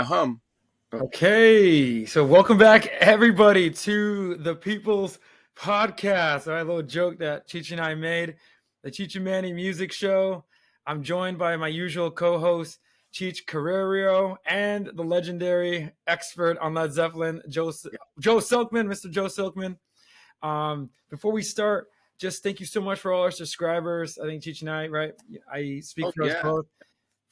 Hum. Oh, Okay, so welcome back, everybody, to the People's Podcast. All right, a little joke that Cheech and I made, the Cheech and Manny Music Show. I'm joined by my usual co-host, Cheech Carrerio, and the legendary expert on Led Zeppelin, yeah. Joe Silkman, Mr. Joe Silkman. Before we start, just thank you so much for all our subscribers. I think Cheech and I, right? I speak Oh, for us yeah. both.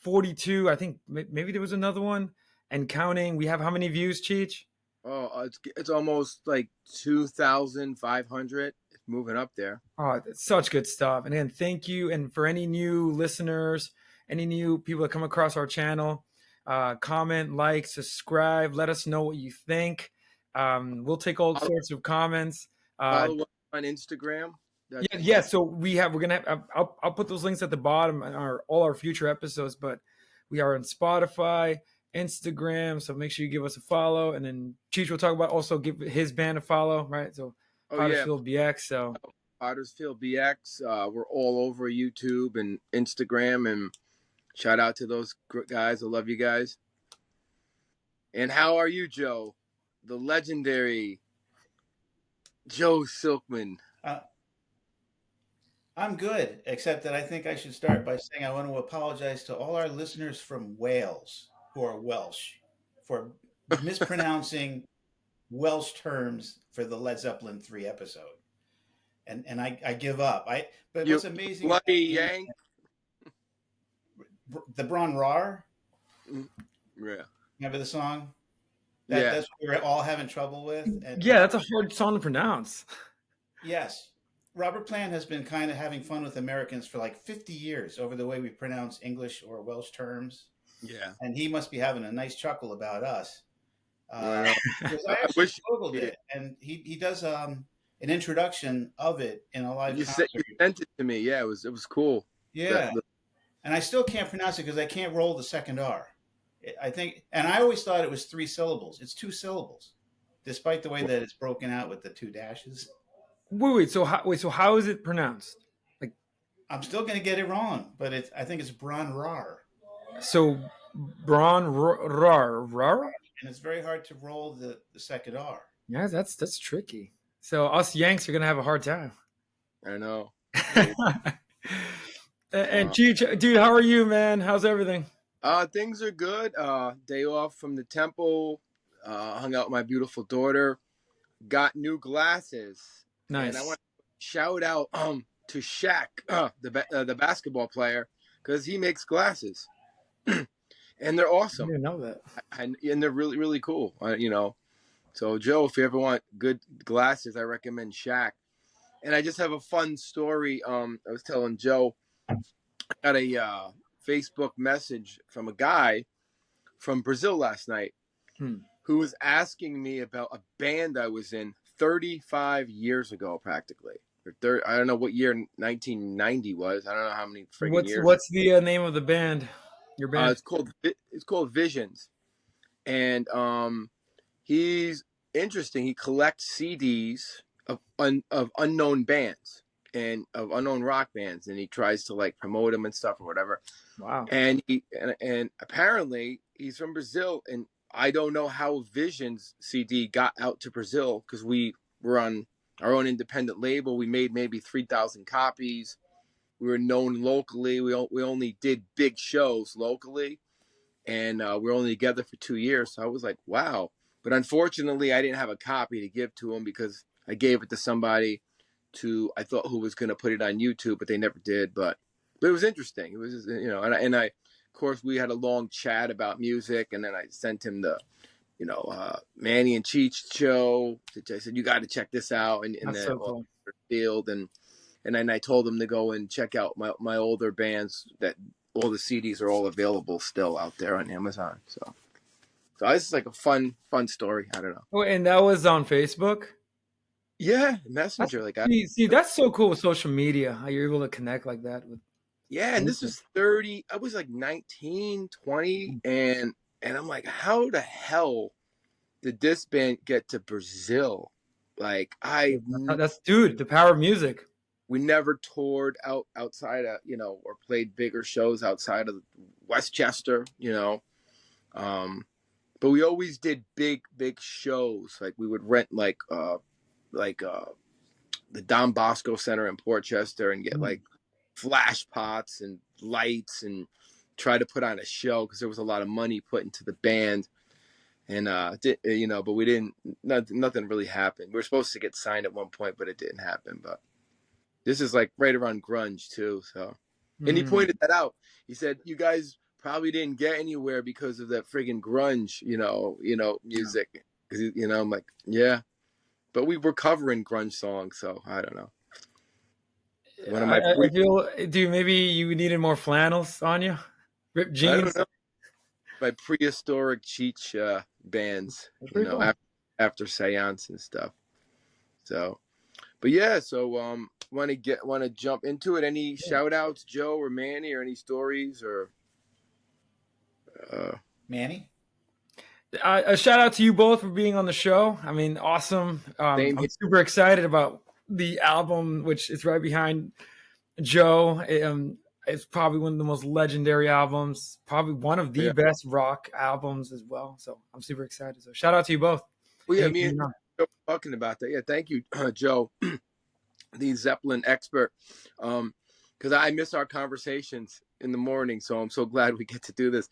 42. I think maybe there was another one and counting. We have how many views, Cheech? Oh, it's almost like 2,500. It's moving up there. Oh, it's such good stuff. And again, thank you. And for any new listeners, any new people that come across our channel, comment, like, subscribe. Let us know what you think. We'll take all Follow, sorts of comments. Uh, follow us on Instagram. yeah. So we're gonna have. I'll put those links at the bottom in all our future episodes. But we are on Spotify, Instagram. So make sure you give us a follow. And then Cheech will talk about also give his band a follow, right? So Oh, yeah. Pottersfield BX. So Pottersfield BX. We're all over YouTube and Instagram. And shout out to those guys. I love you guys. And how are you, Joe? The legendary Joe Silkman. I'm good, except that I think I should start by saying I want to apologize to all our listeners from Wales who are Welsh for mispronouncing Welsh terms for the Led Zeppelin IV episode. And I give up. But You what's amazing about bloody Yank. the Bron Rar, Yeah. remember the song? Yeah. That's what we were all having trouble with. And yeah, that's a hard song to pronounce. yes, Robert Plant has been kind of having fun with Americans for like 50 years over the way we pronounce English or Welsh terms. Yeah. And he must be having a nice chuckle about us. I Because I I actually wish Googled you did. it, and he does an introduction of it in a live You concert. sent it to me. Yeah, it was cool. Yeah, and I still can't pronounce it because I can't roll the second R. I think, and I always thought it was 3 syllables. It's 2 syllables, despite the way that it's broken out with the 2 dashes. Wait. So how is it pronounced? Like, I'm still going to get it wrong, but I think it's Bron Rar, so rar. and it's very hard to roll the second R. Yeah, that's tricky. So us Yanks are gonna have a hard time. I know. And Cheech, dude, how are you, man? How's everything? Things are good. Day off from the temple. Hung out with my beautiful daughter. Got new glasses. Nice. And I want to shout out to Shaq, the basketball player, because he makes glasses, and they're I awesome. didn't know that. And they're really really cool. So Joe, if you ever want good glasses, I recommend Shaq. And I just have a fun story. I was telling Joe, I got a Facebook message from a guy from Brazil last night who was asking me about a band I was in 35 years ago, practically. I don't know what year 1990 was. I don't know how many freaking years. What's the name of the band? Your band? It's called Visions, and he's interesting. He collects CDs of unknown bands and of unknown rock bands, and he tries to like promote them and stuff or whatever. Wow. And and apparently he's from Brazil, and I don't know how Visions CD got out to Brazil because we were on our own independent label. We made maybe 3,000 copies. We were known locally. We only did big shows locally, and we were only together for 2 years. So I was like, wow. But unfortunately, I didn't have a copy to give to him because I gave it to somebody I thought who was going to put it on YouTube, but they never did. But it was interesting. It was, and I, of course, we had a long chat about music, and then I sent him the, Manny and Cheech show. I said, you got to check this out. And That's then so cool. Field, and then I told him to go and check out my older bands that all the CDs are all available still out there on Amazon. So this is like a fun story. I don't know. Oh, and that was on Facebook? Yeah, Messenger. That's so cool with social media, how you're able to connect like that with. Yeah, and this was 30. I was like 19, 20, and I'm like, how the hell did this band get to Brazil? Like That's the power of music. We never toured outside of, or played bigger shows outside of Westchester, but we always did big shows. Like we would rent like the Don Bosco Center in Portchester and get like flash pots and lights and try to put on a show because there was a lot of money put into the band. And but we didn't. Nothing really happened. We were supposed to get signed at one point, but it didn't happen. But this is like right around grunge too. So, and he pointed that out. He said, "You guys probably didn't get anywhere because of that friggin' grunge, music." Because I'm like, yeah, but we were covering grunge songs, so I don't know. One of my I feel, dude, maybe you needed more flannels on you, ripped jeans. I don't know. My prehistoric Cheech bands, Cool. after Seance and stuff. So, but yeah, so want to jump into it. Any shout outs, Joe or Manny, or any stories or Manny? A shout out to you both for being on the show. I mean, awesome. I'm super excited about the album, which is right behind Joe. It's probably one of the most legendary albums, probably one of the best rock albums as well. So I'm super excited. So shout out to you both. Well, yeah, me and Joe were talking about that. Yeah, thank you, Joe, the Zeppelin expert. Because I miss our conversations in the morning, so I'm so glad we get to do this.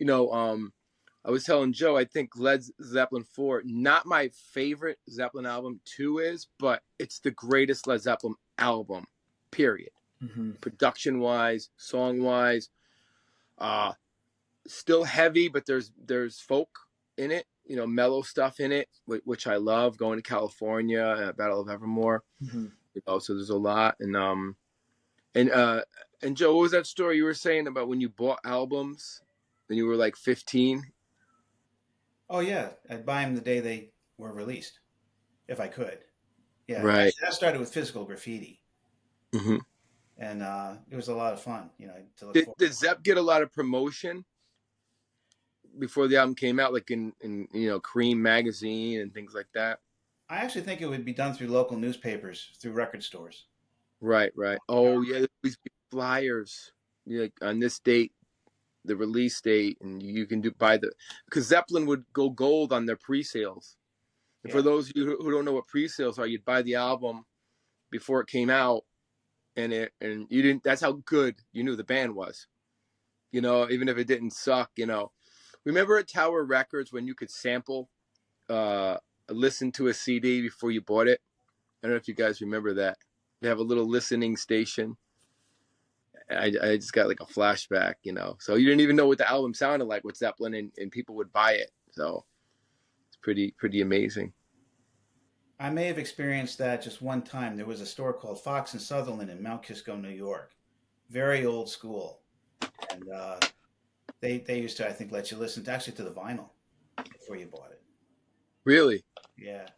I was telling Joe, I think Led Zeppelin IV, not my favorite Zeppelin album. 2 is, but it's the greatest Led Zeppelin album, period. Production wise, song wise, still heavy, but there's folk in it, mellow stuff in it, which I love. Going to California, Battle of Evermore, so there's a lot. And Joe, what was that story you were saying about when you bought albums when you were like 15? Oh yeah, I'd buy them the day they were released, if I could. Yeah, right. Actually, that started with physical graffiti. Mm-hmm. And it was a lot of fun, to look did Zepp get a lot of promotion before the album came out, like in Cream magazine and things like that? I actually think it would be done through local newspapers, through record stores. Right. Oh yeah, there always be flyers, like on this date, the release date, and you can because Zeppelin would go gold on their pre-sales. And for those of you who don't know what pre-sales are, you'd buy the album before it came out. And you didn't. That's how good you knew the band was, even if it didn't suck. Remember at Tower Records when you could sample, listen to a CD before you bought it? I don't know if you guys remember that. They have a little listening station. I just got like a flashback, So you didn't even know what the album sounded like with Zeppelin, and people would buy it. So it's pretty amazing. I may have experienced that just one time. There was a store called Fox and Sutherland in Mount Kisco, New York. Very old school. And they used to, I think, let you listen to the vinyl before you bought it. Really? Yeah.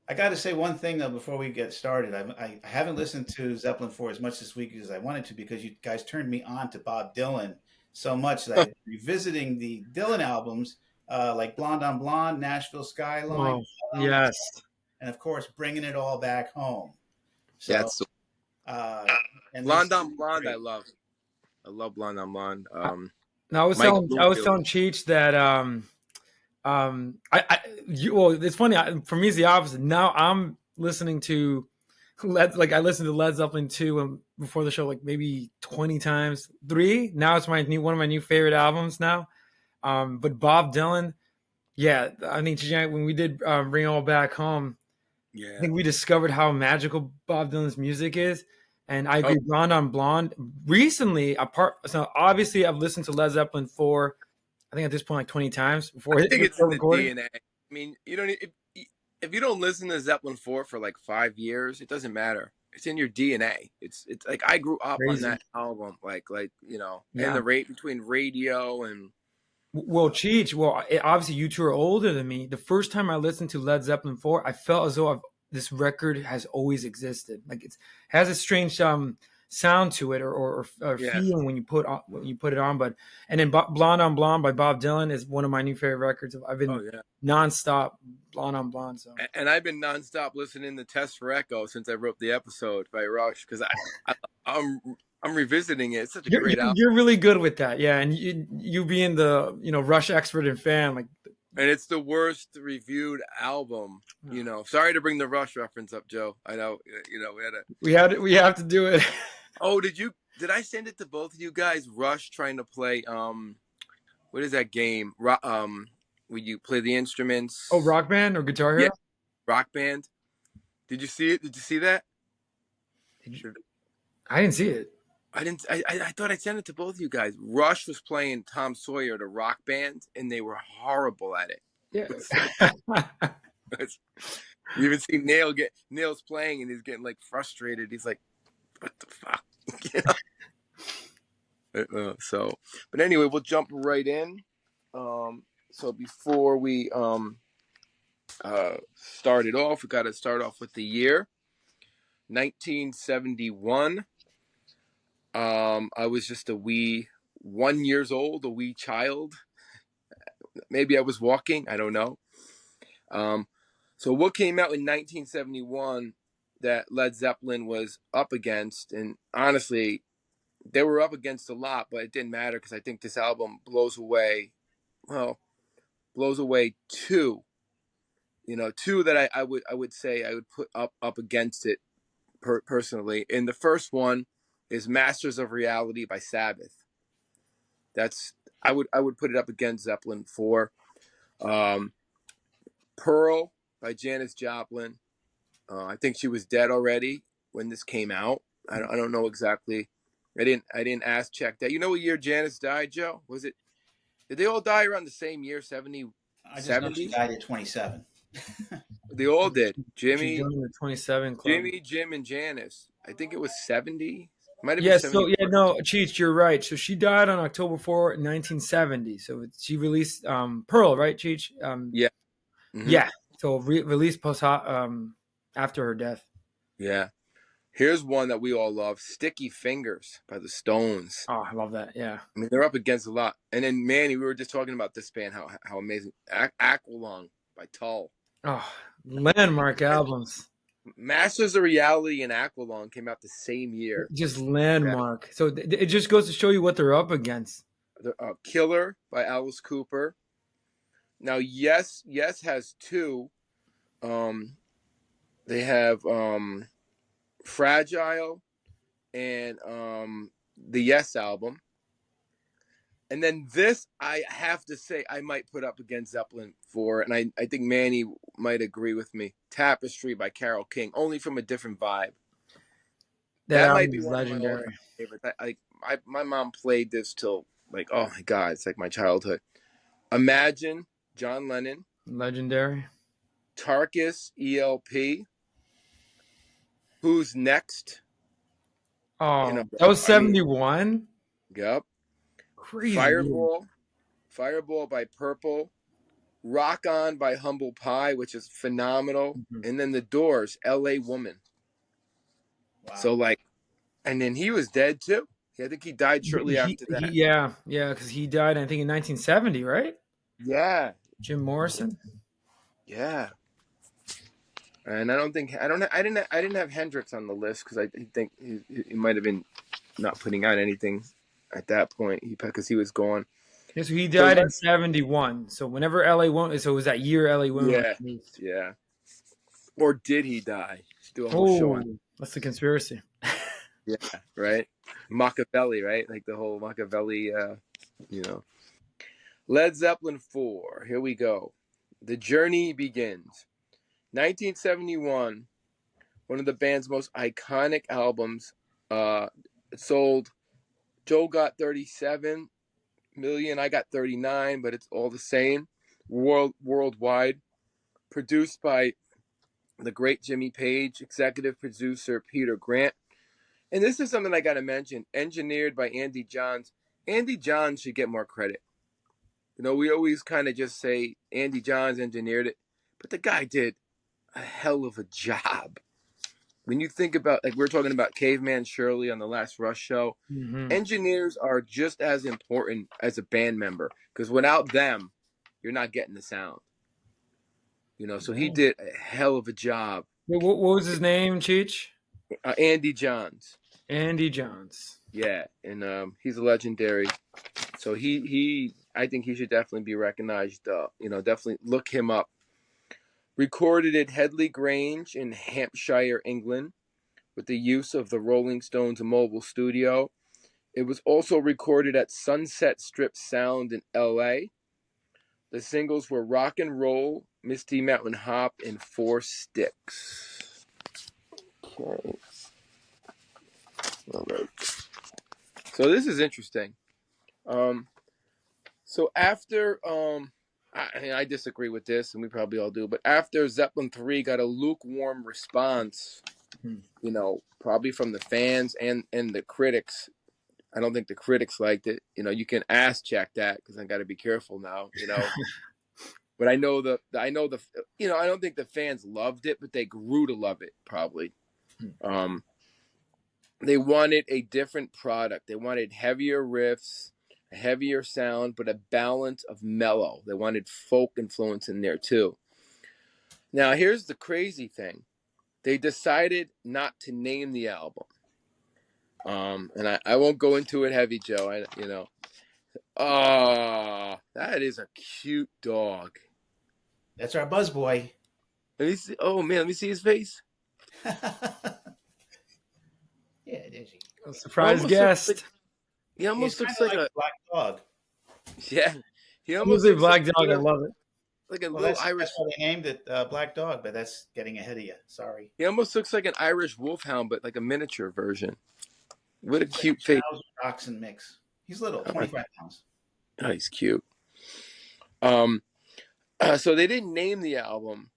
I got to say one thing, though, before we get started. I haven't listened to Zeppelin IV as much this week as I wanted to because you guys turned me on to Bob Dylan so much that I'm revisiting the Dylan albums like Blonde on Blonde, Nashville Skyline. Oh, yes. And, of course, Bringing It All Back Home. So, that's and Blonde on Blonde, I love Blonde on Blonde. I was telling Cheech that it's funny. For me, it's the opposite. Now I'm listening to I listened to Led Zeppelin II before the show, like maybe 20 times, 3. Now it's one of my new favorite albums now. But Bob Dylan, yeah, I think when we did Bring It All Back Home, I think we discovered how magical Bob Dylan's music is. And I agree, Blonde on Blonde. Recently, so obviously I've listened to Led Zeppelin IV, I think at this point like 20 times before. I think it's in the DNA. I mean, if you don't listen to Zeppelin IV for like 5 years, it doesn't matter. It's in your DNA. It's like I grew up on that album, in the rate between radio and. Well, Cheech, obviously you two are older than me. The first time I listened to Led Zeppelin IV, I felt as though this record has always existed. Like it has a strange sound to it or feeling when you put it on. And then Blonde on Blonde by Bob Dylan is one of my new favorite records. I've been nonstop Blonde on Blonde. So. And I've been nonstop listening to Test for Echo since I wrote the episode by Rush because I'm revisiting it. It's such a great album. You're really good with that, yeah. And you being the Rush expert and fan, like, And it's the worst reviewed album. Sorry to bring the Rush reference up, Joe. I know, we have to do it. Oh, did I send it to both of you guys? Rush trying to play what is that game? Where you play the instruments? Oh, Rock Band or Guitar Hero? Yeah, Rock Band. Did you see it? Did you see that? I didn't see it. I didn't. I thought I sent it to both of you guys. Rush was playing Tom Sawyer, the Rock Band, and they were horrible at it. Yeah. You even see Neil's playing, and he's getting like frustrated. He's like, "What the fuck?" But anyway, we'll jump right in. So before we start it off, we got to start off with the year 1971. I was just a wee 1 year old, a wee child. Maybe I was walking. I don't know. So what came out in 1971 that Led Zeppelin was up against, and honestly, they were up against a lot, but it didn't matter because I think this album blows away two. Two that I would say I would put up against it personally. And the first one is Masters of Reality by Sabbath. I would put it up against Zeppelin IV. Pearl by Janis Joplin. I think she was dead already when this came out. I don't know exactly. I didn't check that. You know what year Janis died, Joe? Did they all die around the same year, 70? I just know she died at 27. They all did. Jimmy, the 27 club. Jimmy, Jim, and Janis. I think it was 70. Might have Yeah, been 70. Cheech, you're right. So she died on October 4, 1970. So she released Pearl, right, Cheech? Yeah. Mm-hmm. Yeah. So released after her death. Yeah. Here's one that we all love, Sticky Fingers by the Stones. Oh, I love that, yeah. I mean, they're up against a lot. And then Manny, we were just talking about this band, how amazing. Aqualung by Tull. Oh, landmark albums. Masters of Reality and Aqualung came out the same year. Just landmark. Yeah. So it just goes to show you what they're up against. Killer by Alice Cooper. Now, Yes has two. They have Fragile and the Yes album. And then this, I have to say, I might put up against Zeppelin IV, and I think Manny might agree with me. Tapestry by Carole King, only from a different vibe. That might be legendary. One of my favorites. My mom played this till, like, oh my God, it's like my childhood. Imagine, John Lennon. Legendary. Tarkus, ELP. Who's Next? Oh, that was 71? Yep. Crazy. Fireball by Purple. Rock On by Humble Pie, which is phenomenal. Mm-hmm. And then The Doors, LA Woman. Wow. So and then he was dead too. I think he died shortly after that. Yeah, because he died, I think, in 1970, right? Yeah. Jim Morrison. Yeah. And I didn't have Hendrix on the list because I think he might have been not putting out anything at that point because he was gone. Yeah, so he died in 71. So whenever LA won, so it was that year LA won. Yeah. Or did he die? Do a whole show on. That's the conspiracy. Yeah, right. Machiavelli, right? Like the whole Machiavelli, Led Zeppelin IV. Here we go. The Journey Begins. 1971, one of the band's most iconic albums. It sold. Joe got 37 million. I got 39, but it's all the same. Worldwide. Produced by the great Jimmy Page, executive producer Peter Grant. And this is something I got to mention. Engineered by Andy Johns. Andy Johns should get more credit. We always kind of just say Andy Johns engineered it, but the guy did a hell of a job. When you think about, like we were talking about Caveman Shirley on the last Rush show, engineers are just as important as a band member because without them, you're not getting the sound. So he did a hell of a job. What was his name, Cheech? Andy Johns. Andy Johns. Yeah, and he's a legendary. So I think he should definitely be recognized. Definitely look him up. Recorded at Headley Grange in Hampshire, England, with the use of the Rolling Stones mobile studio. It was also recorded at Sunset Strip Sound in L.A. The singles were Rock and Roll, Misty Mountain Hop, and Four Sticks. Okay. All right. So this is interesting. So after I disagree with this, and we probably all do, but after Zeppelin III got a lukewarm response, probably from the fans and the critics. I don't think the critics liked it. You can ass check that because I got to be careful now. But I don't think the fans loved it, but they grew to love it probably. They wanted a different product. They wanted heavier riffs, a heavier sound, but a balance of mellow. They wanted folk influence in there too. Now, here's the crazy thing. They decided not to name the album. And I won't go into it heavy, Joe. That is a cute dog. That's our buzz boy. Let me see. Oh man, let me see his face. Yeah, there's he. A surprise guest. He almost He's looks kind like of a like Black Dog. yeah. He I'm almost say looks Black like Dog. I love it. like a Well, little that's Irish. why they named it Black Dog, but that's getting ahead of you. Sorry. He almost looks like an Irish wolfhound, but like a miniature version. What a He's cute like face. a dachshund mix. He's little, 25 pounds. Oh, he's cute. So they didn't name the album,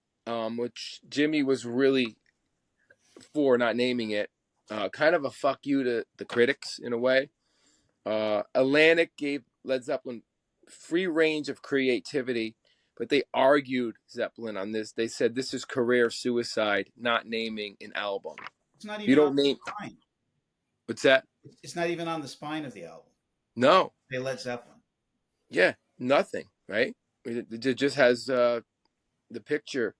which Jimmy was really for not naming it. Kind of a fuck you to the critics in a way. Atlantic gave Led Zeppelin free range of creativity, but they argued Zeppelin on this. They said this is career suicide, not naming an album. It's not If you even on don't the name, spine. what's that? It's not even on the spine of the album. No. They Led Zeppelin. Yeah, nothing. Right? It just has the picture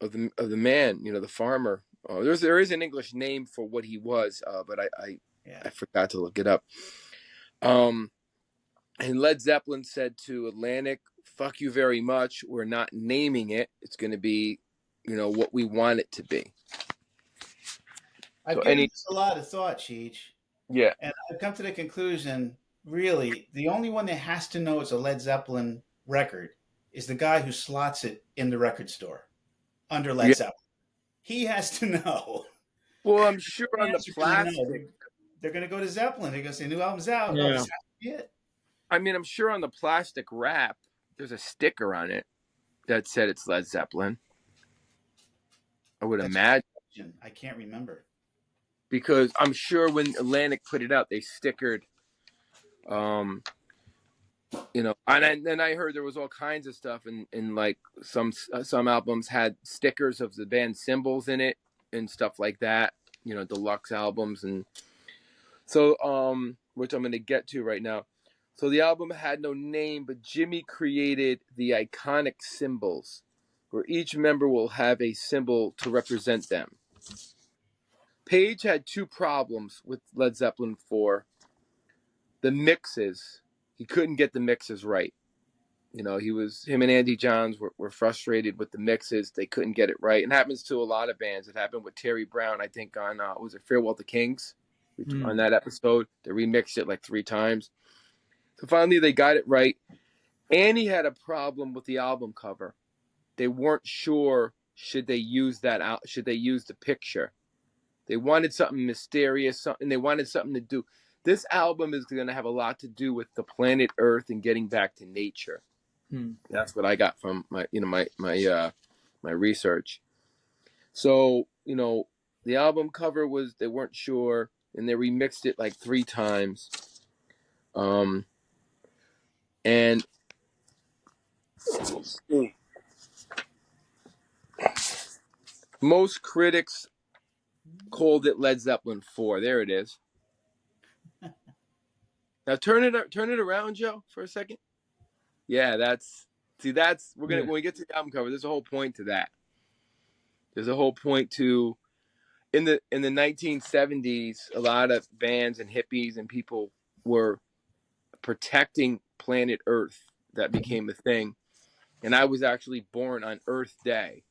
of the man, the farmer. There is an English name for what he was, but I forgot to look it up. And Led Zeppelin said to Atlantic, "Fuck you very much. We're not naming it. It's going to be, what we want it to be." I've given this a lot of thought, Cheech. Yeah. And I've come to the conclusion, really, the only one that has to know it's a Led Zeppelin record is the guy who slots it in the record store under Led Zeppelin. He has to know. Well, I'm sure on the plastic. They're going to go to Zeppelin. They're going to say, new album's out. Yeah. Oh, this has to be it. I mean, I'm sure on the plastic wrap, there's a sticker on it that said it's Led Zeppelin. I would imagine. I can't remember. Because I'm sure when Atlantic put it out, they stickered, and then I heard there was all kinds of stuff, and like some albums had stickers of the band symbols in it and stuff like that, deluxe albums, and so which I'm going to get to right now. So the album had no name, but Jimmy created the iconic symbols, where each member will have a symbol to represent them. Page had two problems with Led Zeppelin IV. The mixes. He couldn't get the mixes right. Him and Andy Johns were frustrated with the mixes. They couldn't get it right. It happens to a lot of bands. It happened with Terry Brown, I think, on, was it Farewell to Kings? On that episode. They remixed it like 3 times. So finally they got it right. And he had a problem with the album cover. They weren't sure should they use the picture. They wanted something mysterious, they wanted something to do. This album is going to have a lot to do with the planet Earth and getting back to nature. That's what I got from my research. So, the album cover they weren't sure, and they remixed it like 3 times. And most critics called it Led Zeppelin IV. There it is. Now turn it around, Joe, for a second. Yeah, when we get to the album cover, there's a whole point to that. There's a whole point to in the 1970s, a lot of bands and hippies and people were protecting planet Earth. That became a thing, and I was actually born on Earth Day,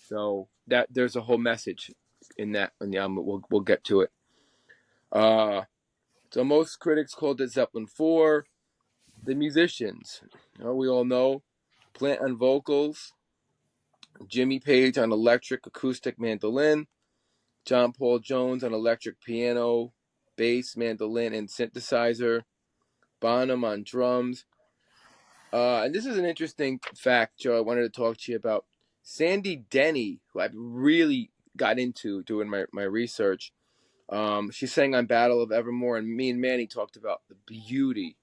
so that there's a whole message in that. And we'll get to it. So most critics called it Zeppelin IV. The musicians, we all know, Plant on vocals, Jimmy Page on electric acoustic mandolin, John Paul Jones on electric piano, bass, mandolin, and synthesizer, Bonham on drums. And this is an interesting fact, Joe, I wanted to talk to you about. Sandy Denny, who I really got into doing my research, she sang on Battle of Evermore, and me and Manny talked about the beauty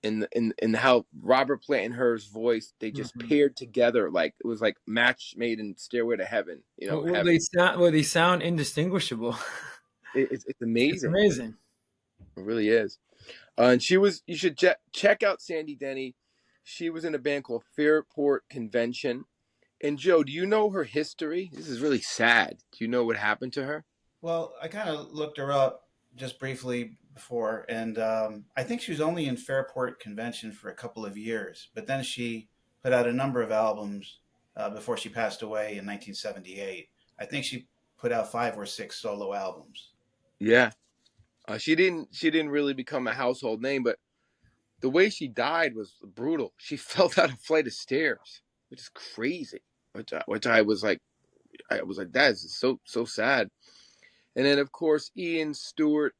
in how Robert Plant and her's voice, they just paired together like it was like match made in Stairway to Heaven. Heaven. They sound indistinguishable. It's It's amazing. amazing. It really is. And you should check out Sandy Denny. She was in a band called Fairport Convention. And Joe, do you know her history? This is really sad. Do you know what happened to her? Well, I kind of looked her up just briefly before, and I think she was only in Fairport Convention for a couple of years, but then she put out a number of albums before she passed away in 1978. I think she put out 5 or 6 solo albums. Yeah. She didn't really become a household name, but the way she died was brutal. She fell down a flight of stairs, which is crazy. Which I was like, that is so sad. And then of course Ian Stewart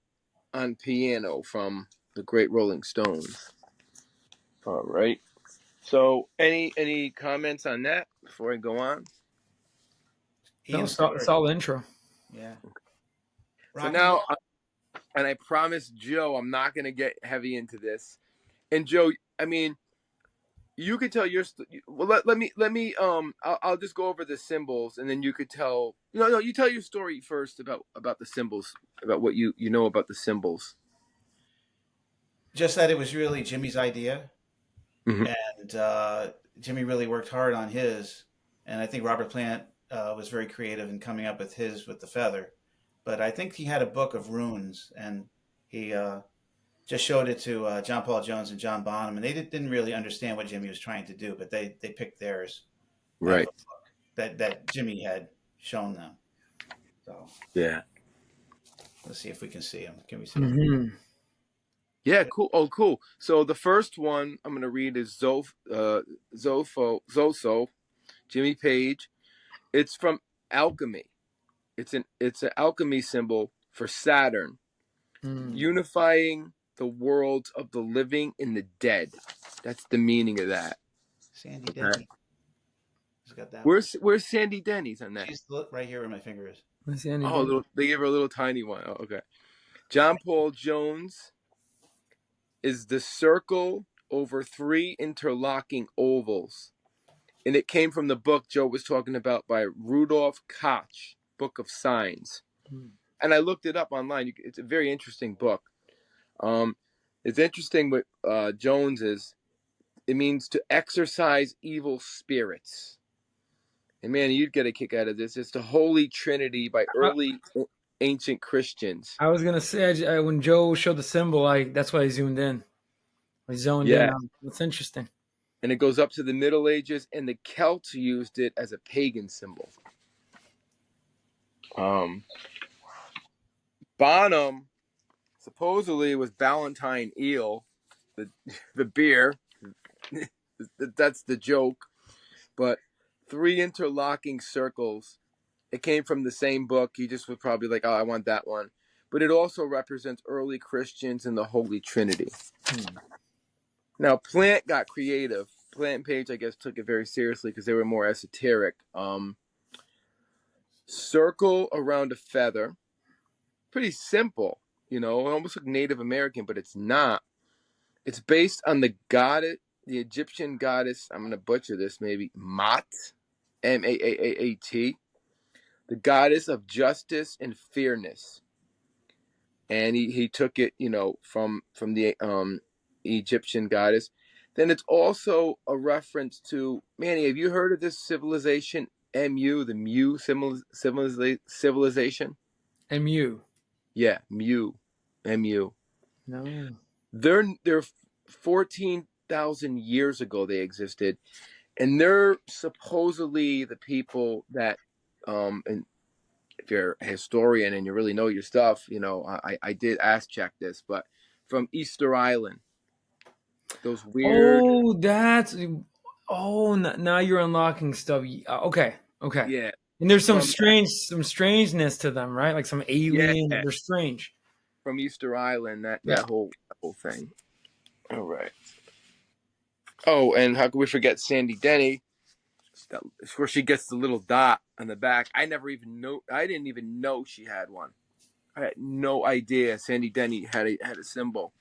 on piano from the great Rolling Stones. All right. So any comments on that before I go on? Ian Stewart. Solid intro. Yeah. So now, and I promise Joe, I'm not going to get heavy into this. And Joe, I mean, you could tell your well. Let me. I'll just go over the symbols, and then you could tell. No. You tell your story first about the symbols, about what you know about the symbols. Just that it was really Jimmy's idea, Mm-hmm. and Jimmy really worked hard on his. And I think Robert Plant was very creative in coming up with his with the feather. But I think he had a book of runes, and he just showed it to John Paul Jones and John Bonham, and they didn't really understand what Jimmy was trying to do, but they picked theirs, Right? That Jimmy had shown them. So Yeah. let's see if we can see them. Can we see them? Mm-hmm. Yeah. Cool. Oh, cool. So the first one I'm gonna read is Zoso, Jimmy Page. It's from alchemy. It's an alchemy symbol for Saturn, unifying the worlds of the living and the dead. That's the meaning of that. Sandy Denny. He's got that. Where's Sandy Denny's on that? She's right here where my finger is. They gave her a little tiny one. Oh, okay. John Paul Jones is the circle over 3 interlocking ovals, and it came from the book Joe was talking about by Rudolf Koch, Book of Signs. And I looked it up online. It's a very interesting book. It's interesting what Jones is. It means to exorcise evil spirits. And man, you'd get a kick out of this. It's the Holy Trinity by early ancient Christians. I was gonna say when Joe showed the symbol, that's why I zoomed in. I zoned in. That's interesting. And it goes up to the Middle Ages, and the Celts used it as a pagan symbol. Bonham supposedly was Ballantine eel, the beer. That's the joke. But 3 interlocking circles. It came from the same book. He just was probably like, oh, I want that one. But it also represents early Christians in the Holy Trinity. Now, Plant got creative. Plant and Page, I guess, took it very seriously because they were more esoteric. Circle around a feather. Pretty simple, almost like Native American, but it's not. It's based on the goddess, the Egyptian goddess, I'm going to butcher this maybe, Maat, Maat, the goddess of justice and fairness. And he took it, from the Egyptian goddess. Then it's also a reference to, Manny, have you heard of this civilization, MU, the Mu civilization? MU. Yeah, MU. No. They're 14,000 years ago they existed, and they're supposedly the people that, and if you're a historian and you really know your stuff, I did ask check this, but from Easter Island, those weird, Oh, now you're unlocking stuff. Okay. Okay. yeah, And there's some from that, strangeness to them, right? Like some yeah, alien. They're strange. from Easter Island, that Yeah. that whole thing. All right. Oh, and how could we forget Sandy Denny? Of course, she gets the little dot on the back. I didn't even know she had one. I had no idea Sandy Denny had a symbol.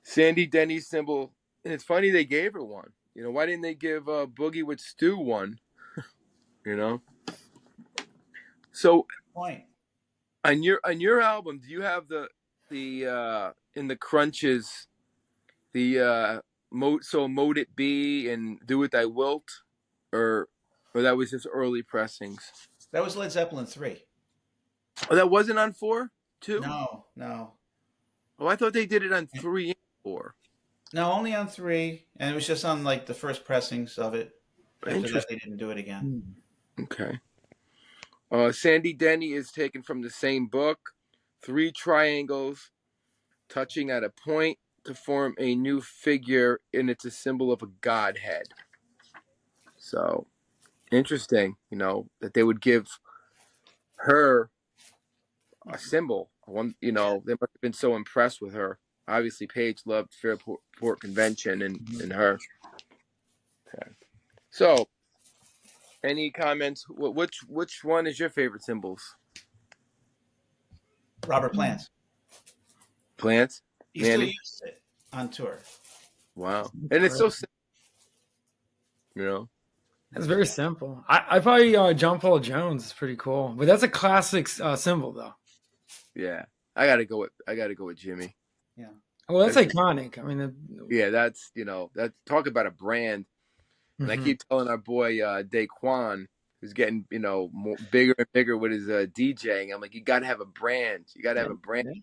Sandy Denny's symbol, and it's funny they gave her one. Why didn't they give Boogie with Stu one? So Point. on your album, do you have the in the crunches the Mote It Be and Do It Thy Wilt, or that was just early pressings? That was Led Zeppelin III. Oh, that wasn't on 4 too? No. Oh, I thought they did it on 3 and 4. No, only on 3, and it was just on like the first pressings of it. After that, Interesting. they didn't do it again. Okay. Sandy Denny is taken from the same book. 3 triangles touching at a point to form a new figure, and it's a symbol of a godhead. So interesting, that they would give her a symbol. They must have been so impressed with her. Obviously, Paige loved Fairport Convention and her. Okay. So, any comments? Which one is your favorite symbols? Robert Plant. Plants? He still Manny? uses it on tour. Wow. And it's so simple. That's very simple. I probably John Paul Jones is pretty cool, but that's a classic symbol though. Yeah. I gotta go with Jimmy. Yeah. Oh, that's iconic. I mean, Yeah, that's that talk about a brand. And I keep telling our boy Daquan, who's getting more bigger and bigger with his DJing. I'm like, you gotta have a brand. You gotta have a brand. Yeah.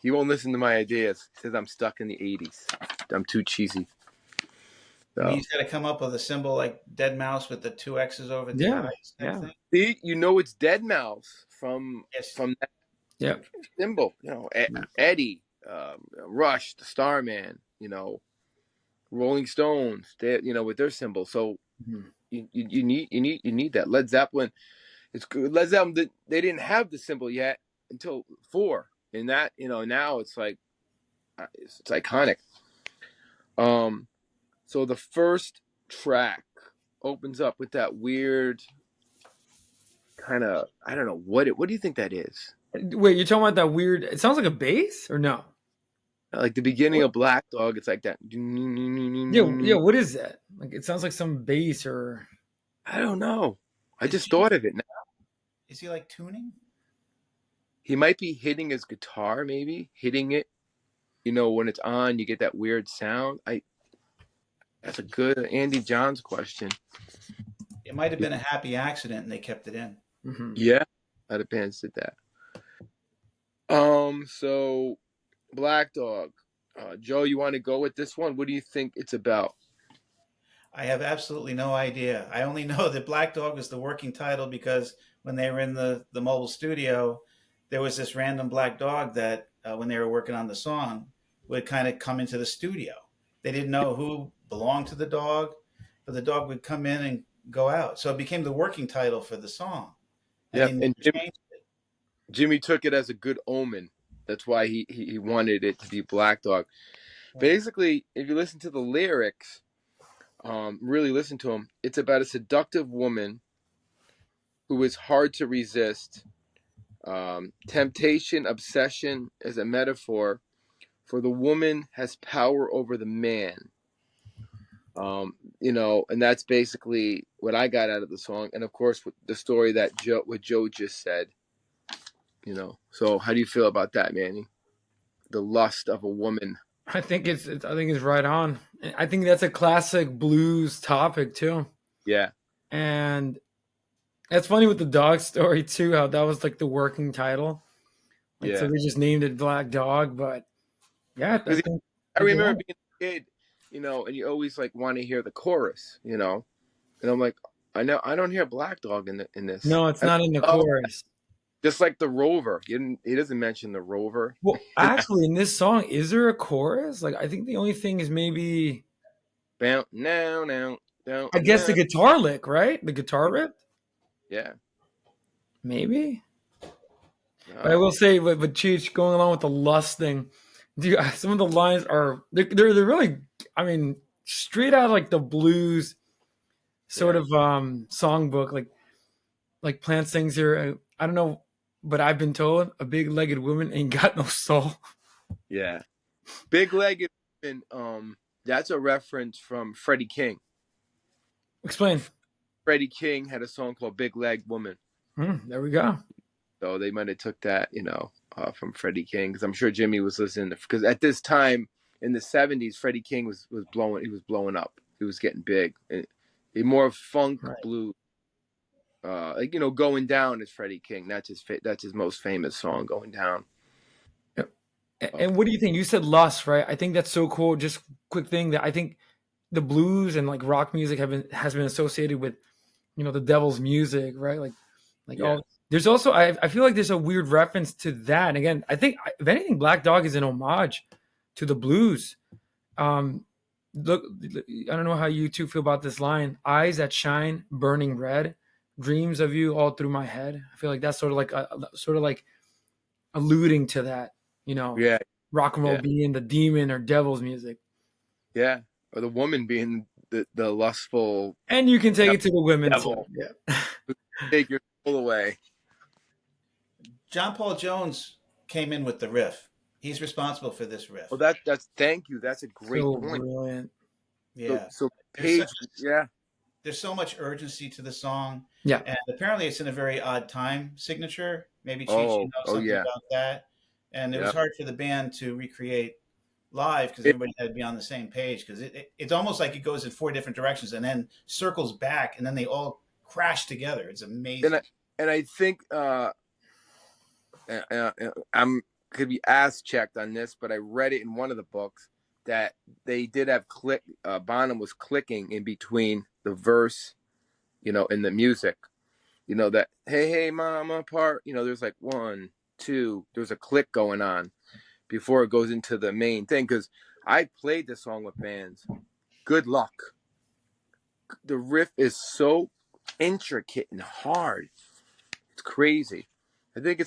He won't listen to my ideas. He says I'm stuck in the 80s. I'm too cheesy. So. He's got to come up with a symbol like Dead Mouse with the 2 X's over the eyes. Thing. See, it's Dead Mouse from that symbol. Eddie, Rush, the Starman. Rolling Stones. They, with their symbol. So you need that. Led Zeppelin. It's good. Led Zeppelin. They didn't have the symbol yet until 4. And that now it's like it's iconic. So the first track opens up with that weird kind of, I don't know, what do you think that is? Wait, you're talking about that weird, it sounds like a bass or no? Like the beginning of Black Dog, it's like that. Yeah, what is that? Like it sounds like some bass or I don't know. I just thought of it now. Is he like tuning? He might be hitting his guitar, maybe hitting it. When it's on, you get that weird sound. That's a good Andy Johns question. It might have been a happy accident, and they kept it in. Yeah, a lot of bands did that. So Black Dog, Joe, you want to go with this one? What do you think it's about? I have absolutely no idea. I only know that Black Dog was the working title because when they were in the mobile studio, there was this random black dog that when they were working on the song would kind of come into the studio. They didn't know who belonged to the dog, but the dog would come in and go out. So it became the working title for the song. And Jimmy took it as a good omen. That's why he wanted it to be Black Dog. Basically, if you listen to the lyrics, really listen to them, it's about a seductive woman who is hard to resist. Temptation, obsession is a metaphor for the woman has power over the man. And that's basically what I got out of the song. And of course, the story that Joe just said, So how do you feel about that, Manny? The lust of a woman. I think it's right on. I think that's a classic blues topic too. Yeah. And That's funny with the dog story too, how that was like the working title. Like so Yeah, they just named it Black Dog, but yeah, I because think I they remember want it. being a kid, and you always like want to hear the chorus. And I'm like, I don't hear Black Dog in this. No, it's And not in the oh, chorus. just like the Rover, he doesn't mention the Rover. Well, actually, in this song, is there a chorus? Like, I think the only thing is maybe, Bound now, down I guess the now. guitar lick, right? The guitar riff, Yeah. maybe. But I No. will say, but Cheech, going along with the lust thing, dude, some of the lines are they're really, I mean, straight out of like the blues sort Yeah. of songbook, like Plant sings here. I don't know, but I've been told a big-legged woman ain't got no soul. Yeah. Big Legged and that's a reference from Freddie King. Explain. Freddie King had a song called Big Leg Woman. There we go. So they might have took that, from Freddie King, because I'm sure Jimmy was listening, because at this time in the 70s, Freddie King was blowing up. He was getting big. And more funk Right. blues. Going Down is Freddie King. That's his most famous song, Going Down. And what do you think? You said lust, right? I think that's so cool. Just quick thing that I think the blues and like rock music has been associated with, the devil's music, right? Like Yeah. all. There's also I feel like there's a weird reference to that. And again, I think if anything, Black Dog is an homage to the blues. Look, I don't know how you two feel about this line: "Eyes that shine, burning red, dreams of you all through my head." I feel like that's sort of like alluding to that, Yeah. rock and roll Yeah. being the demon or devil's music. Yeah. Or the woman being the lustful And you can take it to the women too. devil. Yeah. Take your soul away. John Paul Jones came in with the riff. He's responsible for this riff. Well, thank you. That's a great So point. brilliant. Yeah. So Page, yeah. There's so much urgency to the song. Yeah. And apparently it's in a very odd time signature. Maybe Cheech, Oh, you know something yeah. about that. And it was Yep. hard for the band to recreate live because It- everybody had to be on the same page, because it's almost like it goes in four different directions and then circles back and then they all crash together. It's amazing. And I think I'm could be ass checked on this, but I read it in one of the books that they did have Bonham was clicking in between the verse, and the music, that hey mama part, there's like 1, 2, there's a click going on before it goes into the main thing. Because I played this song with bands. Good luck. The riff is so intricate and hard. It's crazy. I think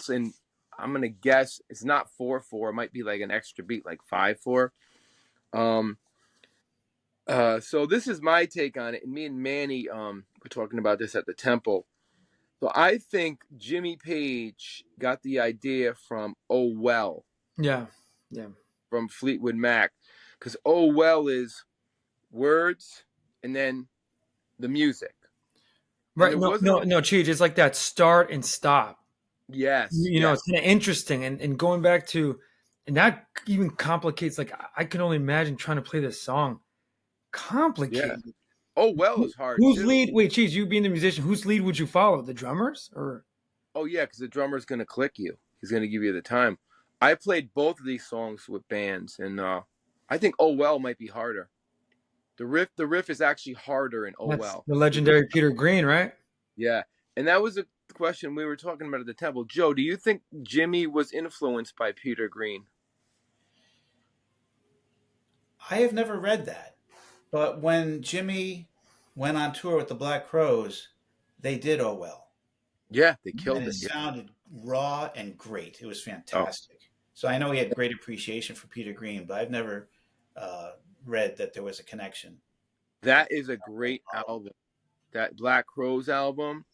I'm going to guess it's not 4/4. It might be like an extra beat, like 5/4. So this is my take on it. And me and Manny, were talking about this at the temple. So I think Jimmy Page got the idea from Oh Well. Yeah. From Fleetwood Mac. Because Oh Well is words and then the music. Right. No, Cheech, it's like that start and stop. Yes. It's kind of interesting. And going back to, and that even complicates, like, I can only imagine trying to play this song. Complicated. Yeah. Oh Well is hard. Whose too. lead? Wait, Cheech, you being the musician, whose lead would you follow? The drummers or? Oh yeah, because the drummer's gonna click you. He's gonna give you the time. I played both of these songs with bands, and I think Oh Well might be harder. The riff is actually harder in Oh That's Well. the legendary Peter Green, right? Yeah, and that was a question we were talking about at the temple. Joe, do you think Jimmy was influenced by Peter Green? I have never read that. But when Jimmy went on tour with the Black Crowes, they did Oh Well. Yeah, they killed And it. it sounded raw and great. It was fantastic. So I know he had great appreciation for Peter Green, but I've never read that there was a connection. That is a great album, that Black Crowes album.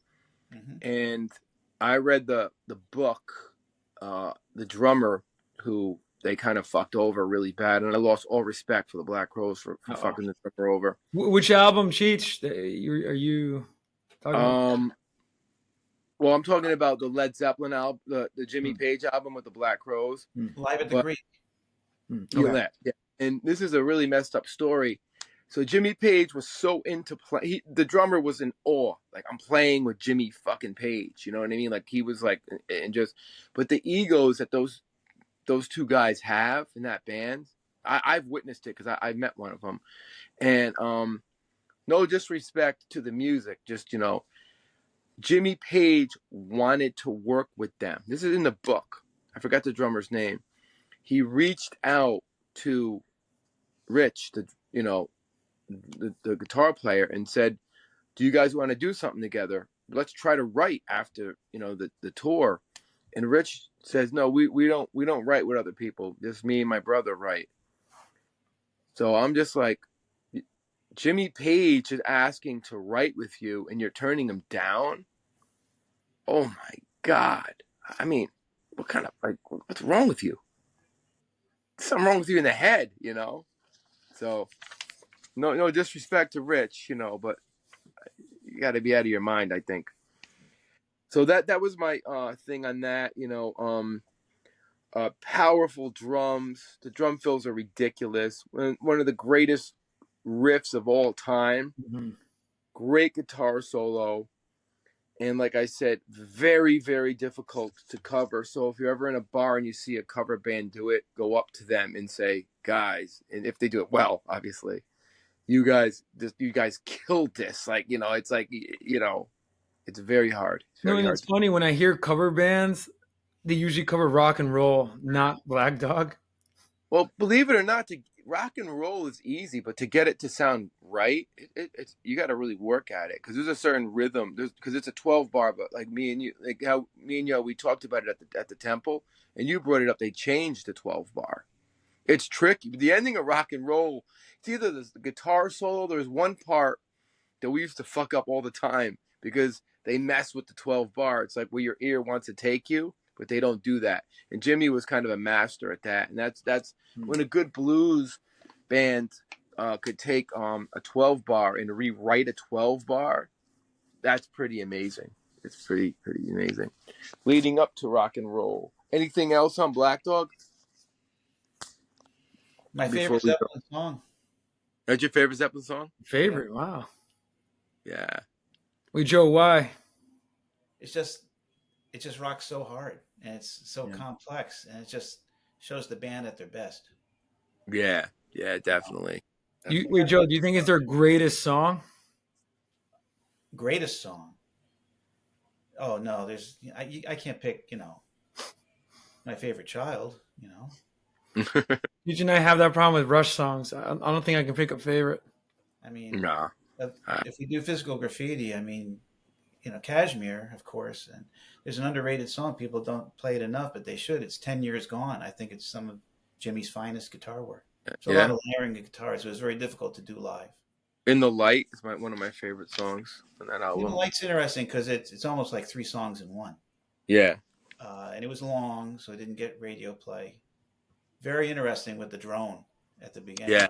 Mm-hmm. And I read the book, the drummer who they kind of fucked over really bad, and I lost all respect for the Black Crowes for fucking the drummer over. Which album, Cheech? Are you talking about? Well, I'm talking about the Led Zeppelin album, the Jimmy Page album with the Black Crowes. Live at the Greek. Okay. Yeah. And this is a really messed up story. So Jimmy Page was so into play. The drummer was in awe. Like, I'm playing with Jimmy fucking Page. You know what I mean? Like, he was like, and just, but the egos that those two guys have in that band, I've witnessed it because I met one of them. And no disrespect to the music, just, Jimmy Page wanted to work with them. This is in the book. I forgot the drummer's name. He reached out to Rich, the guitar player, and said, "Do you guys want to do something together? Let's try to write after the tour." And Rich says, "No, we don't write with other people. Just me and my brother write." So I'm just like, Jimmy Page is asking to write with you, and you're turning him down. Oh my God! I mean, what's wrong with you? Something wrong with you in the head, So no disrespect to Rich, but you got to be out of your mind, I think. So that was my thing on that. Powerful drums. The drum fills are ridiculous. One of the greatest riffs of all time. Mm-hmm. Great guitar solo. And like I said, very, very difficult to cover. So if you're ever in a bar and you see a cover band do it, go up to them and say, "Guys," and if they do it well, obviously, you guys killed this. Like, it's like, it's very hard. It's very And hard. it's funny when I hear cover bands, they usually cover rock and roll, not Black Dog. Well, believe it or not, to rock and roll is easy, but to get it to sound right, it's you got to really work at it because there's a certain rhythm. Because it's a 12 bar, but like me and you, like how me and you, we talked about it at the temple, and you brought it up. They changed the 12 bar. It's tricky. The ending of rock and roll, it's either the guitar solo. There's one part that we used to fuck up all the time because they mess with the 12 bar. It's like where your ear wants to take you, but they don't do that. And Jimmy was kind of a master at that. And that's when a good blues band could take a 12 bar and rewrite a 12 bar. That's pretty amazing. It's pretty amazing. Leading up to rock and roll. Anything else on Black Dog? My Before favorite we go. Zeppelin song. That's your favorite Zeppelin song? Favorite? Wow. Yeah. Wait, Joe, why? It just rocks so hard, and it's so complex, and it just shows the band at their best. Yeah, definitely. Wait, Joe, do you think it's their greatest song? Greatest song. Oh no, I can't pick, my favorite child, Cheech and I have that problem with Rush songs. I don't think I can pick a favorite. I mean, Nah. if we do physical graffiti, I mean, Kashmir, of course, and there's an underrated song. People don't play it enough, but they should. It's 10 Years Gone. I think it's some of Jimmy's finest guitar work. It's a lot of layering of guitars. So it was very difficult to do live. In the Light is one of my favorite songs on that album. In the Light's interesting because it's almost like 3 songs in one. Yeah. And it was long, so it didn't get radio play. Very interesting with the drone at the beginning.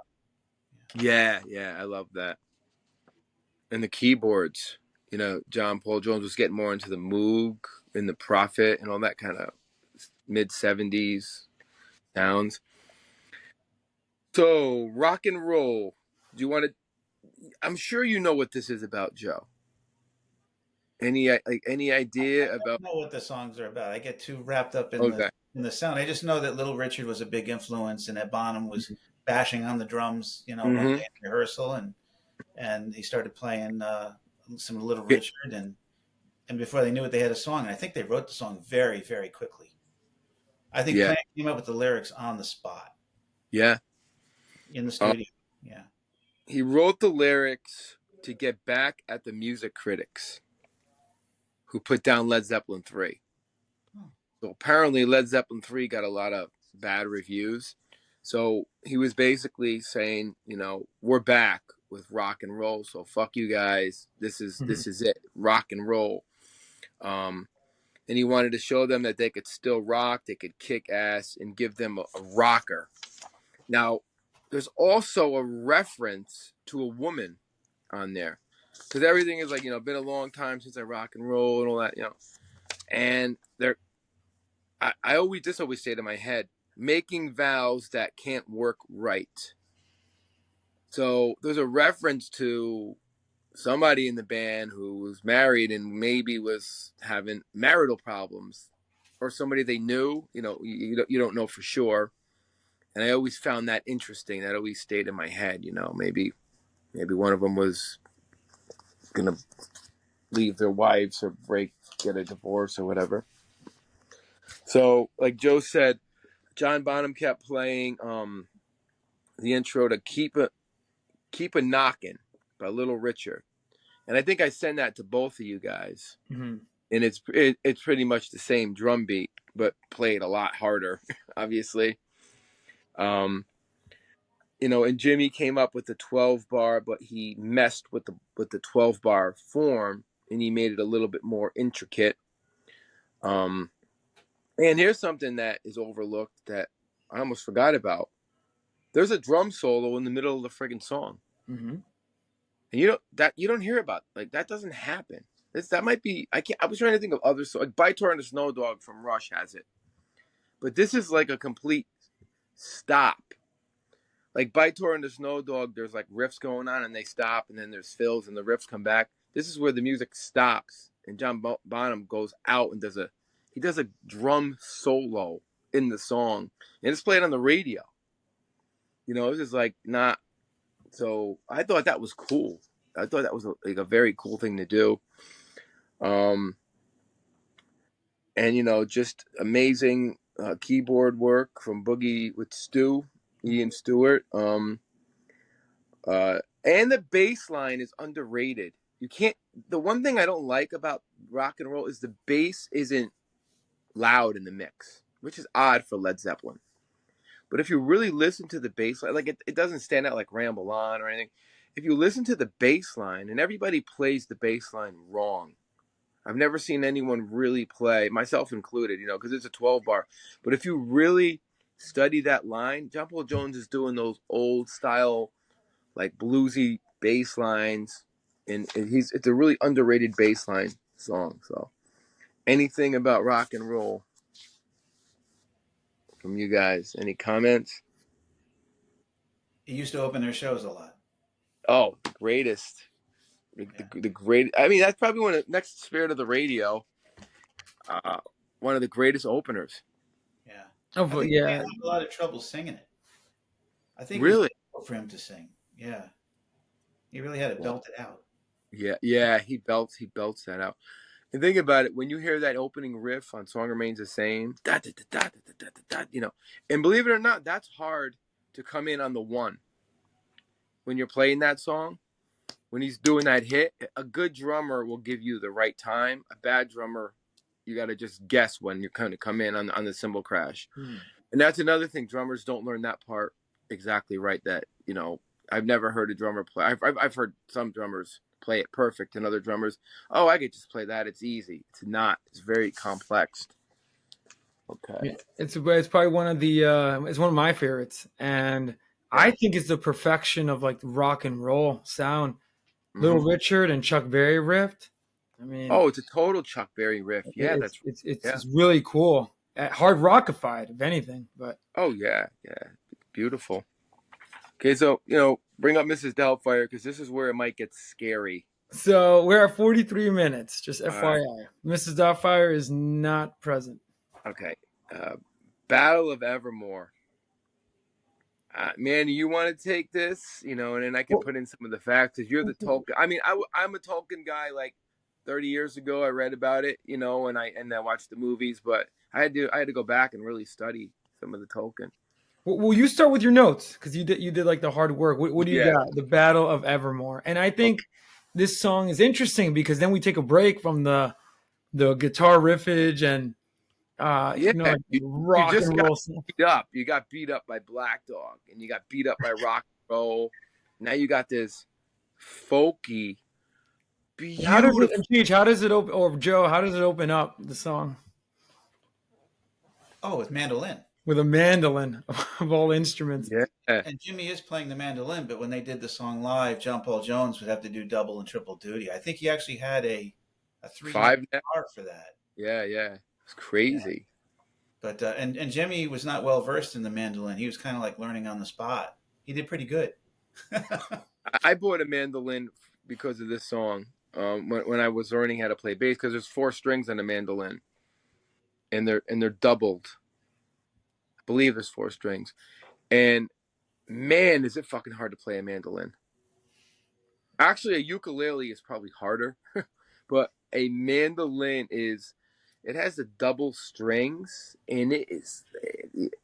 Yeah. I love that. And the keyboards. John Paul Jones was getting more into the Moog and the Prophet and all that kind of mid-70s sounds. So, rock and roll. Do you want to... I'm sure you know what this is about, Joe. Any idea about... I don't know what the songs are about. I get too wrapped up in the sound. I just know that Little Richard was a big influence and that Bonham was bashing on the drums, one day in rehearsal, and he started playing some Little Richard, and before they knew it, they had a song. And I think they wrote the song very, very quickly. I think Plant came up with the lyrics on the spot. Yeah. In the studio. Yeah. He wrote the lyrics to get back at the music critics who put down Led Zeppelin III. So apparently Led Zeppelin III got a lot of bad reviews. So he was basically saying, we're back with rock and roll. So fuck you guys. This is it. Rock and roll. And he wanted to show them that they could still rock, they could kick ass, and give them a rocker. Now, there's also a reference to a woman on there. Because everything is like, been a long time since I rock and roll and all that, And I always stayed in my head, making vows that can't work right. So there's a reference to somebody in the band who was married and maybe was having marital problems, or somebody they knew. You don't know for sure. And I always found that interesting. That always stayed in my head. Maybe one of them was gonna leave their wives or get a divorce or whatever. So, like Joe said, John Bonham kept playing the intro to "Keep a Knockin'" by Little Richard, and I think I sent that to both of you guys. Mm-hmm. And it's pretty much the same drum beat, but played a lot harder, obviously. And Jimmy came up with the 12 bar, but he messed with the 12 bar form, and he made it a little bit more intricate. And here's something that is overlooked that I almost forgot about. There's a drum solo in the middle of the friggin' song. Mm-hmm. And you don't hear about, like, that doesn't happen. That might be, I was trying to think of other songs. Like Bytor and the Snow Dog from Rush has it. But this is like a complete stop. Like Bytor and the Snow Dog, there's like riffs going on and they stop, and then there's fills and the riffs come back. This is where the music stops and John Bonham goes out and does a drum solo in the song, and it's played on the radio. This is like not. So I thought that was cool. I thought that was a very cool thing to do. And just amazing keyboard work from Boogie with Ian Stewart. And the bass line is underrated. The one thing I don't like about rock and roll is the bass isn't loud in the mix, which is odd for Led Zeppelin. But if you really listen to the bass line, like it doesn't stand out like Ramble On or anything. If you listen to the bass line, and everybody plays the bass line wrong. I've never seen anyone really play, myself included, because it's a 12 bar. But if you really study that line, John Paul Jones is doing those old style, like bluesy bass lines, and it's a really underrated bass line song. So anything about rock and roll from you guys? Any comments? He used to open their shows a lot. Oh, the greatest. The great. I mean, that's probably one of next to Spirit of the Radio. One of the greatest openers. Yeah. Oh, I but think yeah, he had a lot of trouble singing it. I think it was Really? difficult for him to sing. Yeah. He really had to belt it out. Yeah. He belts that out. And think about it, when you hear that opening riff on "Song Remains the Same," da, da, da, da, da, da, da, and believe it or not, that's hard to come in on the one. When you're playing that song, when he's doing that hit, a good drummer will give you the right time. A bad drummer, you got to just guess when you're going to come in on the cymbal crash. And that's another thing. Drummers don't learn that part exactly right. That, I've never heard a drummer play. I've heard some drummers play it perfect, and other drummers, I could just play that. It's easy. It's not. It's very complex. Okay. it's probably one of the it's one of my favorites, and I think it's the perfection of like the rock and roll sound. Little Richard and Chuck Berry riffed. I mean, Oh, it's a total Chuck Berry riff. Yeah, it's really cool. Hard rockified, if anything. But oh yeah, beautiful. Okay, so bring up Mrs. Doubtfire, because this is where it might get scary. so we're at 43 minutes. Just FYI, Mrs. Doubtfire is not present. Okay, Battle of Evermore. Man, you want to take this, and then I can put in some of the facts, because you're the Tolkien. I mean, I'm a Tolkien guy. Like 30 years ago, I read about it, and I watched the movies, but I had to go back and really study some of the Tolkien. Well, you start with your notes, because you did like the hard work. What do you got? The Battle of Evermore, and I think this song is interesting because then we take a break from the guitar riffage and rock you just and roll. Got beat up. You got beat up by Black Dog, and you got beat up by rock and roll. Now you got this folky, beautiful. How does it open? Or Joe, how does it open up the song? Oh, with mandolin. With a mandolin of all instruments. Yeah. And Jimmy is playing the mandolin, but when they did the song live, John Paul Jones would have to do double and triple duty. I think he actually had a 3-5 guitar for that. Yeah. It's crazy. Yeah. But and Jimmy was not well versed in the mandolin. He was kind of like learning on the spot. He did pretty good. I bought a mandolin because of this song. When I was learning how to play bass, because there's 4 strings on a mandolin, and they're doubled. I believe there's 4 strings, and man, is it fucking hard to play a mandolin. Actually, a ukulele is probably harder, but a mandolin it has the double strings, and it is,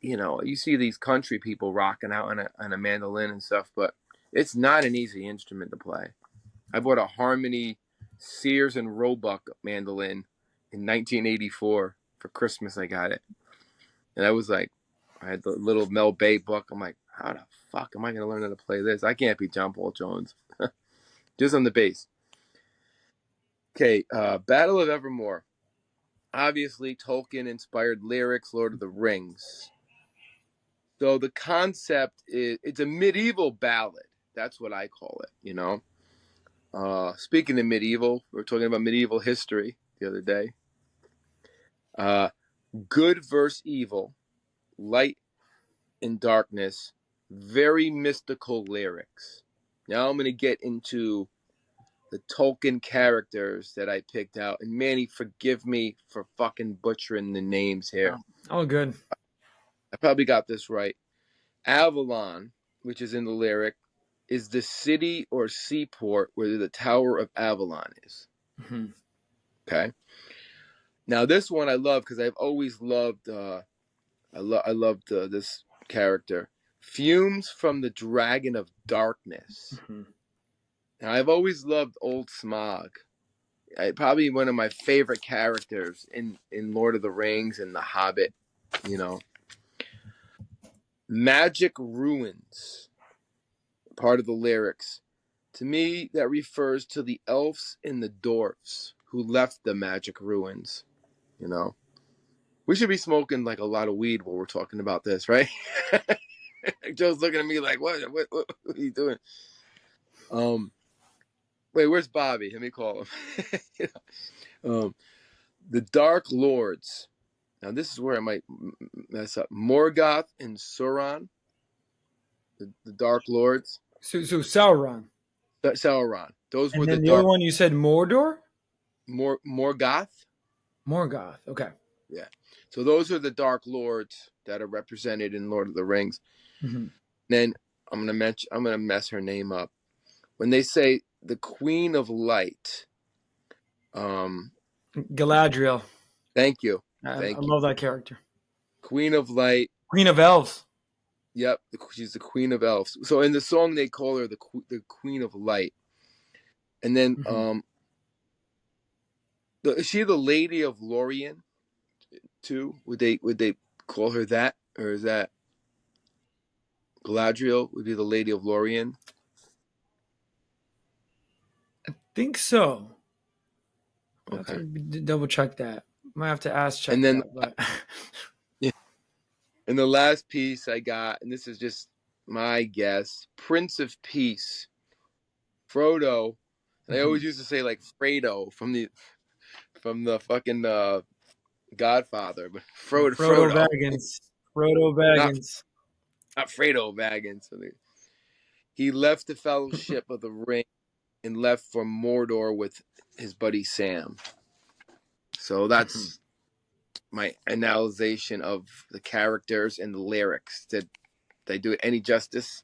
you see these country people rocking out on a mandolin and stuff, but it's not an easy instrument to play. I bought a Harmony Sears and Roebuck mandolin in 1984 for Christmas. I got it, and I had the little Mel Bay book. I'm like, how the fuck am I going to learn how to play this? I can't be John Paul Jones. Just on the bass. Okay, Battle of Evermore. Obviously, Tolkien-inspired lyrics, Lord of the Rings. So the concept is, it's a medieval ballad. That's what I call it, Speaking of medieval, we were talking about medieval history the other day. Good versus evil, light and darkness, very mystical lyrics. Now I'm going to get into the Tolkien characters that I picked out. And Manny, forgive me for fucking butchering the names here. Oh, good. I probably got this right. Avalon, which is in the lyric, is the city or seaport where the Tower of Avalon is. Mm-hmm. Okay. Now this one I love because I've always loved. I loved this character. Fumes from the Dragon of Darkness. Mm-hmm. Now I've always loved Old Smog. Probably one of my favorite characters in Lord of the Rings and The Hobbit. Magic ruins. Part of the lyrics. To me, that refers to the elves and the dwarves who left the magic ruins. We should be smoking like a lot of weed while we're talking about this, right? Joe's looking at me like, what are you doing? Wait, where's Bobby? Let me call him. The Dark Lords. Now, this is where I might mess up. Morgoth and Sauron. The Dark Lords. So Sauron. Sauron. Those And were then the other dark. one you said Mordor? Morgoth. Morgoth. Okay. Yeah. So those are the Dark Lords that are represented in Lord of the Rings. Mm-hmm. Then I'm gonna mess her name up. When they say the Queen of Light. Galadriel. Thank you. I love that character. Queen of Light. Queen of Elves. Yep, she's the Queen of Elves. So in the song they call her the Queen of Light. And then is she the Lady of Lorien too? Would they call her that, or is that Galadriel would be the Lady of Lorien? I think so. I have Okay. to double check that. Might have to ask check And then that, but yeah. And the last piece I got, and this is just my guess, Prince of Peace, Frodo. And I always used to say like Fredo from the fucking Godfather, but Frodo. Baggins. Frodo Baggins. Not Fredo Baggins. He left the Fellowship of the Ring and left for Mordor with his buddy Sam. So that's my analysis of the characters and the lyrics. Did they do it any justice?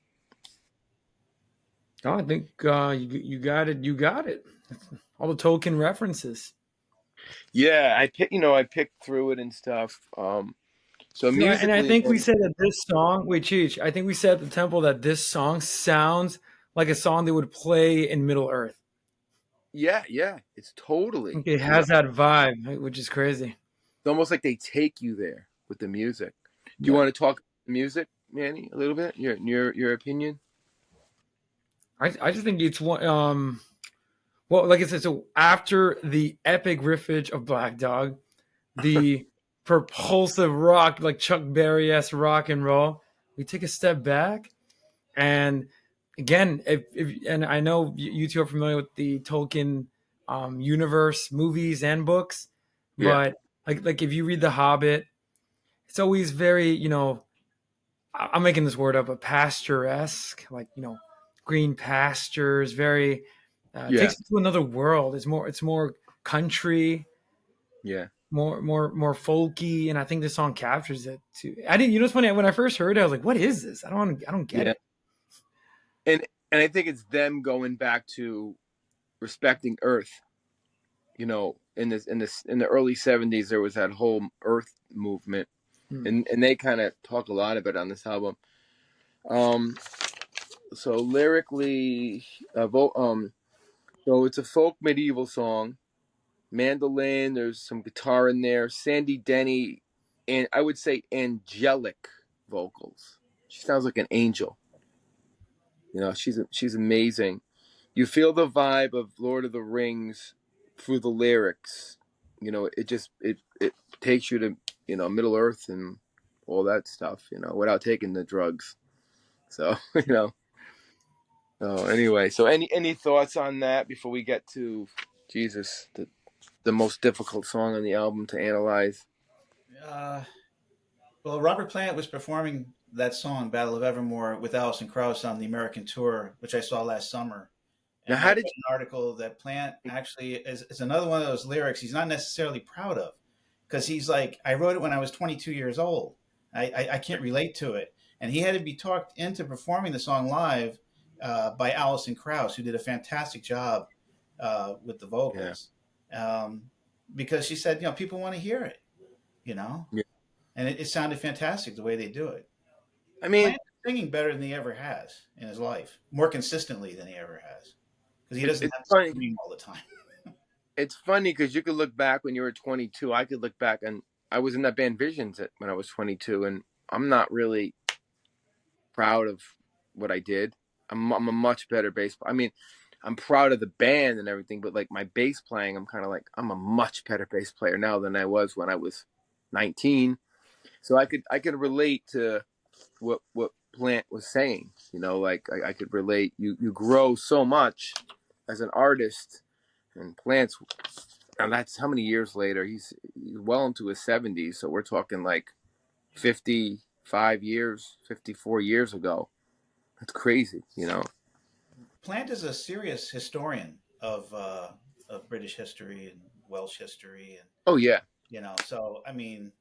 Oh, I think you got it. You got it. All the Tolkien references. Yeah, I picked through it and stuff. So musically, and I think we said that this song. Wait, Cheech. I think we said at the temple that this song sounds like a song they would play in Middle Earth. Yeah, it's totally. It has that vibe, which is crazy. It's almost like they take you there with the music. Do you want to talk music, Manny, a little bit? Your opinion? I just think it's one. Well, like I said, so after the epic riffage of Black Dog, the propulsive rock, like Chuck Berry-esque rock and roll, we take a step back, and again, and I know you two are familiar with the Tolkien universe, movies and books, but like if you read The Hobbit, it's always very, I'm making this word up, but pasturesque, like, green pastures, very takes it to another world. It's more country, more folky, and I think this song captures it too. I didn't, you know, it's funny, when I first heard it, I was like, what is this? I don't get it. And I think it's them going back to respecting Earth. You know, in the early 70s, there was that whole Earth movement, and they kind of talk a lot about it on this album. So lyrically, so it's a folk medieval song, mandolin. There's some guitar in there, Sandy Denny, and I would say angelic vocals. She sounds like an angel. You know, she's amazing. You feel the vibe of Lord of the Rings through the lyrics. You know, it takes you to, you know, Middle Earth and all that stuff, you know, without taking the drugs. So, you know. Oh, anyway, so any thoughts on that before we get to Jesus, the most difficult song on the album to analyze? Well, Robert Plant was performing that song, Battle of Evermore, with Alison Krauss on the American tour, which I saw last summer. Now, And I read an article that Plant actually is another one of those lyrics he's not necessarily proud of, because he's like, I wrote it when I was 22 years old. I can't relate to it. And he had to be talked into performing the song live by Alison Krauss, who did a fantastic job with the vocals. Because she said, you know, people want to hear it, you know? Yeah. And it sounded fantastic the way they do it. I mean, Plant is singing better than he ever has in his life, more consistently than he ever has, because he doesn't have to scream all the time. It's funny because you could look back when you were 22. I could look back, and I was in that band Visions when I was 22, and I'm not really proud of what I did. I'm a much better bass player. I mean, I'm proud of the band and everything, but like my bass playing, I'm kind of like, I'm a much better bass player now than I was when I was 19. So I could relate to what Plant was saying, you know, like I could relate. You grow so much as an artist, and Plant's, and that's how many years later. He's well into his 70s, so we're talking like 55 years, 54 years ago. That's crazy, you know. Plant is a serious historian of British history and Welsh history, and oh yeah, you know. So I mean,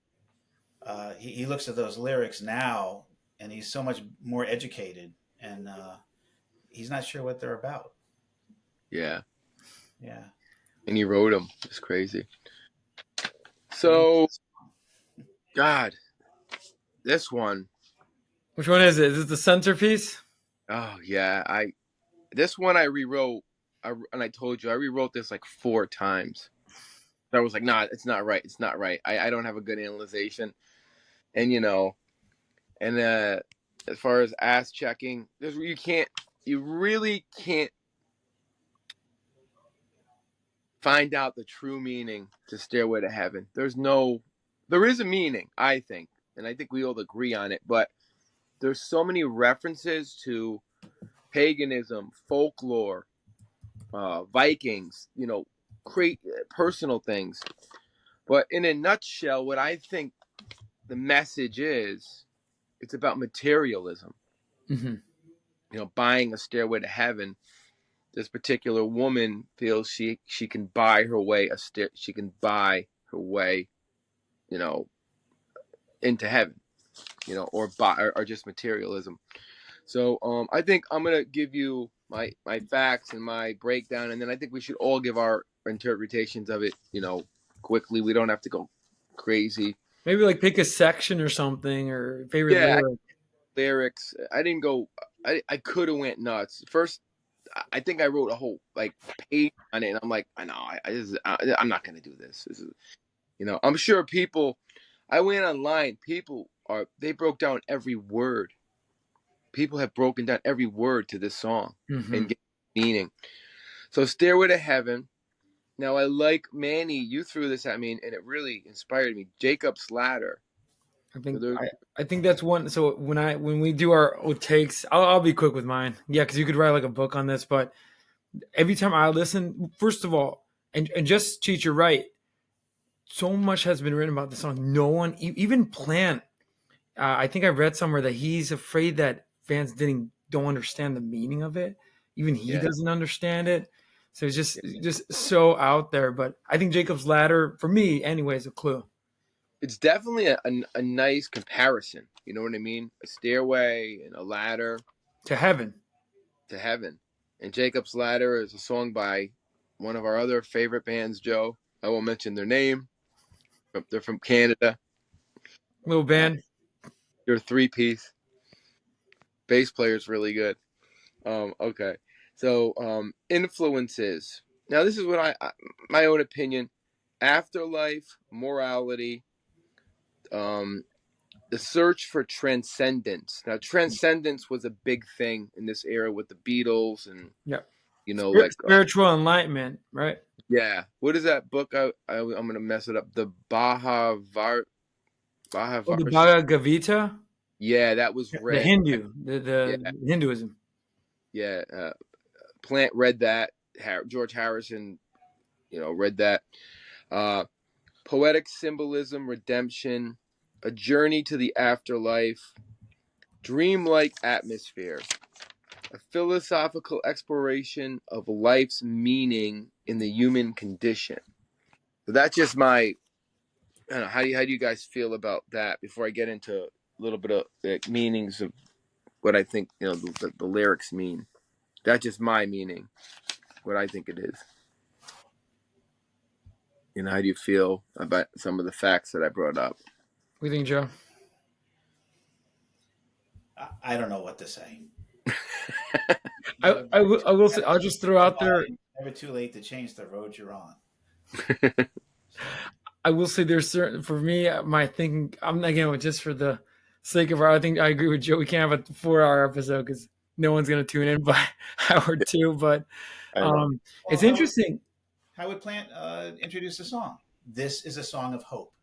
he looks at those lyrics now, and he's so much more educated, and he's not sure what they're about. Yeah. And he wrote them. It's crazy. So, God, this one. Which one is it? Is it the centerpiece? Oh yeah, this one I rewrote, and I told you I rewrote this like 4 times. I was like, nah, it's not right. It's not right. I don't have a good analyzation, and you know, and as far as ass checking, you really can't find out the true meaning to Stairway to Heaven. There is a meaning, I think, and I think we all agree on it, but there's so many references to paganism, folklore, Vikings, you know, personal things. But in a nutshell, what I think the message is, it's about materialism. Mm-hmm. You know, buying a stairway to heaven. This particular woman feels she can buy her way you know, into heaven, you know, or just materialism. So I think I'm gonna give you my facts and my breakdown, and then I think we should all give our interpretations of it, you know, quickly. We don't have to go crazy. Maybe like pick a section or something, or favorite lyrics. I didn't go. I could have went nuts. First, I think I wrote a whole like page on it, and I'm like, I know, I'm not gonna do this. This is, you know, I'm sure people. I went online. They broke down every word. People have broken down every word to this song and get meaning. So, Stairway to Heaven. Now, I like Manny. You threw this at me, and it really inspired me. Jacob's Ladder. I think that's one. So when we do our takes, I'll be quick with mine. Yeah, because you could write like a book on this. But every time I listen, first of all, and just Cheech, you're right. So much has been written about the song. No one, even Plant. I think I read somewhere that he's afraid that fans didn't don't understand the meaning of it. Even he Yeah. doesn't understand it. So it's just so out there. But I think Jacob's Ladder, for me, anyway, is a clue. It's definitely a nice comparison. You know what I mean? A stairway and a ladder To heaven. to heaven. And Jacob's Ladder is a song by one of our other favorite bands, Joe. I won't mention their name. They're from Canada. Little band. They're a three-piece. Bass player's really good. Okay. So influences. Now this is what my own opinion. Afterlife, morality, um, the search for transcendence. Now transcendence was a big thing in this era with the Beatles and Yeah. like Spiritual enlightenment, right? yeah. What is that book? I'm gonna mess it up. The Oh, the Bahavar. Bhagavad Gita, Yeah, that was the read. Hindu, Yeah, the Hinduism. yeah. Plant read that. George Harrison, read that. Uh, Poetic symbolism, redemption, a journey to the afterlife, dreamlike atmosphere, a philosophical exploration of life's meaning in the human condition. So that's just my. I don't know, how do you guys feel about that? Before I get into a little bit of the meanings of what I think the lyrics mean. That's just my meaning, what I think it is. How do you feel about some of the facts that I brought up? What do you think, Joe? I don't know what to say. I will say, I'll just throw out there. Never too late to change the road you're on. I will say there's certain, for me, my thinking, I'm again, just for the sake of our, I think I agree with Joe. We can't have a 4-hour episode because no one's going to tune in by hour two, but I know. it's interesting. How would Plant introduce the song? This is a song of hope.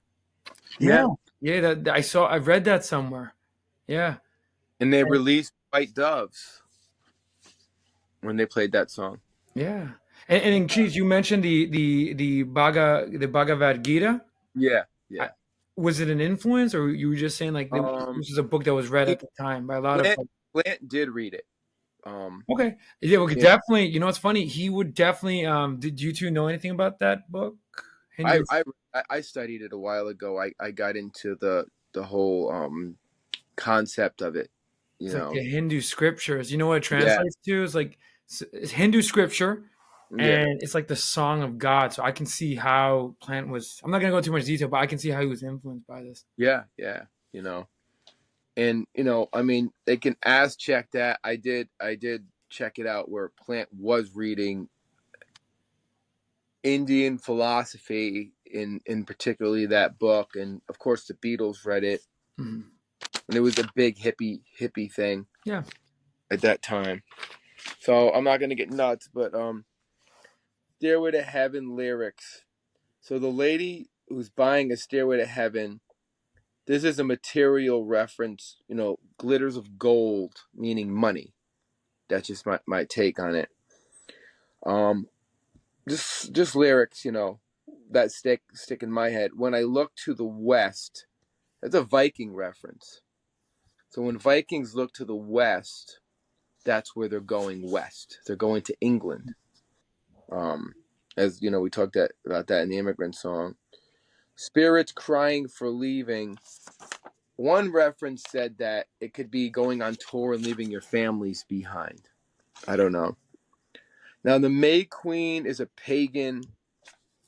Yeah. Yeah. I've read that somewhere. Yeah. And they released White Doves when they played that song. Yeah. And in Cheech, you mentioned the Bhagavad Gita. Yeah. Was it an influence, or you were just saying like this is a book that was read at the time by a lot of Plant did read it. Okay. Yeah, we could definitely. You know, it's funny. He would definitely. Did you two know anything about that book? I studied it a while ago. I got into the whole concept of it. It's like the Hindu scriptures. You know what it translates to? It's like it's Hindu scripture, and it's like the song of God. So I can see how Plant was. I'm not gonna go into too much detail, but I can see how he was influenced by this. Yeah. And I mean, they can check that. I did check it out where Plant was reading Indian philosophy in particularly that book, and of course the Beatles read it, and it was a big hippie thing. Yeah. At that time. So I'm not gonna get nuts, but Stairway to Heaven lyrics. So the lady who's buying a Stairway to Heaven. This is a material reference, glitters of gold, meaning money. That's just my take on it. Just lyrics, that stick in my head. When I look to the west, that's a Viking reference. So when Vikings look to the west, that's where they're going west. They're going to England. As we talked about that in the Immigrant Song. Spirits crying for leaving. One reference said that it could be going on tour and leaving your families behind. I don't know. Now, the May Queen is a pagan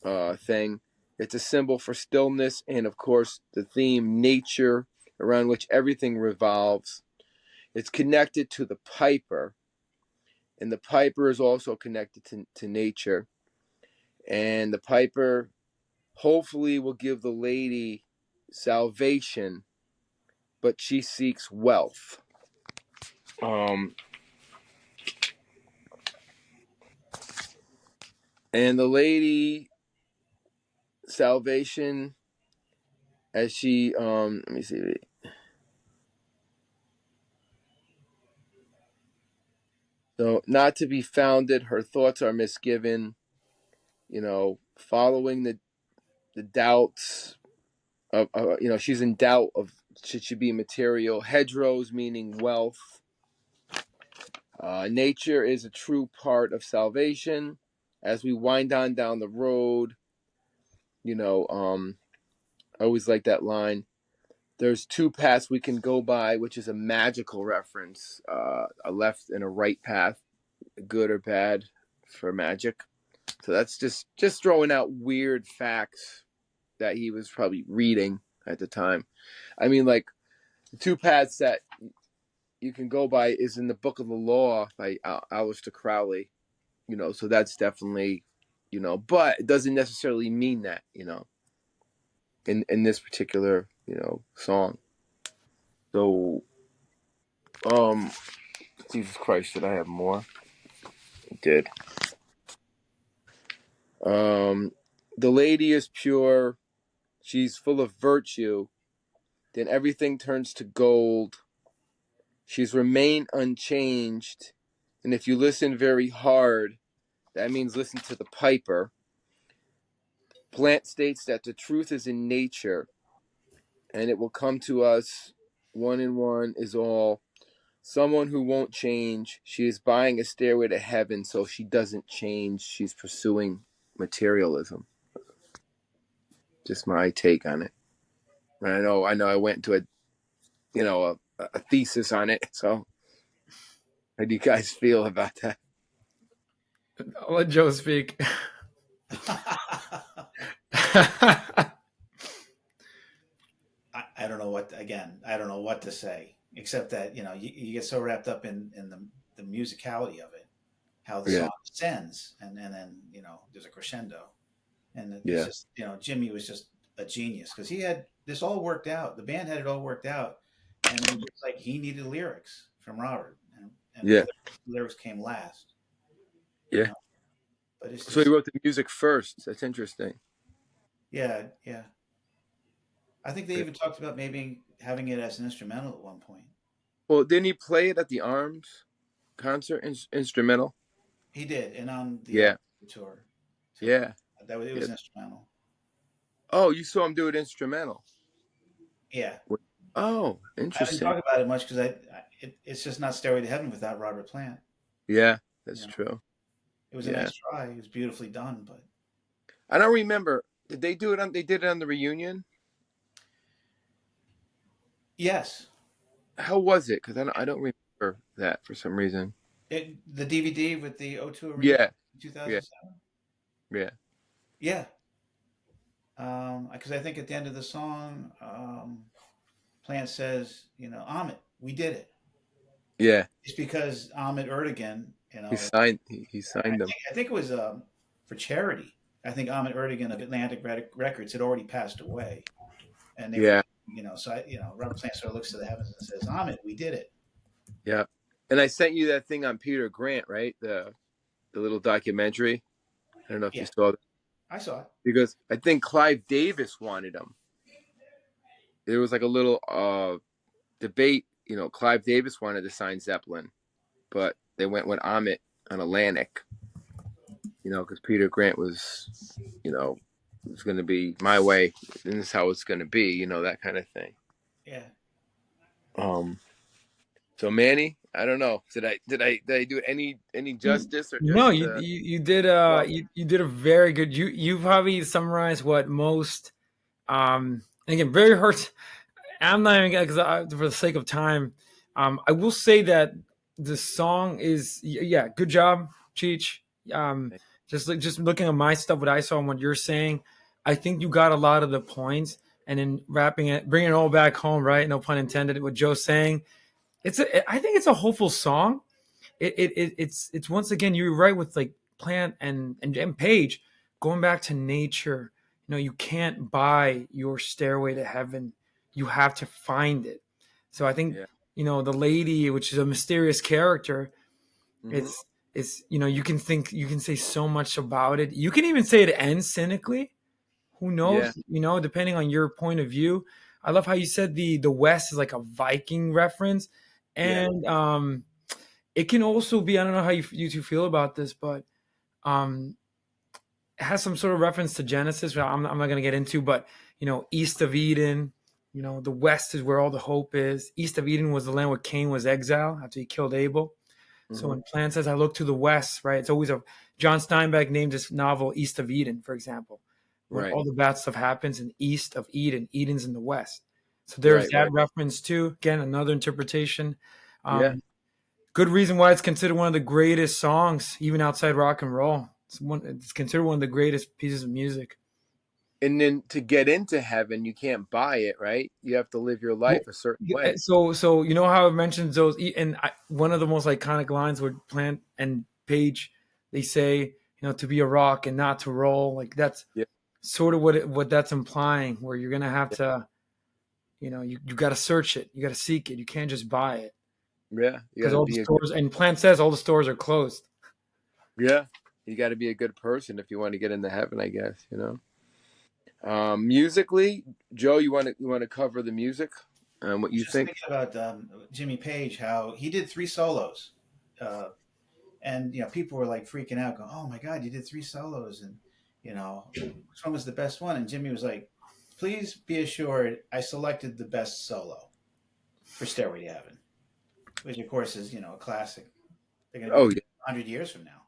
thing. It's a symbol for stillness and, of course, the theme nature, around which everything revolves. It's connected to the piper, and the piper is also connected to nature. And the piper hopefully will give the lady salvation, but she seeks wealth. And the lady salvation, as she let me see. So not to be founded, her thoughts are misgiven, following the doubts of she's in doubt of should she be material. Hedgerows meaning wealth. Nature is a true part of salvation. As we wind on down the road, I always like that line. There's two paths we can go by, which is a magical reference. A left and a right path, good or bad for magic. So that's just throwing out weird facts that he was probably reading at the time. I mean, like, the two paths that you can go by is in the Book of the Law by Aleister Crowley. So that's definitely, but it doesn't necessarily mean that, in this particular, song. So, Jesus Christ, did I have more? I did. The lady is pure. She's full of virtue. Then everything turns to gold. She's remained unchanged. And if you listen very hard, that means listen to the piper. Plant states that the truth is in nature, and it will come to us. One and one is all. Someone who won't change. She is buying a stairway to heaven, so she doesn't change. She's pursuing materialism. Just my take on it. And I know I went into a thesis on it. So how do you guys feel about that? I'll let Joe speak. I don't know I don't know what to say, except that, you get so wrapped up in the musicality of it, how the song ascends, and then, there's a crescendo. And it's just, Jimmy was just a genius because he had this all worked out. The band had it all worked out. And it was just like he needed lyrics from Robert. And lyrics came last. Yeah. But it's just, so he wrote the music first. That's interesting. Yeah. I think they even talked about maybe having it as an instrumental at one point. Well, didn't he play it at the Arms concert, instrumental? He did, and on the tour. So it was instrumental. Oh, you saw him do it instrumental? Yeah. Oh, interesting. I didn't talk about it much because it's just not Stairway to Heaven without Robert Plant. Yeah, that's true. It was a nice try. It was beautifully done, but I don't remember. Did they do it they did it on the reunion? Yes. How was it? Because I don't remember that for some reason. The DVD with the O2 Arena? Yeah. 2007? Yeah. Yeah. Because I think at the end of the song, Plant says, Amit, we did it. Yeah. It's because Amit Erdogan, he signed them. I think it was for charity. I think Amit Erdogan of Atlantic Records had already passed away. And they were, Robert Plant sort of looks to the heavens and says, Amit, we did it. Yeah. And I sent you that thing on Peter Grant, right? The little documentary. I don't know if you saw that. I saw it. Because I think Clive Davis wanted him. There was like a little debate. Clive Davis wanted to sign Zeppelin, but they went with Amit on Atlantic. Because Peter Grant was, was going to be my way. And this is how it's going to be. That kind of thing. Yeah. So Manny, I don't know. Did I do any justice or just, no? You did. You did a very good. You probably summarized what most. Again, very hurt. I'm not even because for the sake of time, I will say that the song is good job, Cheech. Just looking at my stuff, what I saw and what you're saying, I think you got a lot of the points, and then wrapping it, bringing it all back home, right? No pun intended. What Joe's saying, I think it's a hopeful song. It's once again, you're right with like Plant and Page going back to nature. You can't buy your stairway to heaven. You have to find it. So I think the lady, which is a mysterious character, it's you can say so much about it. You can even say it ends cynically. Who knows? Depending on your point of view. I love how you said the West is like a Viking reference, and it can also be, I don't know how you two feel about this, but it has some sort of reference to Genesis. I'm not going to get into, but East of Eden. The West is where all the hope is. East of Eden was the land where Cain was exiled after he killed Abel. So when Plant says, I look to the west, right? It's always John Steinbeck named his novel East of Eden, for example, when Right. all the bad stuff happens in east of Eden. Eden's in the west. So there's Right. that Right. reference too. Again, another interpretation. Yeah. Good reason why it's considered one of the greatest songs, even outside rock and roll. It's considered one of the greatest pieces of music. And then to get into heaven, you can't buy it, right? You have to live your life a certain way. So you know how it mentions those, and one of the most iconic lines where Plant and Page, they say, to be a rock and not to roll. Like that's Yeah. sort of what that's implying. Where you're gonna have Yeah. to, you got to search it, you got to seek it. You can't just buy it Yeah. You got because to all the be a good, stores, and Plant says all the stores are closed. yeah. You got to be a good person if you want to get into heaven, I guess, Musically, Joe, you want to cover the music? What you Just think? thinking about Jimmy Page, how he did 3 solos, uh, and people were like freaking out, going, "Oh my God, you did 3 solos!" And which one was the best one? And Jimmy was like, "Please be assured, I selected the best solo for Stairway to Heaven," which of course is a classic. They're going to be Oh using yeah. it 100 years from now.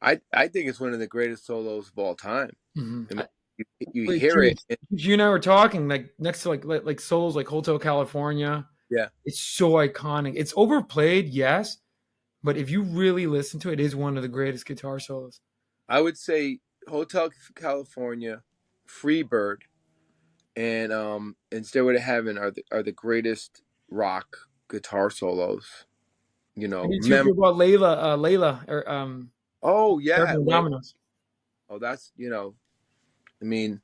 I think it's one of the greatest solos of all time. I Mm-hmm. mean, you Wait, hear it. you and I were talking like next to like solos like Hotel California. Yeah. It's so iconic. It's overplayed, yes, but if you really listen to it, it is one of the greatest guitar solos. I would say Hotel California, Freebird, and Stairway to Heaven are the greatest rock guitar solos. I need to Mem hear about Layla, or Oh yeah, Airplane Dominoes. oh that's I mean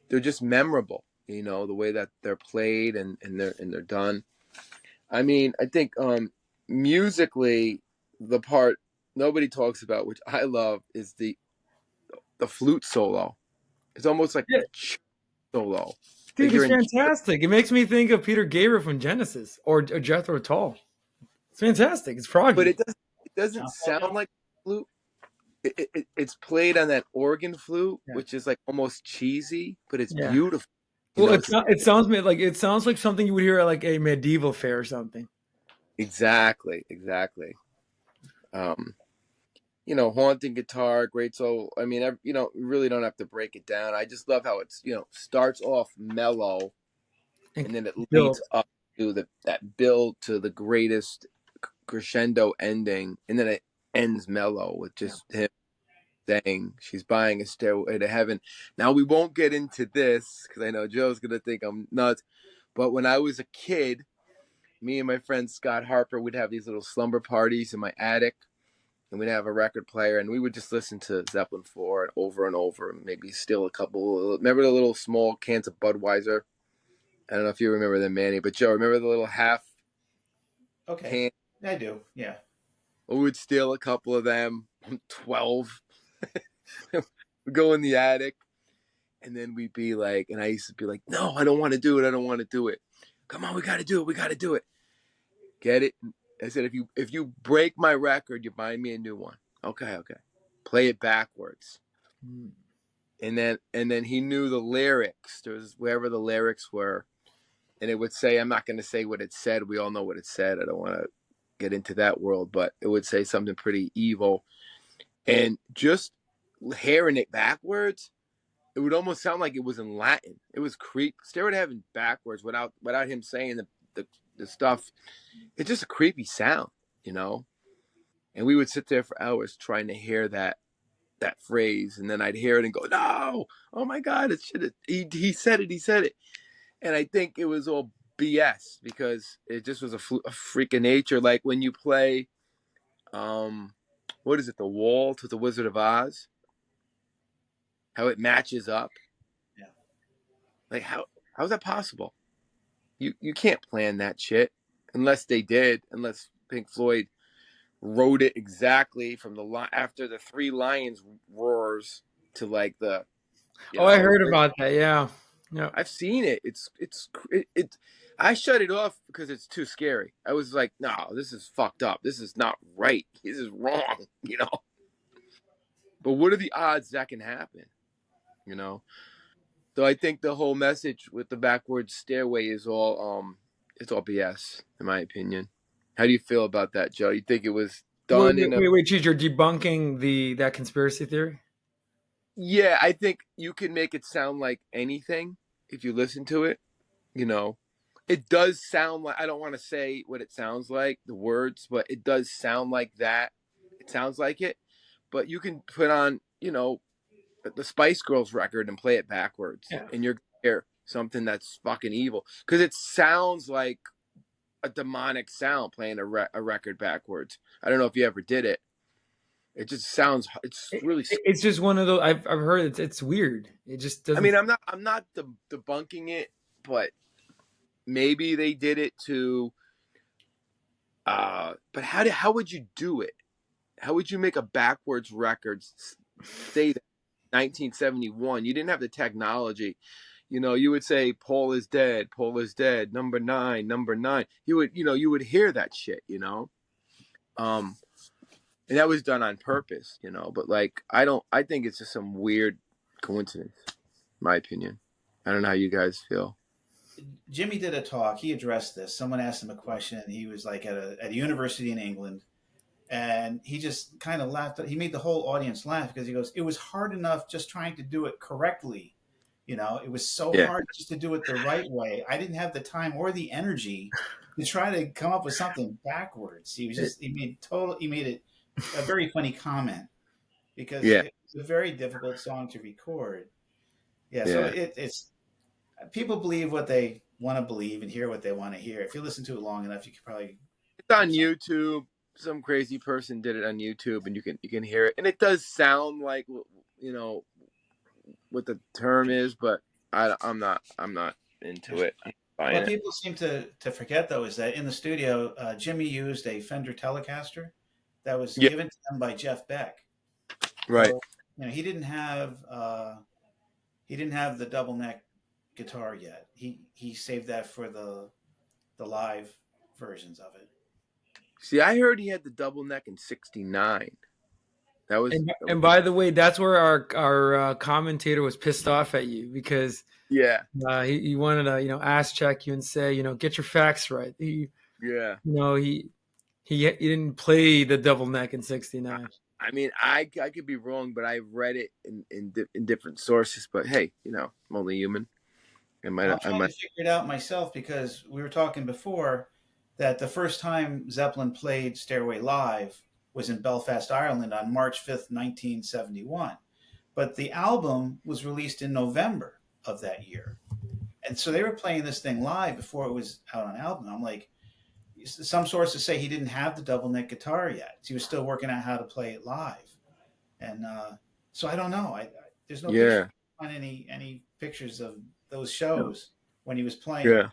they're just memorable. The way that they're played and they're done. I mean I think musically the part nobody talks about, which I love, is the flute solo. It's almost like Yeah, a solo. Like dude, you're it's in. fantastic. It makes me think of Peter Gabriel from Genesis or Jethro Tull. It's fantastic. It's But froggy. it doesn't sound like flute. It's played on that organ flute, Yeah, which is like almost cheesy, but it's yeah. beautiful. Well, It's it sounds like something you would hear at like a medieval fair or something. exactly. Um, haunting guitar, great solo. I mean, we really don't have to break it down. I just love how it's starts off mellow, And and then it built. leads up to that build to the greatest crescendo ending, and then it ends mellow with just him saying she's buying a stairway to heaven. Now we won't get into this because I know Joe's gonna think I'm nuts. But when I was a kid, me and my friend Scott Harper would have these little slumber parties in my attic, and we'd have a record player, and we would just listen to Zeppelin IV and over, and maybe steal a couple. Remember the little small cans of Budweiser? I don't know if you remember them, Manny, but Joe, remember the little half Okay, can? I do. Yeah. We would steal a couple of them. I'm 12. We'd go in the attic, and then we'd be like, and I used to be like, no, I don't want to do it. I don't want to do it. Come on, we got to do it. We got to do it. Get it? I said, if you break my record, you buy me a new one. Okay. Play it backwards. Mm. And then he knew the lyrics. There was wherever the lyrics were, and it would say, I'm not going to say what it said. We all know what it said. I don't want to get into that world, but it would say something pretty evil. And just hearing it backwards, it would almost sound like it was in Latin. It was creep. Stairway to Heaven backwards without him saying the stuff. It's just a creepy sound, you know. And we would sit there for hours trying to hear that phrase, and then I'd hear it and go, "No, oh my God, it should. He said it. He said it." And I think it was all BS because it just was a freak of nature. Like when you play, what is it, The Wall to the Wizard of Oz? How it matches up. Yeah. Like how's that possible? You can't plan that shit unless they did. Unless Pink Floyd wrote it exactly from the after the three lions roars to like the you Oh, I know heard about that. Yeah, yeah. I've seen it. It. I shut it off because it's too scary. I was like, no, this is fucked up. This is not right. This is wrong. But what are the odds that can happen? You know. So I think the whole message with the backwards stairway is all it's all BS in my opinion. How do you feel about that, Joe? You think it was Wait, done wait, in a? wait, wait, Cheech, you're debunking that conspiracy theory? Yeah, I think you can make it sound like anything if you listen to it. You know, it does sound like, I don't want to say what it sounds like, the words, but it does sound like that. It sounds like it, but you can put on, the Spice Girls record and play it backwards, Yeah. and you're gonna hear something that's fucking evil because it sounds like a demonic sound playing a record backwards. I don't know if you ever did it. It just sounds. It's really. It's just one of those. I've heard it's weird. It just I doesn't. mean, I'm not debunking it, but maybe they did it to. But how would you do it? How would you make a backwards record say that 1971? You didn't have the technology. You would say Paul is dead, Paul is dead, number 9, number 9. You would hear that shit, Um and that was done on purpose, but like I think it's just some weird coincidence, my opinion. I don't know how you guys feel. Jimmy did a talk. He addressed this. Someone asked him a question. He was like at a university in England, and he just kind of laughed. He made the whole audience laugh because he goes, "It was hard enough just trying to do it correctly. It was so Yeah. hard just to do it the right way. I didn't have the time or the energy to try to come up with something backwards." He made it a very funny comment because Yeah. it's a very difficult song to record. Yeah, so Yeah. it's people believe what they want to believe and hear what they want to hear. If you listen to it long enough, you could probably It's on get some. YouTube. Some crazy person did it on YouTube, and you can hear it, and it does sound like, what the term is, but I'm not into it. I'm buying What it. people seem to forget though is that in the studio, Jimmy used a Fender Telecaster that was Yeah. given to him by Jeff Beck. Right. So he didn't have the double neck guitar yet. He saved that for the live versions of it. See, I heard he had the double neck in '69. That was, And by the way, that's where our commentator was pissed off at you because yeah, he wanted to ass check you and say get your facts right. yeah. He didn't play the double neck in '69. I mean, I could be wrong, but I've read it in different sources. But hey, I'm only human. I might. I'm I trying to might. figure it out myself because we were talking before that the first time Zeppelin played Stairway live was in Belfast, Ireland on March 5th, 1971. But the album was released in November of that year. And so they were playing this thing live before it was out on album. I'm like, some sources say he didn't have the double neck guitar yet. He was still working out how to play it live. And so I don't know. There's no picture Yeah. on any pictures of those shows when he was playing. Yeah.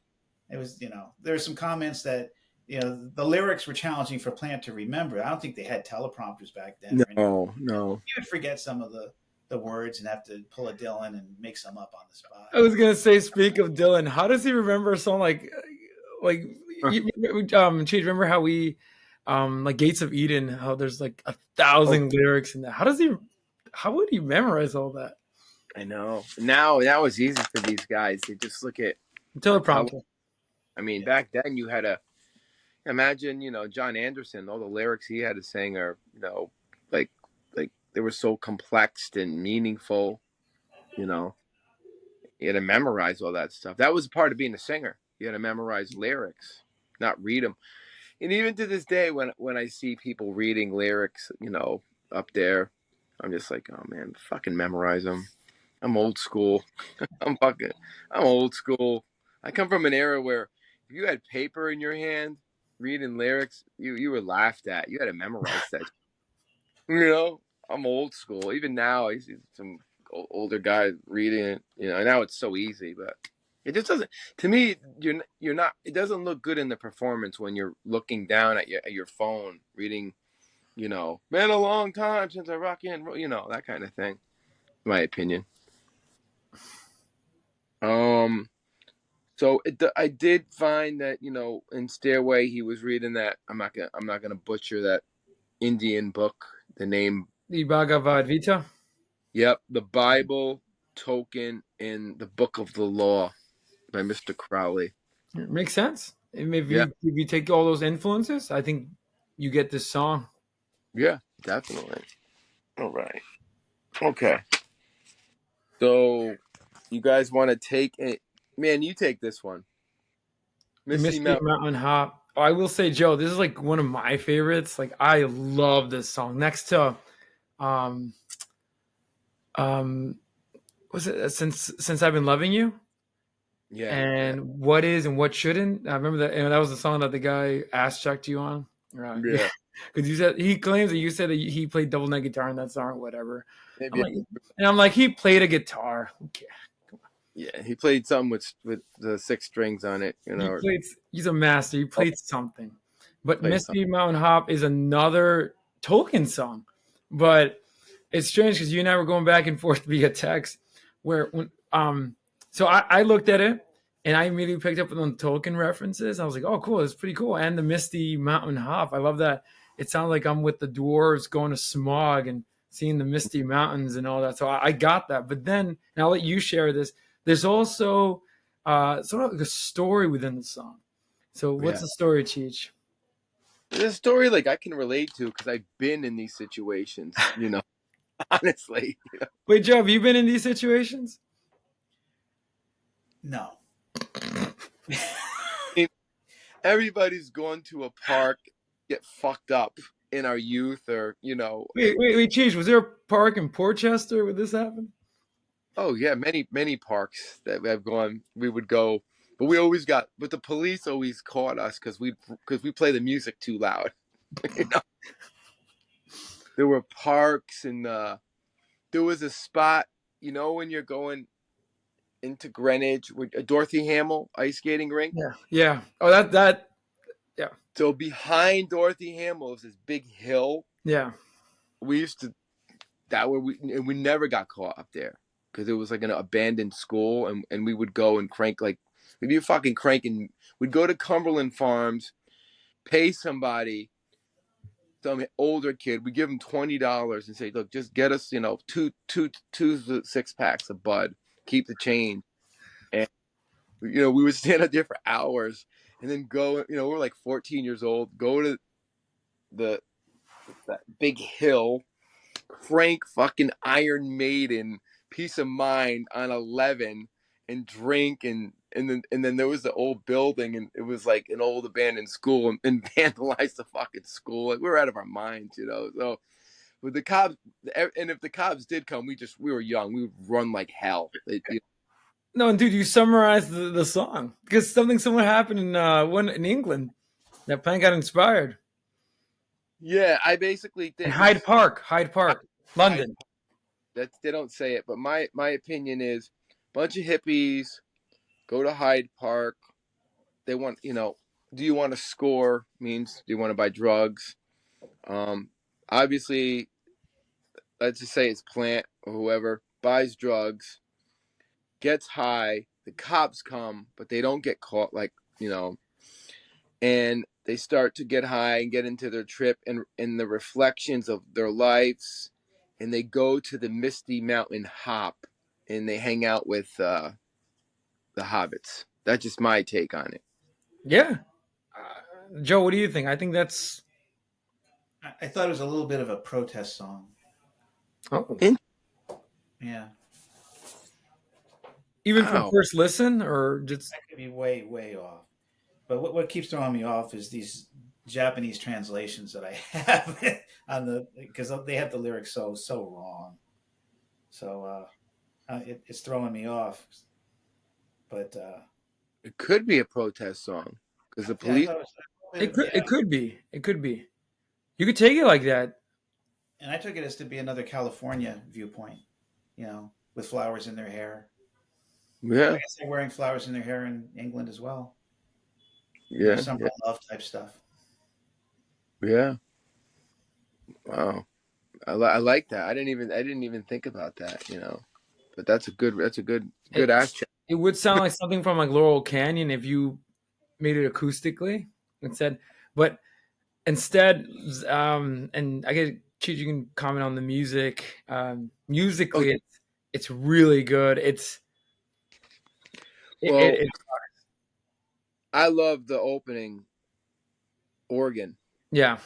It was, there were some comments that, the lyrics were challenging for Plant to remember. I don't think they had teleprompters back then. No. No. He would forget some of the words and have to pull a Dylan and make some up on the spot. I was gonna say, speak of Dylan, how does he remember a song like Cheech, remember how we like Gates of Eden, how there's like 1,000 lyrics in that? How would he memorize all that? I know. Now that was easy for these guys. They just look at Teleprompter. I mean, back then you had to imagine, John Anderson, all the lyrics he had to sing are, like they were so complex and meaningful, you had to memorize all that stuff. That was part of being a singer. You had to memorize lyrics, not read them. And even to this day, when I see people reading lyrics, up there, I'm just like, oh man, fucking memorize them. I'm old school. I'm old school. I come from an era where if you had paper in your hand reading lyrics, you were laughed at. You had to memorize that. I'm old school. Even now, I see some older guys reading it. Now it's so easy, but it just doesn't. To me, you're not. It doesn't look good in the performance when you're looking down at your phone reading. Been a long time since I rock and roll. That kind of thing. In my opinion. So I did find that in Stairway he was reading that. I'm not gonna butcher that Indian book. The name. The Bhagavad Gita. Yep, the Bible, Tolkien, and the Book of the Law by Mr. Crowley. It makes sense. And if Yeah. you take all those influences, I think you get this song. Yeah, definitely. All right. Okay. So you guys want to take it? Man, you take this one. Misty Misty Mountain. Mountain Hop. Oh, I will say, Joe, this is like one of my favorites. Like I love this song. Next to um um was it since I've been loving you? Yeah. Yeah. And what is and what shouldn't. I remember that, and that was the song that the guy ass checked you on, right? Yeah, Yeah. because you said he claims that you said that he played double neck guitar in that song, or whatever. I'm Maybe. like, and I'm like, he played a guitar. Okay. Yeah. He played something with the six strings on it. You know, He or played. He's a master. He played something. But played something. Misty Mountain Hop is another Tolkien song, but it's strange because you and I were going back and forth via text. Where when so I looked at it and I immediately picked up on Tolkien references. I was like, oh, cool, it's pretty cool. And the Misty Mountain Hop, I love that. It sounds like I'm with the dwarves going to Smog and seeing the Misty Mountains and all that. So I got that. But then, and I'll let you share this. There's also sort of like a story within the song. So what's Yeah. the story, Cheech? It's a story like I can relate to because I've been in these situations. You know, honestly. You know? Wait, Joe, have you been in these situations? No. Everybody's going to a park, get fucked up in our youth, or you know. Wait, Cheech, was there a park in Portchester where this happened? Oh yeah, many parks that have gone. We would go, but we always got. But the police always caught us because we play the music too loud. You know? There were parks and there was a spot. You know when you're going into Greenwich with a Dorothy Hamill ice skating rink. Yeah. Yeah. Oh, that. Yeah. So behind Dorothy Hamill is this big hill. Yeah. We used to that where we never got caught up there because it was like an abandoned school, and we would go and crank like we'd be fucking cranking. We'd go to Cumberland Farms, pay somebody, some older kid. We give him $20 and say, look, just get us, you know, two 6-packs of Bud, keep the change, and you know we would stand out there for hours and then go. You know, we're like 14 years old. Go to the that big hill, crank fucking Iron Maiden, Peace of Mind on 11 and drink and then there was the old building and it was like an old abandoned school and vandalized the fucking school. Like we were out of our minds, you know. So with the cops, and if the cops did come, we were young. We would run like hell. No, dude, you summarized the song because someone happened in one in England that Plant got inspired. Yeah, I basically In think Hyde Park, London. that they don't say it, but my opinion is bunch of hippies go to Hyde Park. They want, you know, do you want to score? Means do you want to buy drugs? Obviously, let's just say it's Plant or whoever buys drugs, gets high. The cops come, but they don't get caught, like you know, and they start to get high and get into their trip and in the reflections of their lives, and they go to the Misty Mountain Hop, and they hang out with the hobbits. That's just my take on it. Yeah. Joe, what do you think? I think that's. I thought it was a little bit of a protest song. Oh. Yeah. Even from Wow. first listen, or just. I could be way off. But what keeps throwing me off is these Japanese translations that I have on the because they have the lyrics so wrong. So it's throwing me off. But It could be a protest song because the yeah, I police. thought it was It could be. It could be. You could take it like that. and I took it as to be another California viewpoint, you know, with flowers in their hair. Yeah, I guess they're wearing flowers in their hair in England as well. You know, yeah, summer love type stuff. yeah. Wow, I like that. I didn't even think about that. You know, but that's a good action. It would sound like something from like Laurel Canyon if you made it acoustically instead. But instead, and I get Cheech, you can comment on the music. Musically, it's really good. It's Well, I love the opening organ. Yeah.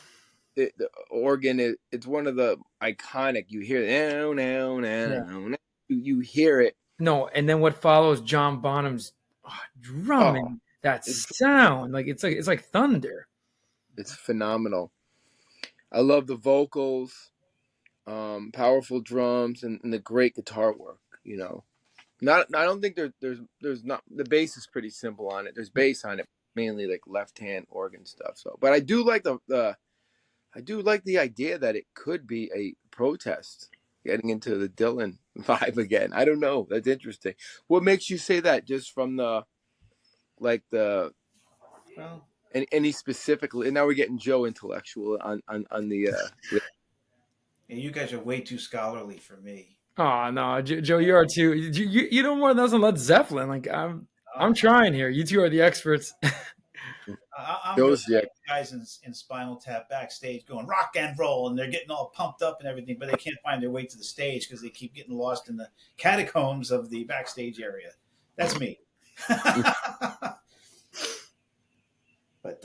The organ, it's one of the iconic. You hear it, now, now, Yeah. now, now. You hear it. No, and then what follows John Bonham's Oh, drumming, that it's sound, like it's like thunder. it's phenomenal. I love the vocals, powerful drums, and the great guitar work. You know, not I don't think there's not the bass is pretty simple on it. There's bass on it, mainly like left hand organ stuff. So, but I do like the I do like the idea that it could be a protest, getting into the Dylan vibe again. I don't know. That's interesting. What makes you say that? Just from the like the Well, any specifically? And now we're getting Joe intellectual on the. you guys are way too scholarly for me. Oh no, Joe, you are too. You know more than us on Led Zeppelin. Like I'm Oh, trying here. You two are the experts. I'm really Joe's yeah. like the guys in Spinal Tap backstage going rock and roll, and they're getting all pumped up and everything, but they can't find their way to the stage because they keep getting lost in the catacombs of the backstage area. That's me. But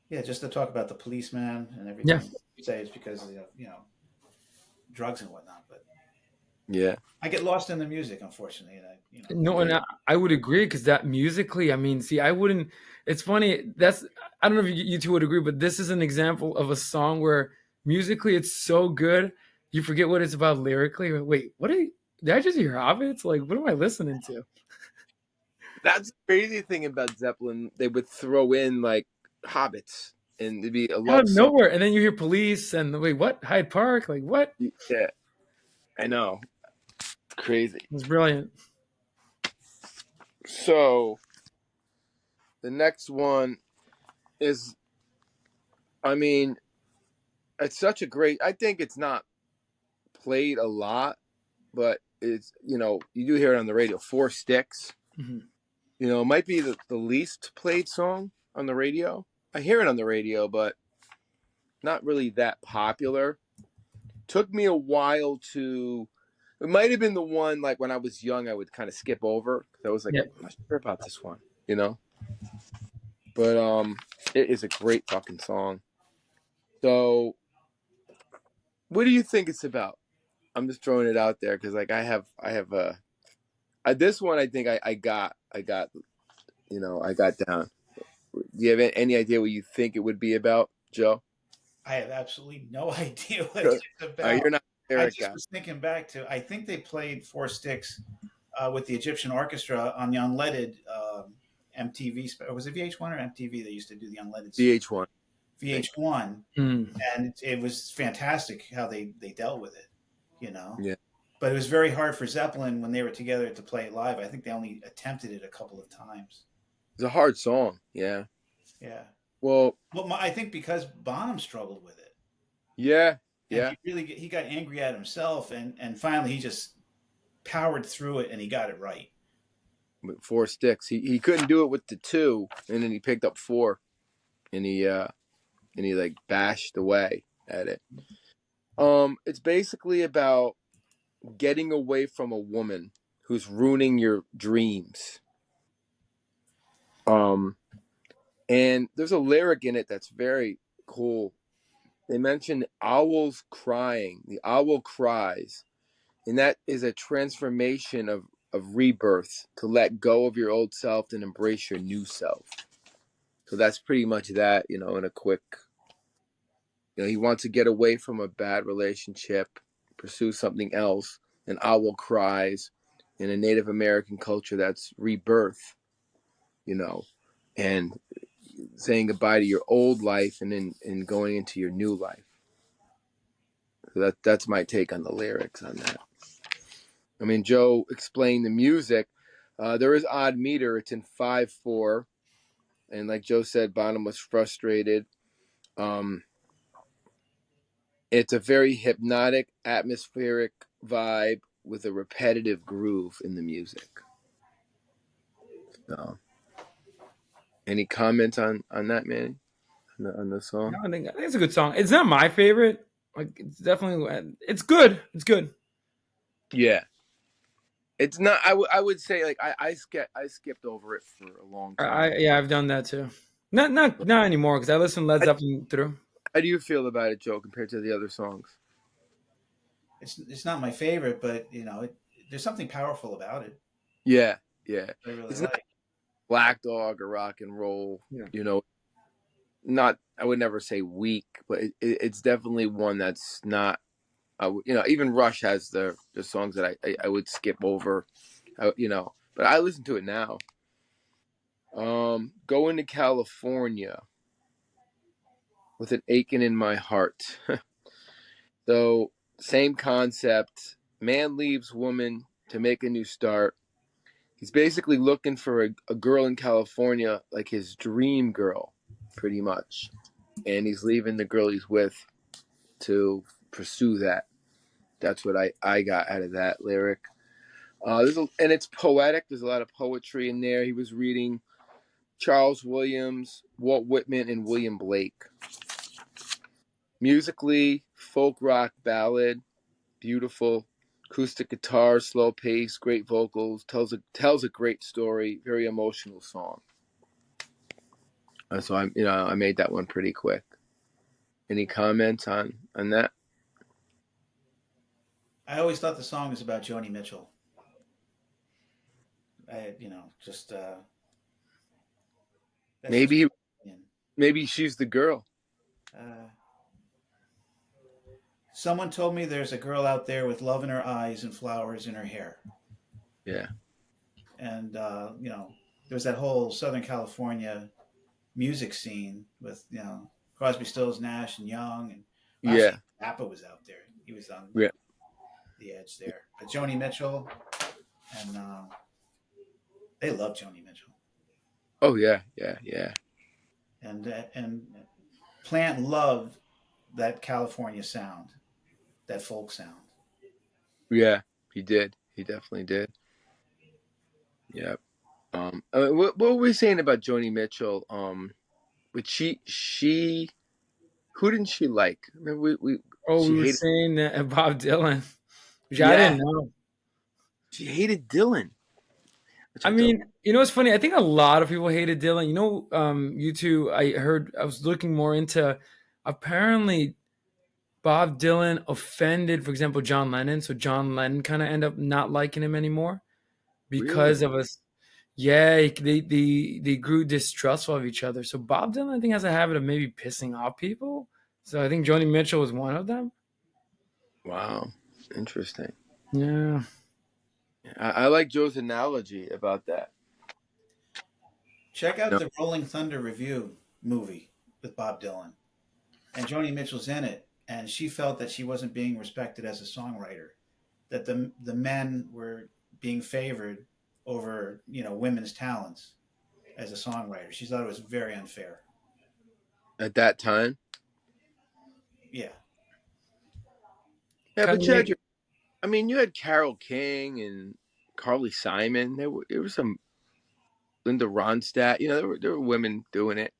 yeah, just to talk about the policeman and everything. Yeah. You say it's because of drugs and whatnot, but Yeah. I get lost in the music, unfortunately. And No, and I would agree because that musically, I mean, see, I wouldn't. It's funny. I don't know if you two would agree, but this is an example of a song where musically it's so good you forget what it's about lyrically. Wait, did I just hear hobbits? Like, what am I listening to? That's the crazy thing about Zeppelin. They would throw in like hobbits and it'd be a Out love of song. nowhere, and then you hear police and wait, what? Hyde Park? Like, what? Yeah, I know. It's crazy. It was brilliant. So the next one is, I mean, it's such a great. I think it's not played a lot, but it's you do hear it on the radio. Four Sticks. Mhm. It might be the least played song on the radio. I hear it on the radio, but not really that popular. Took me a while to. It might have been the one like when I was young, I would kind of skip over because I was like, Yep. I'm not sure about this one, But it is a great fucking song. So, what do you think it's about? I'm just throwing it out there because like I have this one I think I got I got down. Do you have any idea what you think it would be about, Joe? I have absolutely no idea what it's about. You're not a I lyric just guy. was thinking back to, I think they played Four Sticks with the Egyptian Orchestra on the unleaded MTV. Or was it VH1 or MTV? They used to do the unleaded. VH1. VH1, Mm. and it was fantastic how they dealt with it. Yeah. But it was very hard for Zeppelin when they were together to play it live. I think they only attempted it a couple of times. It's a hard song. Yeah. Yeah. Well, I think because Bonham struggled with it. yeah. And Yeah. he got angry at himself, and finally he just powered through it and he got it right. With Four Sticks. He couldn't do it with the two, and then he picked up four, and he like bashed away at it. It's basically about getting away from a woman who's ruining your dreams. And there's a lyric in it that's very cool. They mention owls crying. The owl cries, and that is a transformation of rebirth, to let go of your old self and embrace your new self. So that's pretty much that, in a quick. He wants to get away from a bad relationship, pursue something else. An owl cries. In a Native American culture, that's rebirth, and saying goodbye to your old life and going into your new life. So that's my take on the lyrics on that. I mean, Joe explained the music. There is odd meter. It's in 5/4, and like Joe said, Bonham was frustrated. It's a very hypnotic, atmospheric vibe with a repetitive groove in the music. So, any comments on that, Manny? On the song? No, I think it's a good song. It's not my favorite. Like, it's definitely it's good. It's good. Yeah. It's not. I would say like I skipped over it for a long time. Yeah, I've done that too. Not anymore because I listen to Led How, Zeppelin through. how do you feel about it, Joe, compared to the other songs? It's not my favorite, but there's something powerful about it. Yeah, yeah. I really It's not like. Black Dog or rock and roll. Yeah. You know, not. I would never say weak, but it's definitely one that's not. Even Rush has the songs that I would skip over. But I listen to it now. Going to California with an aching in my heart. So same concept. Man leaves woman to make a new start. He's basically looking for a girl in California, like his dream girl, pretty much. And he's leaving the girl he's with to pursue that. That's what I got out of that lyric. And it's poetic. There's a lot of poetry in there. He was reading Charles Williams, Walt Whitman, and William Blake. Musically, folk rock ballad, beautiful. Acoustic guitar, slow pace, great vocals, tells a great story, very emotional song. So I made that one pretty quick. Any comments on that? I always thought the song was about Joni Mitchell. Just that's just Maybe my opinion. maybe she's the girl. Uh, Someone told me there's a girl out there with love in her eyes and flowers in her hair. Yeah. And there's that whole Southern California music scene with Crosby, Stills, Nash, and Young, and Yeah. Zappa was out there. He was on Yeah. the edge there. But Joni Mitchell, and they love Joni Mitchell, Oh yeah, yeah, yeah. and Plant loved that California sound, that folk sound. Yeah, he did. He definitely did. Yeah. What were we saying about Joni Mitchell? But she who didn't she like? Remember Oh, she we were hated saying that Bob Dylan, which I didn't yeah, know. she hated Dylan, which I I thought mean, it's funny. I think a lot of people hated Dylan. You two, I was looking more into apparently Bob Dylan offended, for example, John Lennon. So John Lennon kind of ended up not liking him anymore because really of us. Yeah, they grew distrustful of each other. So Bob Dylan, I think, has a habit of maybe pissing off people. So I think Joni Mitchell was one of them. wow, interesting. Yeah. I like Joe's analogy about that. Check out No, the Rolling Thunder Review movie with Bob Dylan, and Joni Mitchell's in it, and she felt that she wasn't being respected as a songwriter, that the men were being favored over women's talents as a songwriter. She thought it was very unfair. at that time. Yeah, Yeah, Kind but of make you had Carole King and Carly Simon. There were some Linda Ronstadt. There were women doing it.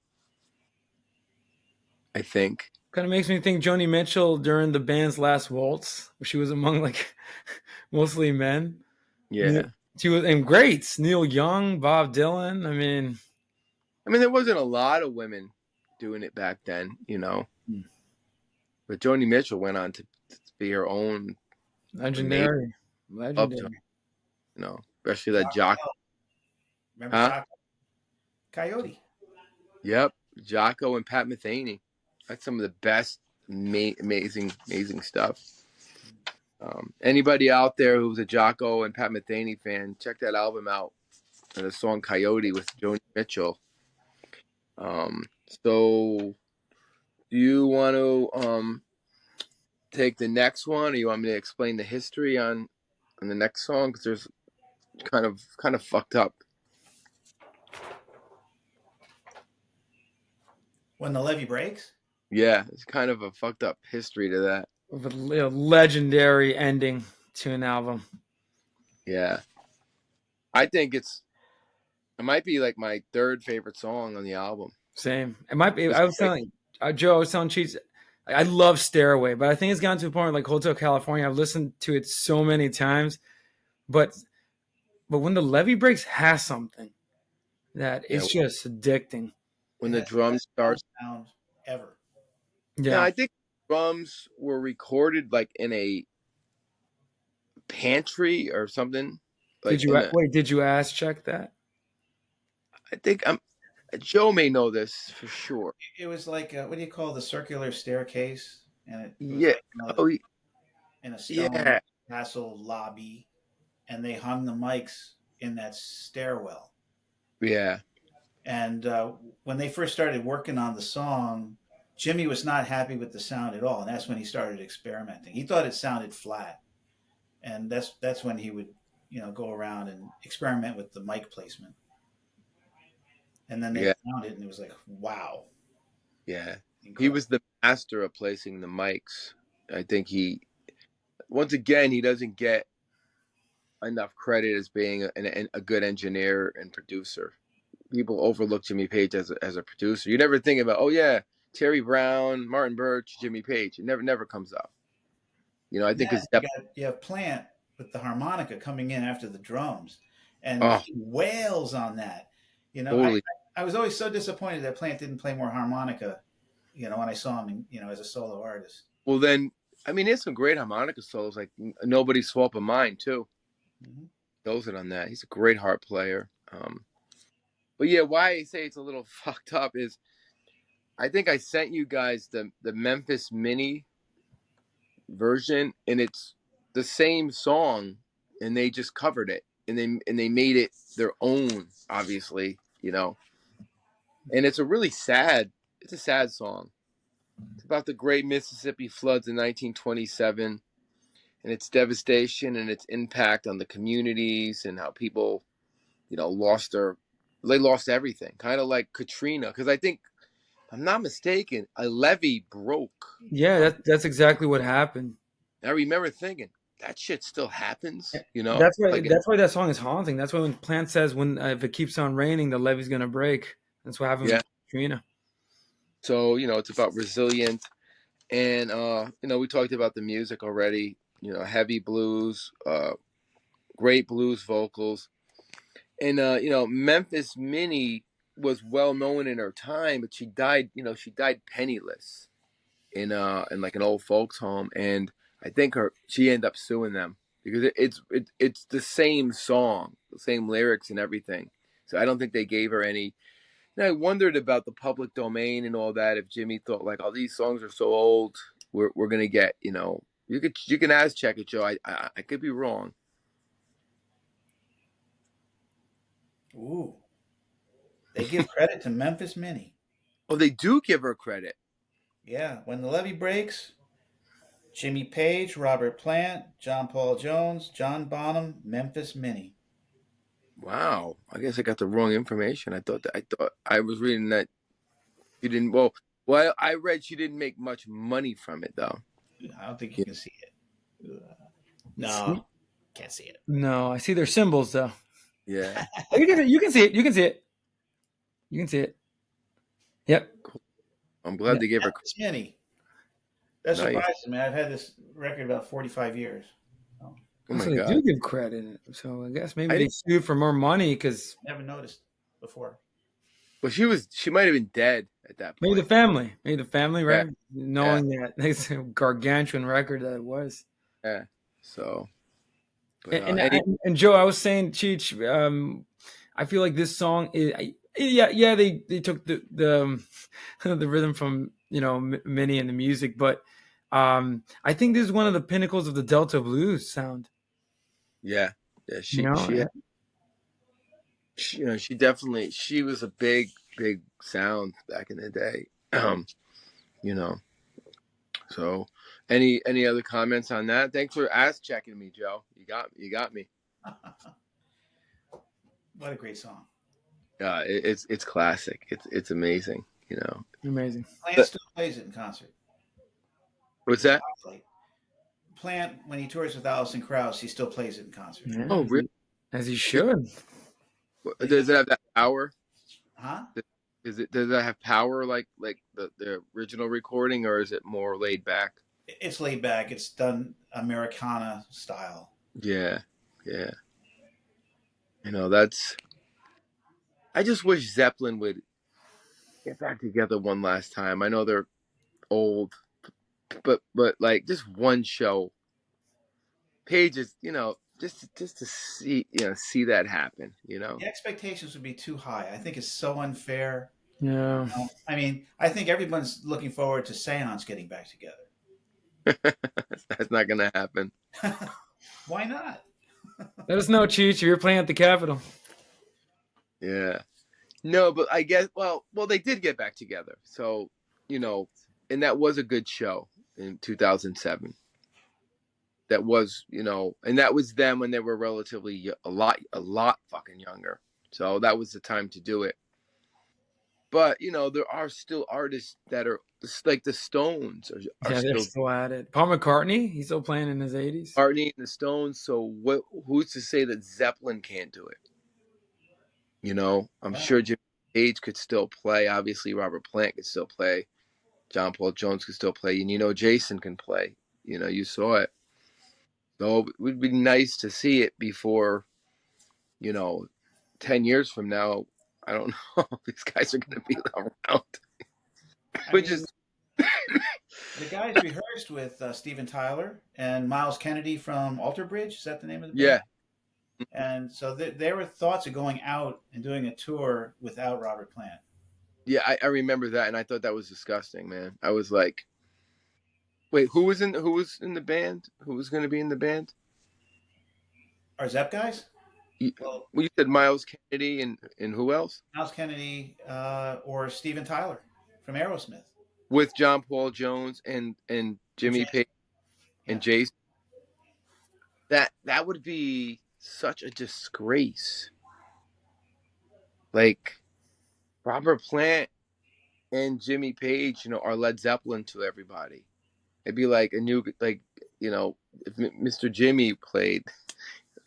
I think. Kind of makes me think Joni Mitchell during the band's Last Waltz, where she was among like mostly men. Yeah. She was and greats. Neil Young, Bob Dylan. I mean, There wasn't a lot of women doing it back then. Hmm. But Joni Mitchell went on to be her own amazing legendary, love song, legendary. especially that Jock. remember Huh? Jocko? Coyote. Yep, Jocko and Pat Metheny. That's some of the best, amazing stuff. Anybody out there who's a Jocko and Pat Metheny fan, check that album out. And the song "Coyote" with Joni Mitchell. So, do you want to take the next one, or you want me to explain the history on the next song? Because there's kind of fucked up. When the levee breaks. Yeah, it's kind of a fucked up history to that. With a legendary ending to an album. Yeah, I think it might be like my third favorite song on the album. Same. It might be. I was telling Joe. I was telling Cheats. I love Stairway, but I think it's gotten to a point like Hotel California. I've listened to it so many times, but but when the Levee breaks has something that Yeah, it's just addicting. when It the has the drums best start. drum sound ever. Yeah, Yeah. I think drums were recorded like in a pantry or something. Like Did you in a, wait? Did you ask check that? I think Joe may know this for sure. It was like what do you call the circular staircase? And it was Yeah. like Oh, in a stone yeah. castle lobby, and they hung the mics in that stairwell. Yeah. And when they first started working on the song, Jimmy was not happy with the sound at all, and that's when he started experimenting. He thought it sounded flat, and that's when he would go around and experiment with the mic placement. And then they Yeah. found it, and it was like, wow, Yeah. He incredible. was the master of placing the mics. I think once again, he doesn't get enough credit as being a good engineer and producer. People overlook Jimmy Page as a producer. You never think about, oh yeah, Terry Brown, Martin Birch, Jimmy Page. It never comes up. I And think then it's you have Plant with the harmonica coming in after the drums, and oh he wails on that. You know, I totally. I was always so disappointed that Plant didn't play more harmonica. When I saw him, as a solo artist. Well then, I mean, there's some great harmonica solos like Nobody's Fault But Mine too. Mm-hmm. Goes it on that. He's a great harp player. But yeah, why I say it's a little fucked up is I think I sent you guys the Memphis Mini version, and it's the same song, and they just covered it, and they made it their own, obviously, and it's a sad song. It's about the Great Mississippi floods in 1927 and its devastation and its impact on the communities and how people, they lost everything, kind of like Katrina. Because I think, if I'm not mistaken, a levee broke. Yeah, Um, that's exactly what happened. I remember thinking that shit still happens, That's why like, that's why that song is haunting. That's why when Plant says when if it keeps on raining, the levee's gonna break. That's what happened yeah. with Katrina. So it's about resilient, and we talked about the music already. Heavy blues, great blues vocals. And Memphis Minnie was well known in her time, but she died. She died penniless in like an old folks home, and I think she ended up suing them because it's the same song, the same lyrics and everything. So I don't think they gave her any. And I wondered about the public domain and all that. If Jimmy thought like, oh, these songs are so old, we're gonna get. You can ask check it, Joe. I could be wrong. Ooh, they give credit to Memphis Mini. Oh, they do give her credit. Yeah, when the levee breaks, Jimmy Page, Robert Plant, John Paul Jones, John Bonham, Memphis Mini. Wow, I guess I got the wrong information. I thought I was reading that she didn't. Well, I read she didn't make much money from it though. I don't think you Yeah, can see it. No, can't see it. No, I see their symbols though. yeah. Oh, you can see it. You can see it. You can see it. Yep. Cool. I'm Yeah. glad they gave her Memphis Mini. That nice. surprises me. I've had this record about 45 years. So, Oh my So they do god, give credit. So I guess maybe I they didn't. sued for more money because never noticed before. Well, she might have been dead at that point. maybe the family, Yeah, right? yeah, Knowing that it's a gargantuan record that it was. yeah. So, but And Joe, I was saying, Cheech, I feel like this song is, yeah, they took the rhythm from Minnie and the music, but I think this is one of the pinnacles of the Delta blues sound. yeah, yeah. You know, She was a big sound back in the day. You know. So, any other comments on that? Thanks for ass checking me, Joe. You got me. What a great song. It's classic. It's amazing. amazing. Plant still plays it in concert. What's that? Like Plant, when he tours with Alison Krauss, he still plays it in concert. Yeah, Oh, really? as he should. Does it have that power? Huh? Does it have power like the original recording, or is it more laid back? It's laid back. It's done Americana style. Yeah, yeah. That's. I just wish Zeppelin would get back together one last time. I know they're old, but like just one show. Pages, just to see that happen. The expectations would be too high. I think it's so unfair. Yeah. I mean, I think everyone's looking forward to Seance getting back together. That's not gonna happen. Why not? Let us know, Cheech, if you're playing at the Capitol. Yeah. No, but I guess well they did get back together. So, and that was a good show in 2007. That was, and that was them when they were relatively a lot fucking younger. So that was the time to do it. But, there are still artists that are like the Stones are Yeah, they're still still at it. Paul McCartney, he's still playing in his 80s. Arnie and the Stones. So who's to say that Zeppelin can't do it? I'm sure Jimmy Page could still play. Obviously, Robert Plant could still play. John Paul Jones could still play. And Jason can play. You saw it. So it would be nice to see it before, 10 years from now. I don't know if these guys are going to be around. Which is the guys rehearsed with Steven Tyler and Miles Kennedy from Alter Bridge. Is that the name of the band? Yeah. And so there were thoughts of going out and doing a tour without Robert Plant. Yeah, I remember that, and I thought that was disgusting, man. I was like, wait, who was in the band? Who was going to be in the band? Are Zepp guys? Well, you said Miles Kennedy and who else? Miles Kennedy or Steven Tyler from Aerosmith. With John Paul Jones and Jimmy Page and Jason. That would be such a disgrace. Like Robert Plant and Jimmy Page, are Led Zeppelin to everybody. It'd be like a new, like, if Mr. Jimmy played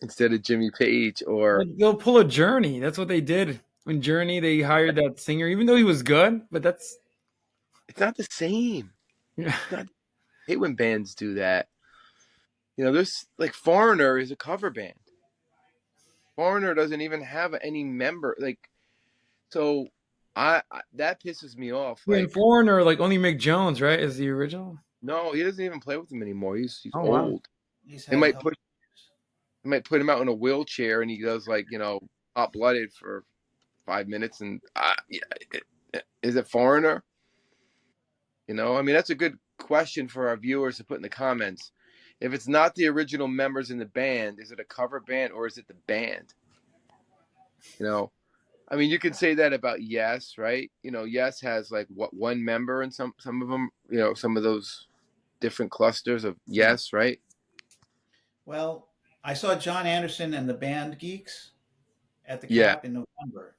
instead of Jimmy Page, or they'll pull a Journey. That's what they did when Journey. They hired that singer, even though he was good, but it's not the same. Yeah. I hate when bands do that. There's like Foreigner is a cover band. Foreigner doesn't even have any member. Like, so I that pisses me off. Like, Foreigner, like only Mick Jones, right, is the original. No, he doesn't even play with them anymore. He's old. Wow. They might put him out in a wheelchair, and he does like hot blooded for 5 minutes. And is it Foreigner? I mean, that's a good question for our viewers to put in the comments. If it's not the original members in the band, is it a cover band or is it the band? I mean, you could say that about Yes, right? Yes has like one member, and some of them, some of those different clusters of Yes, right? Well, I saw John Anderson and the Band Geeks at the Cap in November.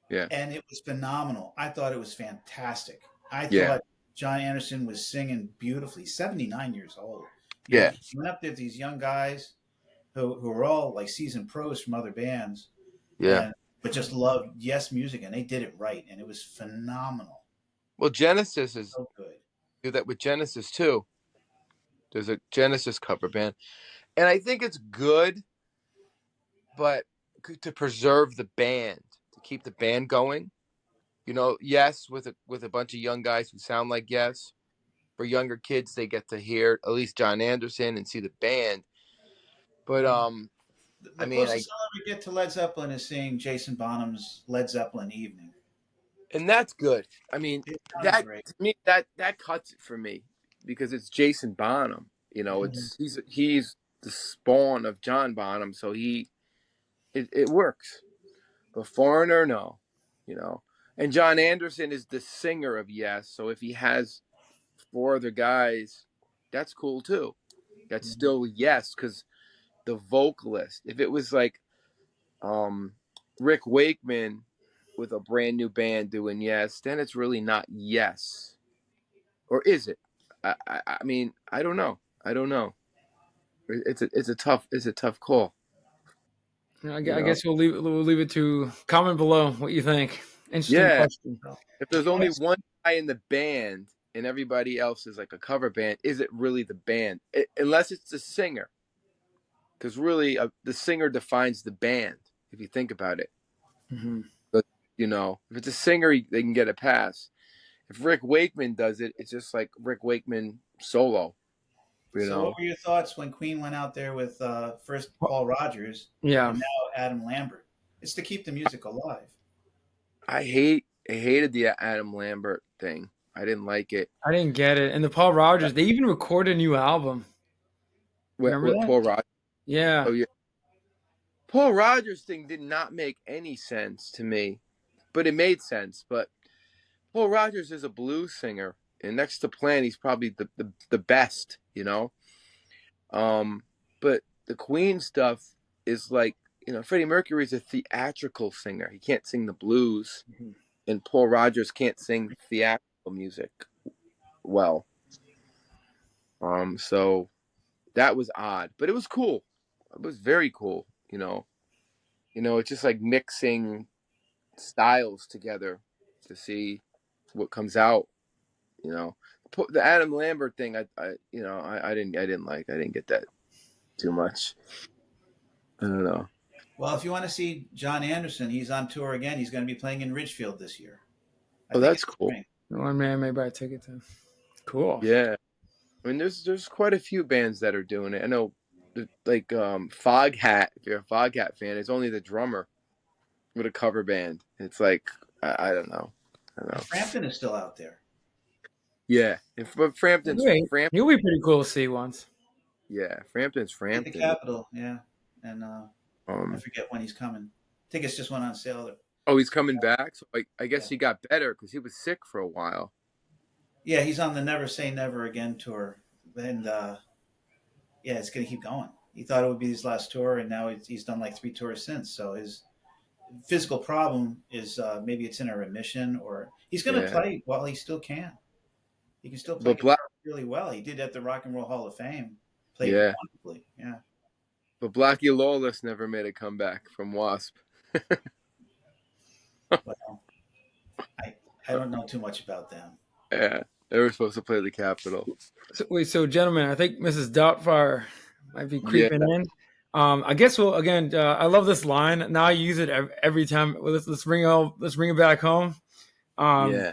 Yeah. And it was phenomenal. I thought it was fantastic. I thought John Anderson was singing beautifully. 79 years old. He went up there with these young guys who were all like seasoned pros from other bands. Yeah. But just loved Yes music, and they did it right, and it was phenomenal. Well, Genesis is so good. Do that with Genesis too. There's a Genesis cover band, and I think it's good, but to preserve the band, to keep the band going. Yes, with a bunch of young guys who sound like Yes. For younger kids, they get to hear at least John Anderson and see the band. But the closest I'll ever get to Led Zeppelin is seeing Jason Bonham's Led Zeppelin Evening, and that's good. I mean, that to me that cuts it for me because it's Jason Bonham. He's the spawn of John Bonham, so it works. But Foreigner, no, and John Anderson is the singer of Yes. So if he has 4 other guys, that's cool too. That's still Yes, because the vocalist. If it was like Rick Wakeman with a brand new band doing Yes, then it's really not Yes, or is it? I mean, I don't know. It's a tough call. I guess we'll leave it to comment below what you think. Interesting question. If there's only one guy in the band and everybody else is like a cover band, is it really the band? Unless it's the singer, because really the singer defines the band. if you think about it. Mm-hmm. But, if it's a singer, they can get a pass. If Rick Wakeman does it, it's just like Rick Wakeman solo. So, what were your thoughts when Queen went out there with first Paul Rogers Yeah. and now Adam Lambert? It's to keep the music alive. I hated the Adam Lambert thing. I didn't like it. I didn't get it. And the Paul Rogers, they even recorded a new album. Remember What that? Paul Rogers? Yeah. Oh yeah, Paul Rogers thing did not make any sense to me, but it made sense. But Paul Rogers is a blues singer, and next to Plant, he's probably the best. But the Queen stuff is like, Freddie Mercury is a theatrical singer. He can't sing the blues, Mhm. and Paul Rogers can't sing theatrical music well. So that was odd, but it was cool. It was very cool. It's just like mixing styles together to see what comes out. The Adam Lambert thing, I didn't like. I didn't get that too much. I don't know. Well, if you want to see John Anderson, he's on tour again. He's going to be playing in Ridgefield this year. I Oh, think that's it's cool. spring. One man may buy a ticket to. Cool. Yeah, I mean, there's quite a few bands that are doing it. I know, like Foghat. If you're a Foghat fan, it's only the drummer with a cover band. It's like I don't know. Frampton is still out there. Yeah, but Frampton's Wait, Frampton. he'll be pretty cool to see once. Yeah, Frampton's At the Frampton. Capitol, yeah. And I forget when he's coming. I think it's just went on sale. Oh, he's coming back. So I guess he got better because he was sick for a while. Yeah, he's on the Never Say Never Again tour. And yeah, it's going to keep going. He thought it would be his last tour, and now he's done like 3 tours since. So his physical problem is maybe it's in a remission, or he's going to play while he still can. He can still play guitar really well. He did at the Rock and Roll Hall of Fame. Played wonderfully. Yeah. But Blackie Lawless never made a comeback from Wasp. Well, I don't know too much about them. Yeah, they were supposed to play the Capitol. So gentlemen, I think Mrs. Doubtfire might be creeping in. I guess we'll again. I love this line. Now I use it every time. Let's bring it back home. Yeah.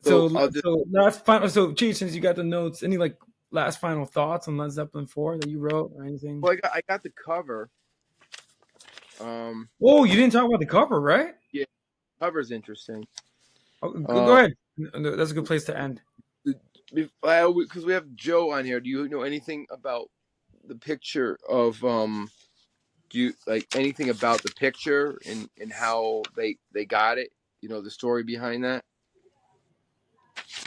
So last final. So Cheech, since you got the notes, any like last final thoughts on Led Zeppelin IV that you wrote or anything? Well, I got the cover. Oh, you didn't talk about the cover, right? Yeah, the cover's interesting. Oh, go ahead. That's a good place to end. Because we have Joe on here. Do you know anything about the picture of Do you like anything about the picture and how they got it? The story behind that.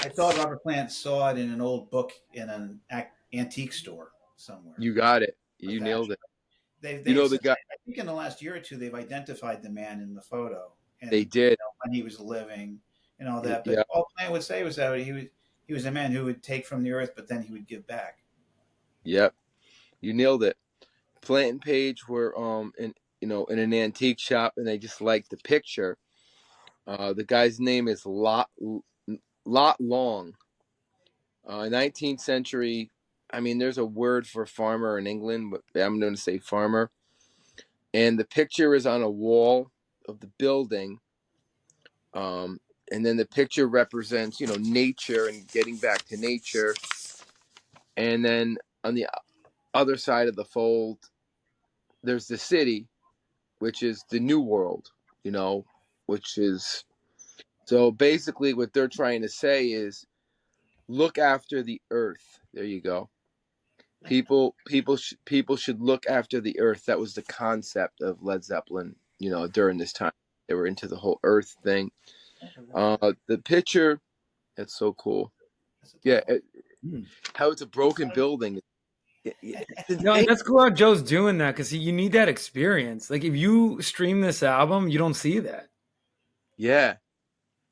I thought Robert Plant saw it in an old book in an antique store somewhere. You got it. You nailed it. The guy. I think in the last year or two, they've identified the man in the photo. And, they did when he was living and all that. But all Plant would say was that he was a man who would take from the earth, but then he would give back. Yep, you nailed it. Plant and Page were in an antique shop, and they just liked the picture. The guy's name is Lot Long. 19th century. I mean, there's a word for farmer in England, but I'm going to say farmer. And the picture is on a wall of the building. And then the picture represents, nature and getting back to nature. And then on the other side of the fold, there's the city, which is the new world, which is. So basically what they're trying to say is look after the earth. There you go. People should look after the earth. That was the concept of Led Zeppelin, during this time. They were into the whole earth thing. The picture, that's so cool. Yeah, how it's a broken building. No, that's cool how Joe's doing that because you need that experience. Like if you stream this album, you don't see that. Yeah.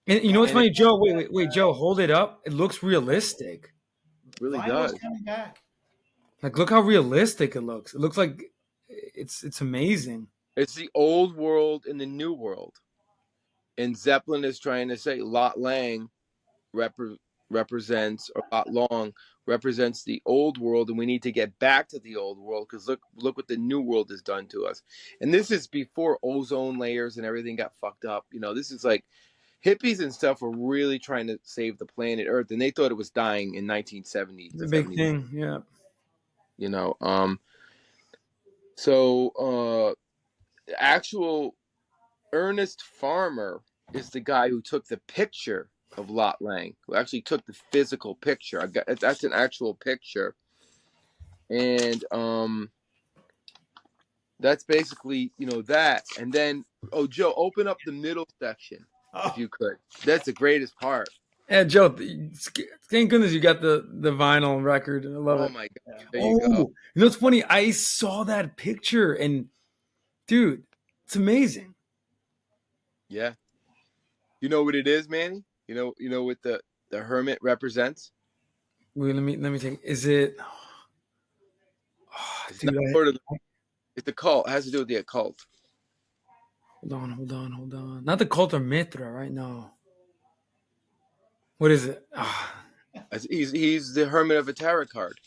And you know what's funny, Joe? Wait, Joe, hold it up. It looks realistic. It really Vinyl's does. coming back. Like, look how realistic it looks. It looks like it's amazing. It's the old world and the new world. And Zeppelin is trying to say Lot Lang represents, or lot long represents the old world, and we need to get back to the old world because look what the new world has done to us. And this is before ozone layers and everything got fucked up. This is like hippies and stuff were really trying to save the planet Earth, and they thought it was dying in 1970. It's a big thing, yeah. So actual Ernest Farmer is the guy who took the picture of Lot Lang, who actually took the physical picture. That's an actual picture, and that's basically that. And then, Joe, open up the middle section if you could. That's the greatest part. Yeah, Joe, thank goodness you got the vinyl record. I love it. Oh my god! There you go. It's funny. I saw that picture, and dude, it's amazing. Yeah. You know what it is, Manny? You know what the hermit represents? Wait, let me think. Is it? It's the cult. It has to do with the occult. Hold on. Not the cult of Mithra, right? No. What is it? He's the hermit of a tarot card.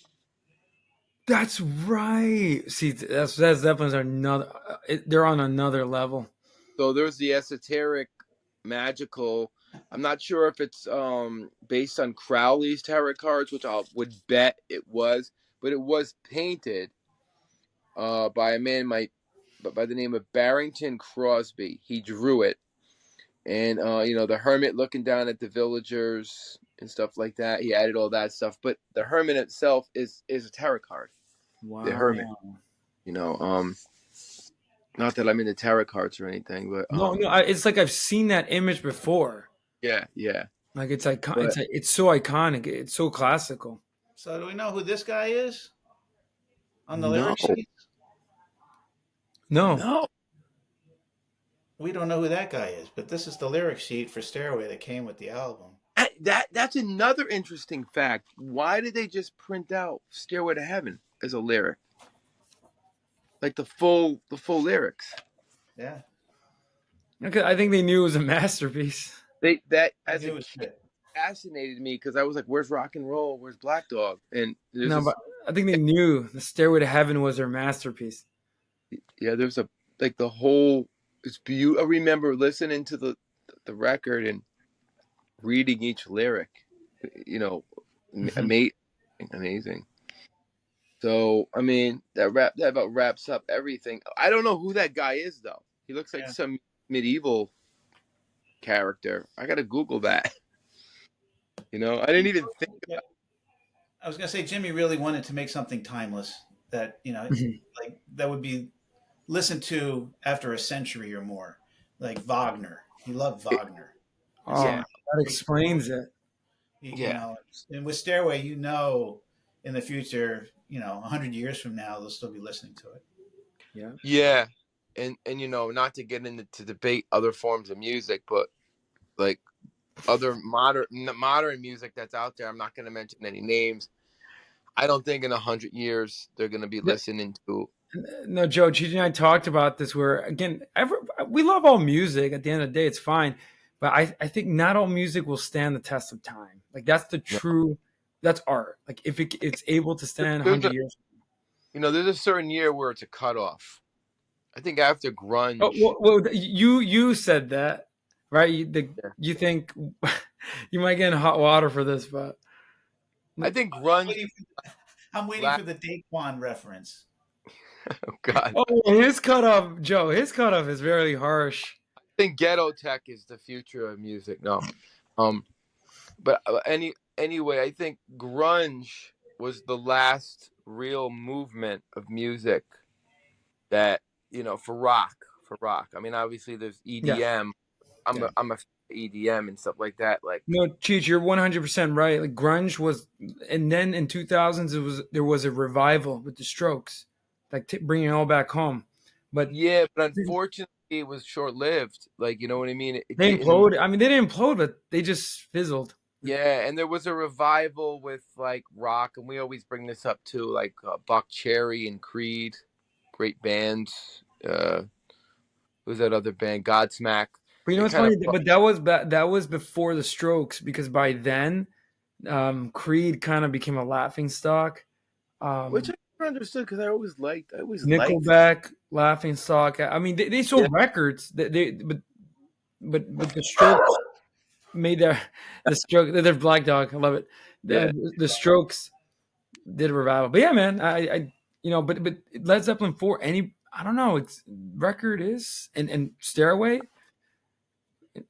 That's right. See, that's Zeppelin's they're on another level. So there's the esoteric, magical. I'm not sure if it's based on Crowley's tarot cards, which I would bet it was, but it was painted by a man by the name of Barrington Crosby. He drew it, and the hermit looking down at the villagers and stuff like that. He added all that stuff, but the hermit itself is a tarot card. Wow. The hermit. Not that I'm into tarot cards or anything, but no, it's like I've seen that image before. Yeah. Like it's iconic. It's so iconic. It's so classical. So do we know who this guy is on the lyric sheet? No. We don't know who that guy is, but this is the lyric sheet for Stairway that came with the album. That's another interesting fact. Why did they just print out Stairway to Heaven as a lyric? Like the full lyrics. Yeah. Okay, I think they knew it was a masterpiece. That as a kid fascinated me because I was like, "Where's rock and roll? Where's Black Dog?" And but I think they knew the Stairway to Heaven was their masterpiece. Yeah, there's the whole. It's beautiful. I remember listening to the record and reading each lyric. Amazing. So I mean, that about wraps up everything. I don't know who that guy is though. He looks like some medieval character. I gotta Google that. I didn't even think about it. I was gonna say Jimmy really wanted to make something timeless that like that would be listened to after a century or more, like Wagner. He loved Wagner. That explains it. And with Stairway, in the future, 100 years from now, they'll still be listening to it. Yeah. And not to get into debate other forms of music, but like other modern music that's out there, I'm not going to mention any names. I don't think in 100 years they're going to be listening to. No, Joe, Cheech and I talked about this. Where again, we love all music. At the end of the day, it's fine, but I think not all music will stand the test of time. Like that's the true. That's art. Like if it's able to stand 100 years. There's a certain year where it's a cutoff. I think after grunge. Well, you said that, right? You think you might get in hot water for this, but I think grunge. I'm waiting for the Daquan reference. Oh God! Oh, his cutoff, Joe. His cutoff is very harsh. I think ghetto tech is the future of music. No, but anyway, I think grunge was the last real movement of music that for rock. I mean, obviously there's EDM. Yeah. I'm a EDM and stuff like that. Like no, Cheech, you're 100% right. Like grunge was, and then in 2000s there was a revival with the Strokes, like bringing it all back home. But unfortunately it was short lived. Like you know what I mean? They imploded. I mean, they didn't implode, but they just fizzled. Yeah, and there was a revival with like rock, and we always bring this up too, like Buck Cherry and Creed, great bands. Who's that other band? Godsmack. But what's funny? But that was before the Strokes, because by then, Creed kind of became a laughing stock. Which Um, I never understood because I always liked. Nickelback, laughing stock. I mean, they Yeah, sold records. But the Strokes made the stroke. Their Black Dog. I love it. yeah. The Strokes did a revival. But yeah, man, I but Led Zeppelin IV. I don't know. It's record is and Stairway.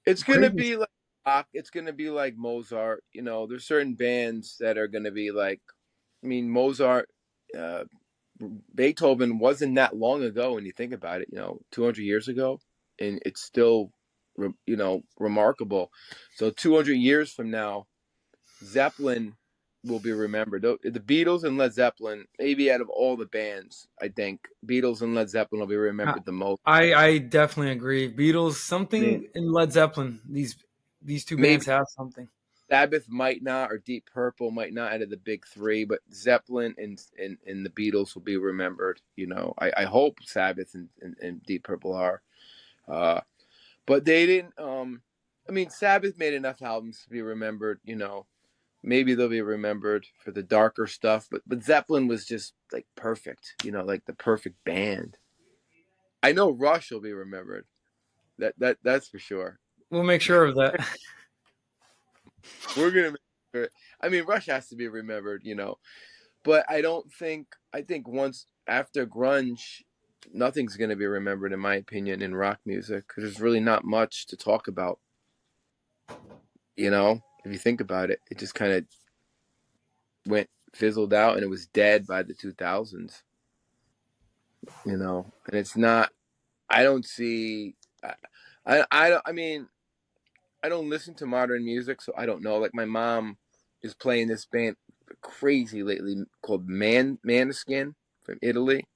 It's gonna Crazy. be like rock. It's gonna be like Mozart. There's certain bands that are gonna be like. I mean, Mozart, uh, Beethoven wasn't that long ago when you think about it. 200 years ago, and it's still, remarkable. So 200 years from now, Zeppelin will be remembered. The Beatles and Led Zeppelin, maybe out of all the bands, I think Beatles and Led Zeppelin will be Uh, remembered the most. I definitely agree. Beatles, I mean, something in Led Zeppelin. These two maybe bands have something. Sabbath might not, or Deep Purple might not out of the big three, but Zeppelin and the Beatles will be remembered. I hope Sabbath and Deep Purple are. Uh, but they didn't. I mean, Sabbath made enough albums to be remembered. Maybe they'll be remembered for the darker stuff, but Zeppelin was just like perfect. Like the perfect band. I know Rush will be remembered. That's for sure. We'll make sure of that. We're gonna make sure. I mean, Rush has to be remembered. But I think once after grunge, nothing's going to be remembered, in my opinion, in rock music, because there's really not much to talk about. If you think about it, it just kind of went fizzled out and it was dead by the 2000s. And it's not. I don't see. I mean, I don't listen to modern music, so I don't know. Like my mom is playing this band crazy lately called Maneskin from Italy.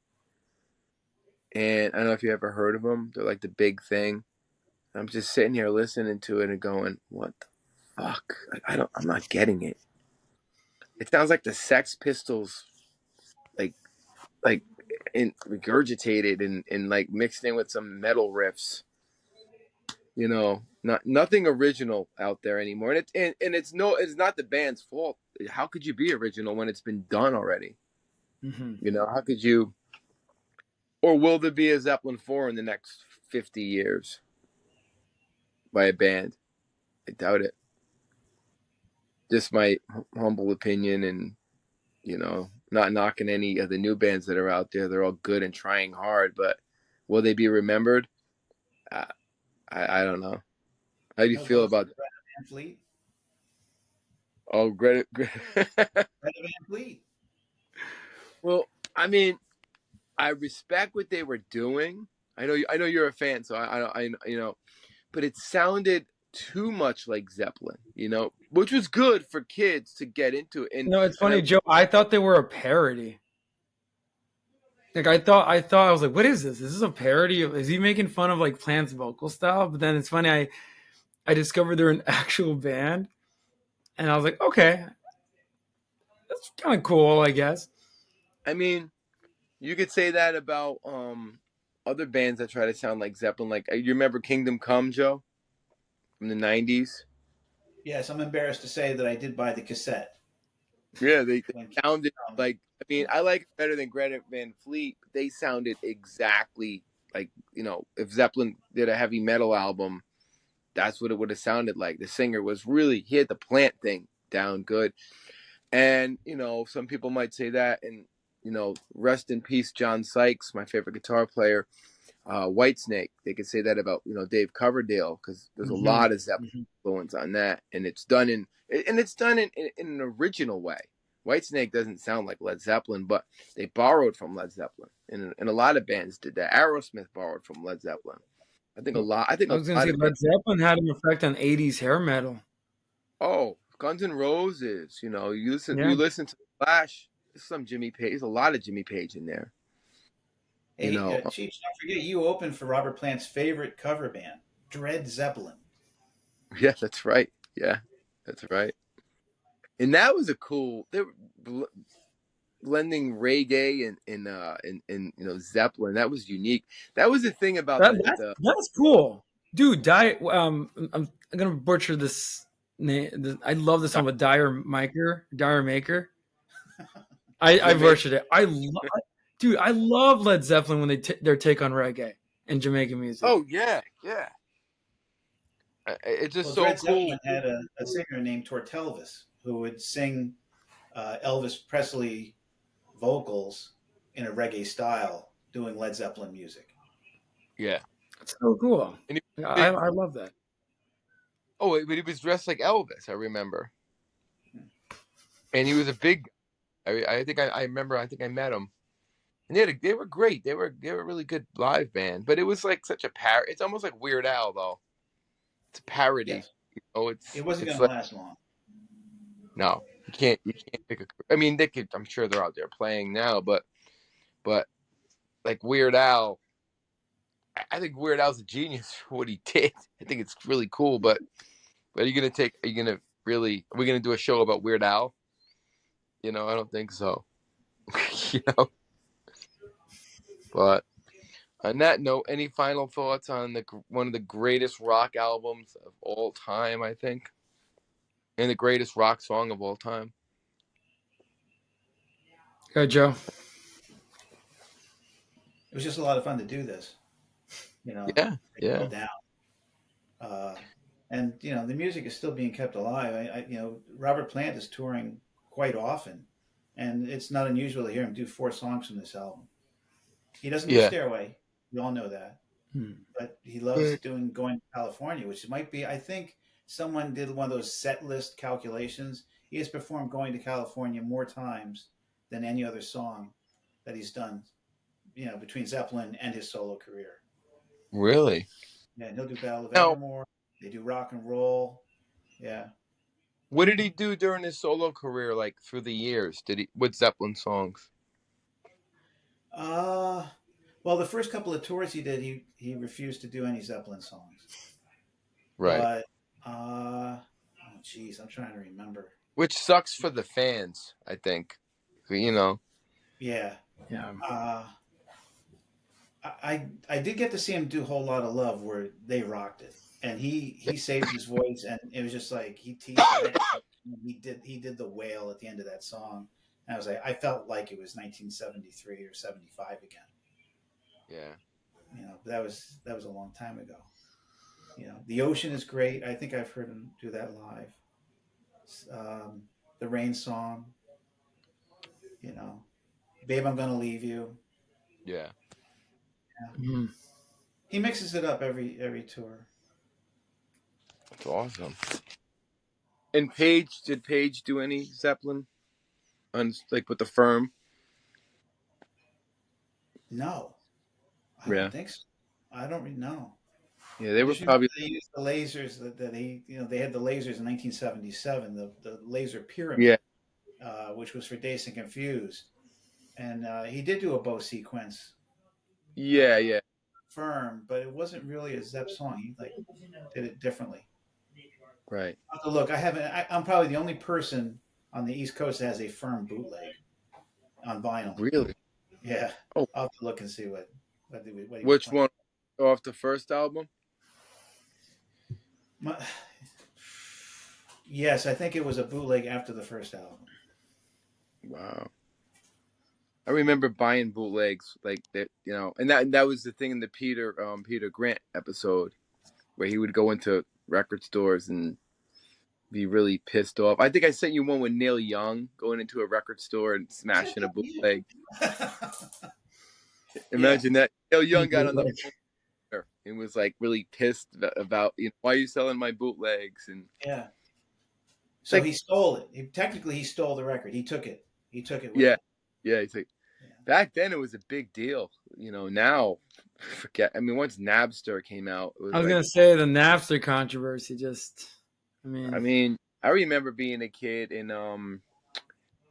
And I don't know if you ever heard of them. They're like the big thing. I'm just sitting here listening to it and going, "What the fuck? I'm not getting it." It sounds like the Sex Pistols, like, like, regurgitated and like mixed in with some metal riffs. Nothing original out there anymore. And it's not the band's fault. How could you be original when it's been done already? Hmm. How could you? Or will there be a Zeppelin IV in the next 50 years by a band? I doubt it. Just my humble opinion, and not knocking any of the new bands that are out there. They're all good and trying hard, but will they be remembered? Uh, I don't know. How do you No feel votes about? for Greta Van Fleet. Oh, Greta. Greta Van Fleet. Well, I mean, I respect what they were doing. I know you're a fan, so but it sounded too much like Zeppelin, which was good for kids to get into it. And It's and I funny, Joe. I thought they were a parody. Like I was like, what is this? Is this a parody of? Is he making fun of like Plant's vocal style? But then it's funny. I discovered they're an actual band, and I was like, okay, that's kind of cool, I guess. I mean, you could say that about other bands that try to sound like Zeppelin. Like you remember Kingdom Come, Joe, from the '90s? Yes, I'm embarrassed to say that I did buy the cassette Yeah, they when sounded um, like. I mean, I like it better than Greta Van Fleet. But they sounded exactly like if Zeppelin did a heavy metal album, that's what it would have sounded like. The singer was really he had the Plant thing down good, and some people might say that, and rest in peace, John Sykes, my favorite guitar player. Whitesnake. They could say that about Dave Coverdale because there's a Hmm. lot of Zeppelin Hmm. influence on that, and it's done in an original way. Whitesnake doesn't sound like Led Zeppelin, but they borrowed from Led Zeppelin, and a lot of bands did that. Aerosmith borrowed from Led Zeppelin. I think a lot. I think I a was gonna lot say of bands. Led Zeppelin had an effect on '80s hair metal. Oh, Guns N' Roses. You listen. Yeah, You listen to Flash. There's some Jimmy Page. There's a lot of Jimmy Page in there. You hey, know. Cheech, don't forget you opened for Robert Plant's favorite cover band, Dread Zeppelin. Yeah, that's right. Yeah, that's right. And that was a cool. They were blending reggae and Zeppelin. That was unique. That was the thing about the that's cool, dude. I'm gonna butcher this. I love the song with Dire Maker. I've worshipped it. Dude, I love Led Zeppelin when their take on reggae and Jamaican music. Oh yeah, yeah. It's just so Led cool. Zeppelin had a singer named Tortelvis who would sing Elvis Presley vocals in a reggae style, doing Led Zeppelin music. Yeah, it's so cool. I love that. Oh, but he was dressed like Elvis. I remember, and he was a big. I think I remember. I think I met him, and they were great. They were a really good live band. But it was like such a It's almost like Weird Al though. It's a parody. Yes. Oh, It wasn't going like, to last long. No, you can't pick a. I mean, they could. I'm sure they're out there playing now, but like Weird Al, I think Weird Al's a genius for what he did. I think it's really cool. But are you gonna really? Are we gonna do a show about Weird Al? I don't think so. But on that note, any final thoughts on one of the greatest rock albums of all time? I think, and the greatest rock song of all time. Go ahead, Joe. It was just a lot of fun to do this. Yeah. Down. And the music is still being kept alive. Robert Plant is touring quite often, and it's not unusual to hear him do 4 songs from this album. He doesn't do Stairway. We all know that. But he loves going to California, which might be, I think someone did one of those set list calculations. He has performed Going to California more times than any other song that he's done, between Zeppelin and his solo career. Really? Yeah, and he'll do Battle of Evermore. They do rock and roll. Yeah. What did he do during his solo career, like through the years? What Zeppelin songs? Well, the first couple of tours he did, he refused to do any Zeppelin songs. Right. But I'm trying to remember. Which sucks for the fans, I think. Yeah. Yeah. I did get to see him do Whole Lot of Love, where they rocked it, and he saved his voice, and it was just like he teased it. He did the wail at the end of that song, and I was like, I felt like it was 1973 or 75 again. Yeah. But that was a long time ago. The Ocean is great. I think I've heard him do that live. The Rain Song. Babe, I'm Gonna Leave You. Yeah. Mm-hmm. He mixes it up every tour. That's awesome. And did Page do any Zeppelin with the Firm? No, I don't think so. I don't really know. Yeah, they used the lasers that they had the lasers in 1977, the laser pyramid, which was for Dazed and Confused, and he did do a bow sequence. Yeah. Firm, but it wasn't really a Zepp song. He did it differently. Right. I'll have to look. I'm probably the only person on the East Coast that has a Firm bootleg on vinyl. Really? Yeah. Oh. I'll have to look and see what Which one? Off the first album? Yes, I think it was a bootleg after the first album. Wow. I remember buying bootlegs like that, and that was the thing in the Peter Grant episode, where he would go into record stores and be really pissed off. I think I sent you one with Neil Young going into a record store and smashing a bootleg. Imagine that. Neil Young got on the phone and was like really pissed about why are you selling my bootlegs? And yeah. So he stole it. Technically, he stole the record. He took it. With him. Yeah. He's like, back then it was a big deal. Now, forget. I mean, once Napster came out, I was gonna say the Napster controversy. I remember being a kid and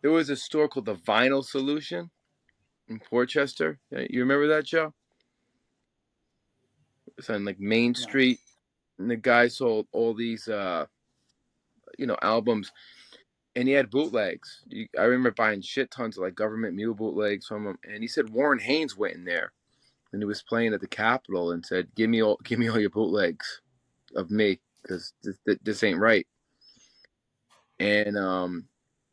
there was a store called the Vinyl Solution in Portchester. You remember that, Joe? It was on Main Street, and the guy sold all these albums, and he had bootlegs. I remember buying shit tons of Government Mule bootlegs from him, and he said Warren Haynes went in there and he was playing at the Capitol and said, give me all your bootlegs of me, because this ain't right. and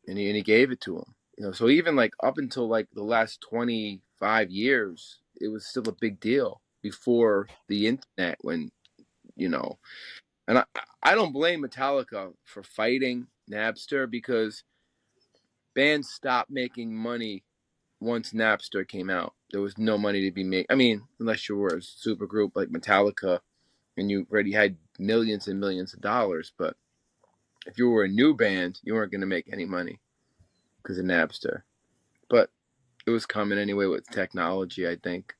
he gave it to him. So even like up until like the last 25 years, it was still a big deal before the internet when, you know, and I don't blame Metallica for fighting Napster because bands stopped making money once Napster came out. There was no money to be made. I mean, unless you were a super group like Metallica and you already had millions and millions of dollars. But if you were a new band, you weren't going to make any money because of Napster. But it was coming anyway with technology, I think.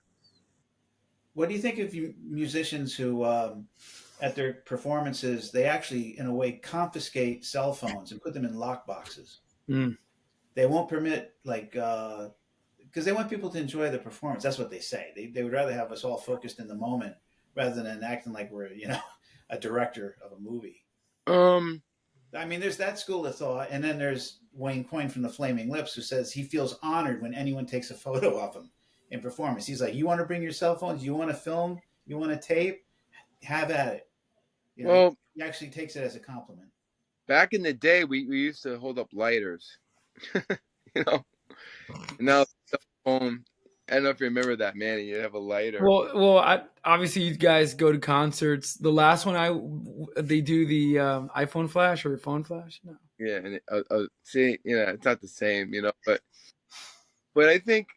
What do you think of musicians who, at their performances, they actually, in a way, confiscate cell phones and put them in lock boxes? Mm. They won't permit, like, because they want people to enjoy the performance. That's what they say. They would rather have us all focused in the moment rather than acting like we're, a director of a movie. Um, I mean, there's that school of thought, and then there's Wayne Coyne from the Flaming Lips who says he feels honored when anyone takes a photo of him in performance. He's like, "You want to bring your cell phones? You want to film? You want to tape? Have at it." well, He actually takes it as a compliment. back in the day, we used to hold up lighters, you know. And now cell phone. I don't know if you remember that, man. You have a lighter. Obviously you guys go to concerts. The last one they do the iPhone flash or phone flash. No. Yeah, and see, it's not the same, but I think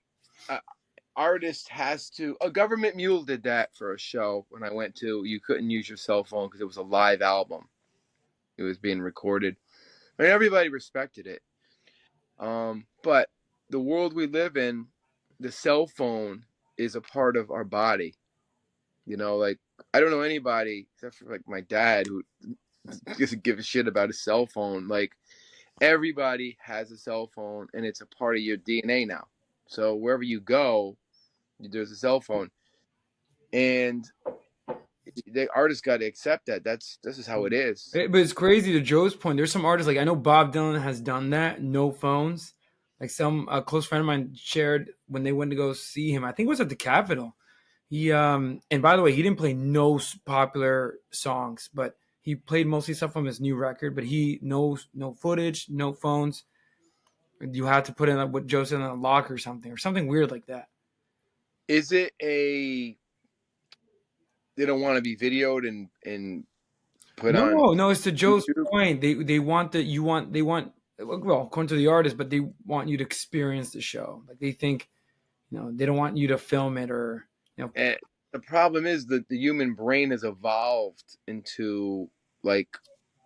artist has to. A Government Mule did that for a show when I went to. You couldn't use your cell phone because it was a live album. It was being recorded. I mean, everybody respected it. But the world we live in, the cell phone is a part of our body. Like I don't know anybody except for like my dad who doesn't give a shit about a cell phone. Like everybody has a cell phone and it's a part of your DNA now. So wherever you go, there's a cell phone, and the artist got to accept that. This is how it is. But it's crazy to Joe's point. There's some artists like I know Bob Dylan has done that. No phones. Like some a close friend of mine shared when they went to go see him. I think it was at the Capitol. He and by the way, he didn't play no popular songs, but he played mostly stuff from his new record. But he no footage, no phones. You had to put in what Joe said in a lock or something weird like that. Is it a they don't want to be videoed and put on No, it's to Joe's YouTube? point. They want that you want they want well, according to the artist, but they want you to experience the show. Like they think, they don't want you to film it or And the problem is that the human brain has evolved into like,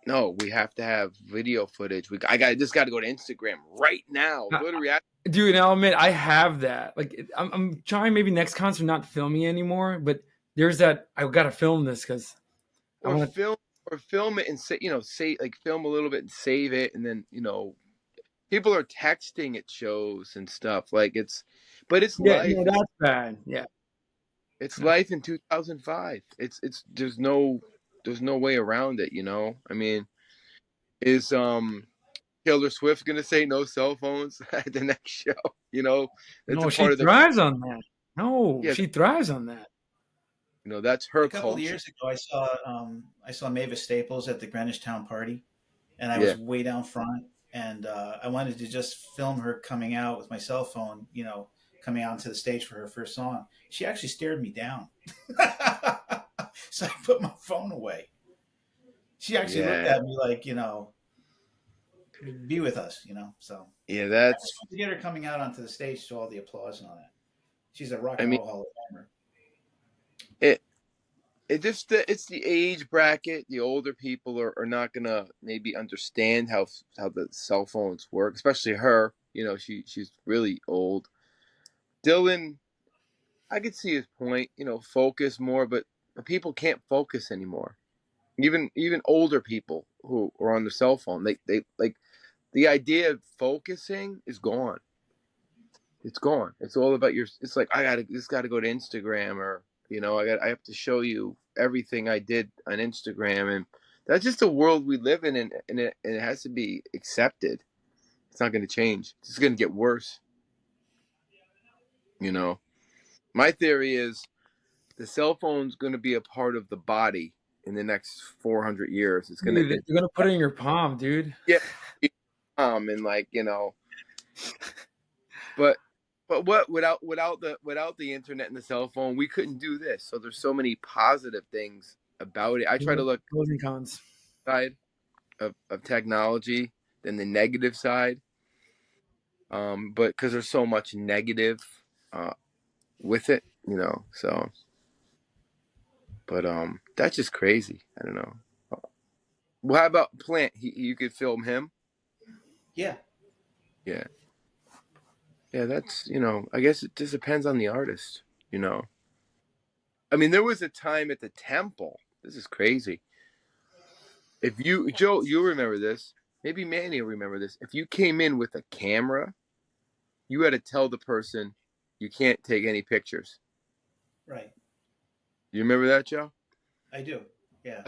no, we have to have video footage. I got to go to Instagram right now. Go to react. Dude, and I'll admit I have that. Like I'm trying maybe next concert not filming anymore, but there's that I gotta film this because I or want to. film or film it and say like film a little bit and save it, and then people are texting at shows and stuff like but it's Yeah, life. no, that's bad. Yeah, It's life in 2005. It's there's no way around it. I mean, is Taylor Swift gonna say no cell phones at the next show? That's a no, she part of the thrives on that. No, yeah. she thrives on that. That's A her couple of culture. years ago, I saw Mavis Staples at the Greenwich Town Party, and I Yeah. was way down front, and I wanted to just film her coming out with my cell phone, coming out onto the stage for her first song. She actually stared me down, so I put my phone away. She actually looked Yeah. at me like, be with us, So Yeah. I just wanted to get her coming out onto the stage to all the applause and all that. She's a rock I and mean, roll Hall of Famer. it's the age bracket. The older people are not gonna maybe understand how the cell phones work, especially her. She's really old. Dylan, I could see his point. Focus more, but people can't focus anymore. Even older people who are on the cell phone, they like the idea of focusing is gone. It's gone. It's all about your. It's like got to go to Instagram, or I have to show you everything I did on Instagram, and that's just the world we live in, and it has to be accepted. It's not going to change. It's going to get worse. You know, my theory is the cell phone's going to be a part of the body, in the next 400 years. It's gonna, Dude, you're gonna put it in your palm, dude. yeah, and like, but what without the internet and the cell phone, we couldn't do this. So there's so many positive things about it. I try to look Pros and cons. side of technology than the negative side. But because there's so much negative with it, so. But that's just crazy. I don't know. Well, how about Plant? You could film him. Yeah. Yeah. Yeah, that's, I guess it just depends on the artist, I mean, there was a time at the temple. This is crazy. If Joe, you remember this. Maybe Manny will remember this. If you came in with a camera, you had to tell the person you can't take any pictures. Right. You remember that, Joe? I do. Yeah.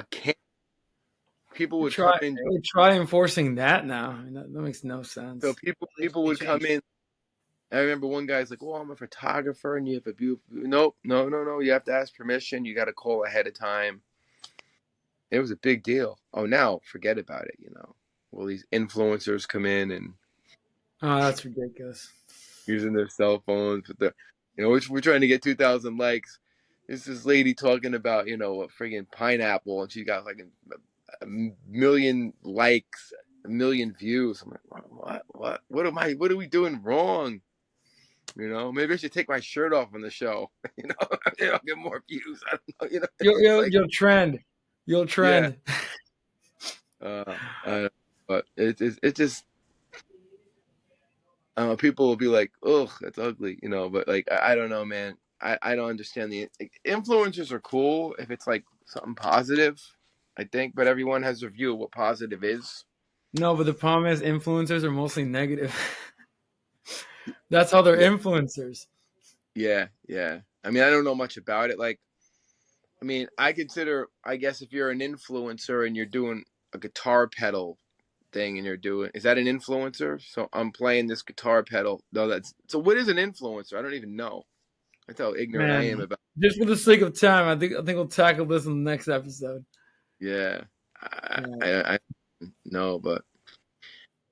People would come in. Try enforcing that now. I mean, that makes no sense. So people would come in. I remember one guy's like, "Oh, I'm a photographer, and you have a beautiful." Nope, no. You have to ask permission. You got to call ahead of time. It was a big deal. Oh, now forget about it. Well, these influencers come in and that's ridiculous. Using their cell phones with we're trying to get 2,000 likes. It's this lady talking about a friggin' pineapple, and she got like a million likes, a million views. I'm like, what are we doing wrong? Maybe I should take my shirt off on the show. I'll get more views. I don't know. You'll trend. You'll trend. Yeah. But it just. People will be like, "Ugh, that's ugly," But like, I don't know, man. I don't understand influencers are cool if it's like something positive, I think. But everyone has their view of what positive is. No, but the problem is influencers are mostly negative. That's how they're influencers. Yeah. I mean, I don't know much about it. Like, I mean, I guess if you're an influencer and you're doing a guitar pedal thing and is that an influencer? So I'm playing this guitar pedal. No, so what is an influencer? I don't even know. That's how ignorant I am about. Just for the sake of time, I think we'll tackle this in the next episode. Yeah, I know, but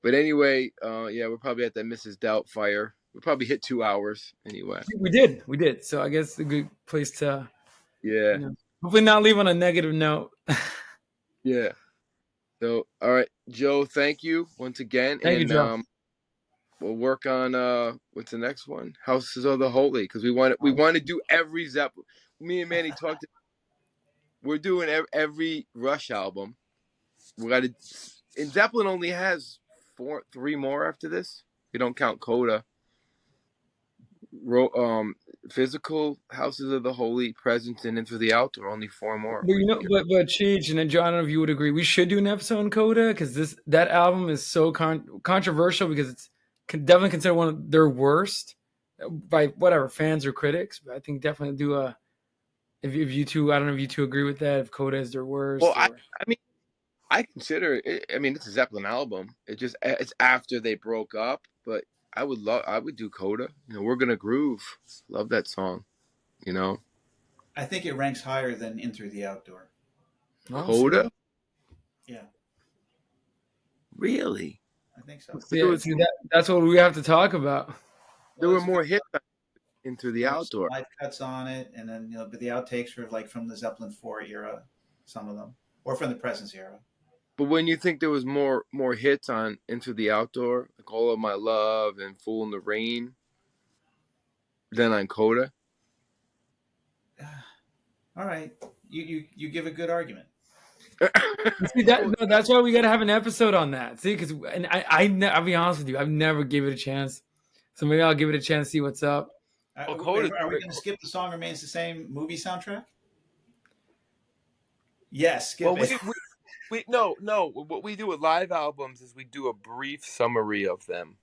anyway, yeah, we're probably at that Mrs. Doubtfire. We probably hit 2 hours anyway. We did. So I guess it's a good place to, yeah, hopefully not leave on a negative note. Yeah. So, all right, Joe, thank you once again. Thank you, Joe. We'll work on what's the next one? Houses of the Holy, because we want to do every Zeppelin. Me and Manny talked. We're doing every Rush album. And Zeppelin only has 3 more after this. You don't count Coda. Physical, Houses of the Holy, Presence, and Into the Outdoor. Only 4 more. But Cheech and John, I don't know if you would agree, we should do an episode on Coda because that album is so controversial because it's definitely considered one of their worst by whatever fans or critics. But I think definitely do a. If you two, I don't know if you two agree with that. If Coda is their worst. Well, I mean, I consider it. I mean, it's a Zeppelin album. It's after they broke up, but I would do Coda. We're Gonna Groove. Love that song. I think it ranks higher than Into the Outdoor. Coda? Yeah. Really? I think so. That's what we have to talk about. There were more hits Into the Outdoor. Live cuts on it, and then but the outtakes were like from the Zeppelin IV era, some of them, or from the Presence era. But when you think there was more hits on Into the Outdoor, like All of My Love and Fool in the Rain, than on Coda? All right, you give a good argument. See, that's why we got to have an episode on that. See, because I'll be honest with you, I've never gave it a chance, so maybe I'll give it a chance to see what's up. Are we going to skip The Song Remains the Same movie soundtrack? Yes, skip it. No. What we do with live albums is we do a brief summary of them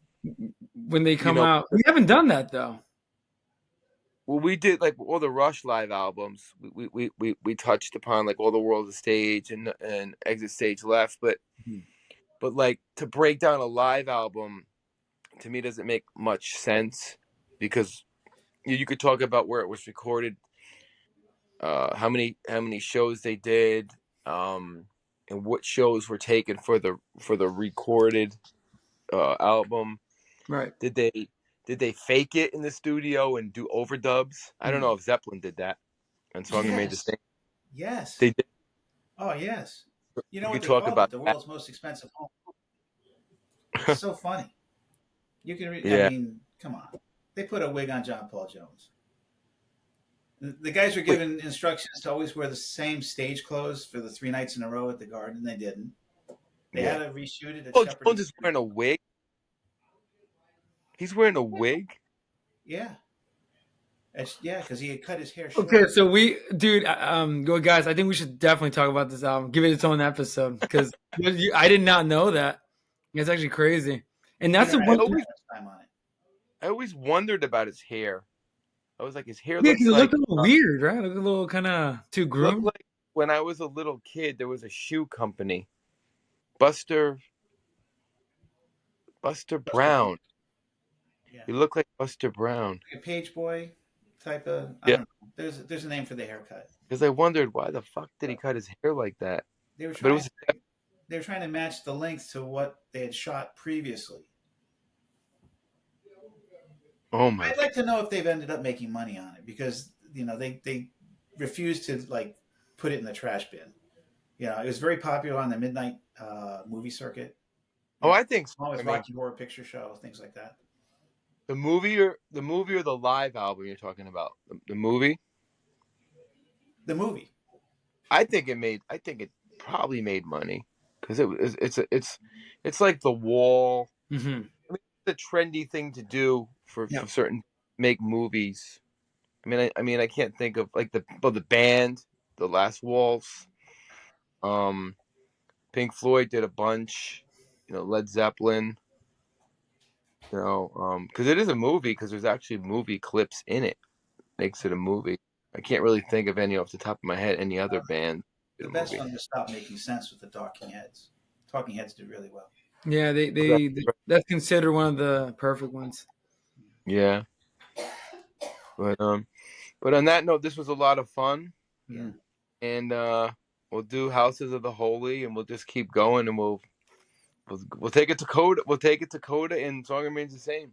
when they come out. We haven't done that though. Well, we did like all the Rush live albums. We touched upon like All the World is Stage and Exit Stage Left, but like to break down a live album to me doesn't make much sense because you could talk about where it was recorded, how many shows they did, and what shows were taken for the recorded album. Right. Did they fake it in the studio and do overdubs? I don't know if Zeppelin did that, and Song made the Yes. same. Yes. They did. Oh, yes. You know We what could they talk called about it? The that. world's most expensive home. It's so funny. You can I Yeah. mean, come on. They put a wig on John Paul Jones. The guys were Wait. given instructions to always wear the same stage clothes for the 3 nights in a row at the Garden. They didn't. They Yeah. had to reshoot it at Paul Shepherd Jones and is wearing a wig. He's wearing a wig. Yeah. Yeah, because he had cut his hair Okay, short. so go guys. I think we should definitely talk about this album. Give it its own episode because I did not know that. It's actually crazy, and that's the Peter, I one. had much time on it. I always wondered about his hair. I was like, his hair Yeah, looks because it like looked a little weird, right? It looked a little kind of too looked groomed. like when I was a little kid. There was a shoe company, Buster Brown. Yeah. He looked like Buster Brown. Like a page boy type of, I Yeah, don't know. There's a name for the haircut. because I wondered why the fuck did he cut his hair like that? They were But it trying was they were trying to match the length to what they had shot previously. oh my I'd like to know if they've ended up making money on it because they refused to like put it in the trash bin. It was very popular on the midnight movie circuit. Oh, I think so. Always I mean, Rocky Horror Picture Show, things like that. the movie or the live album you're talking about? The movie? The movie. I think it probably made money because it's like The Wall. Mm-hmm. It's a trendy thing to do for certain make movies. I mean I can't think of like the band, The Last Waltz. Pink Floyd did a bunch. Led Zeppelin. Because it is a movie because there's actually movie clips in it. Makes it a movie. I can't really think of any off the top of my head any other band did The a best movie. one to stop making sense with the Talking Heads. Talking Heads did really well. Yeah, that's considered one of the perfect ones. Yeah, but on that note, this was a lot of fun. Yeah, and we'll do Houses of the Holy, and we'll just keep going, and we'll take it to Coda. We'll take it to Coda, and Song remains the same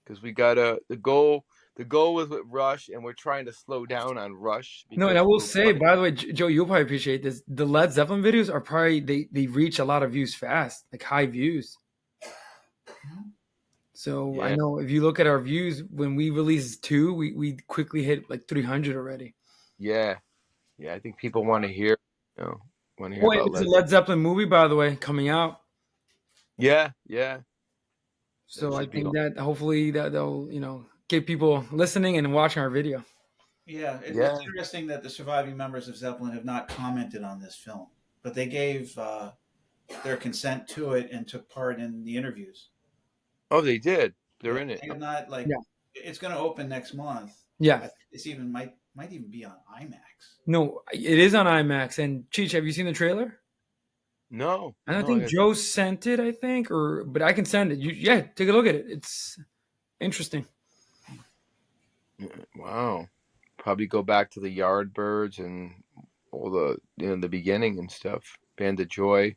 because we got the goal. The goal was with Rush, and we're trying to slow down on Rush. No, and I will say, by the way, Joe, you'll probably appreciate this. The Led Zeppelin videos are probably they reach a lot of views fast, like high views. So Yeah. I know if you look at our views when we release 2, we quickly hit like 300 already. Yeah, I think people want to hear, about It's a Led Zeppelin movie, by the way, coming out. Yeah. So I think that hopefully that they'll get people listening and watching our video. Yeah, it's interesting that the surviving members of Zeppelin have not commented on this film, but they gave their consent to it and took part in the interviews. Oh, they did. They're in it. They have not It's going to open next month. Yeah, I think it's even might even be on IMAX. No, it is on IMAX. And Cheech, have you seen the trailer? No, I don't think Joe sent it. I think, but I can send it. Take a look at it. It's interesting. Wow. Probably go back to the Yardbirds and all the the beginning and stuff. Band of Joy.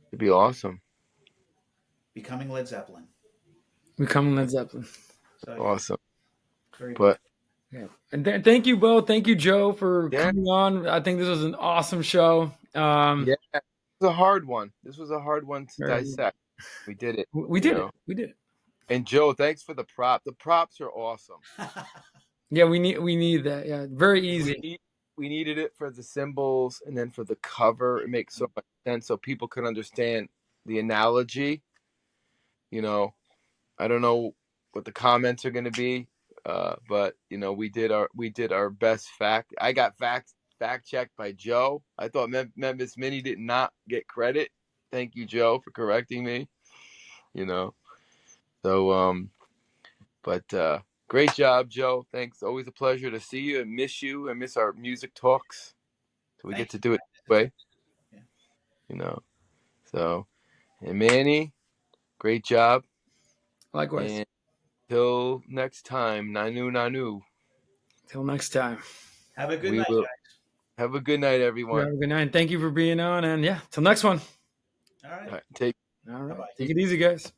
It'd be awesome. Becoming Led Zeppelin. So, awesome. But yeah. And thank you, Bo. Thank you, Joe, for coming on. I think this was an awesome show. It was a hard one. This was a hard one to dissect. We did it. We did it. And Joe, thanks for the prop. The props are awesome. Yeah, we need that. Yeah, very easy. We needed it for the symbols and then for the cover. It makes so much sense so people can understand the analogy. I don't know what the comments are going to be, but we did our best fact. I got fact checked by Joe. I thought Memphis Minnie did not get credit. Thank you, Joe, for correcting me. So but great job, Joe. Thanks. Always a pleasure to see you and miss you and miss our music talks. So we get to do it this way. Yeah. So, and Manny, great job. Likewise. And till next time, Nanu. Till next time. Have a good night, guys. Have a good night, You everyone. have a good night. Thank you for being on. And yeah, till next one. All right. All right, take All right. Bye-bye. Take it easy, guys.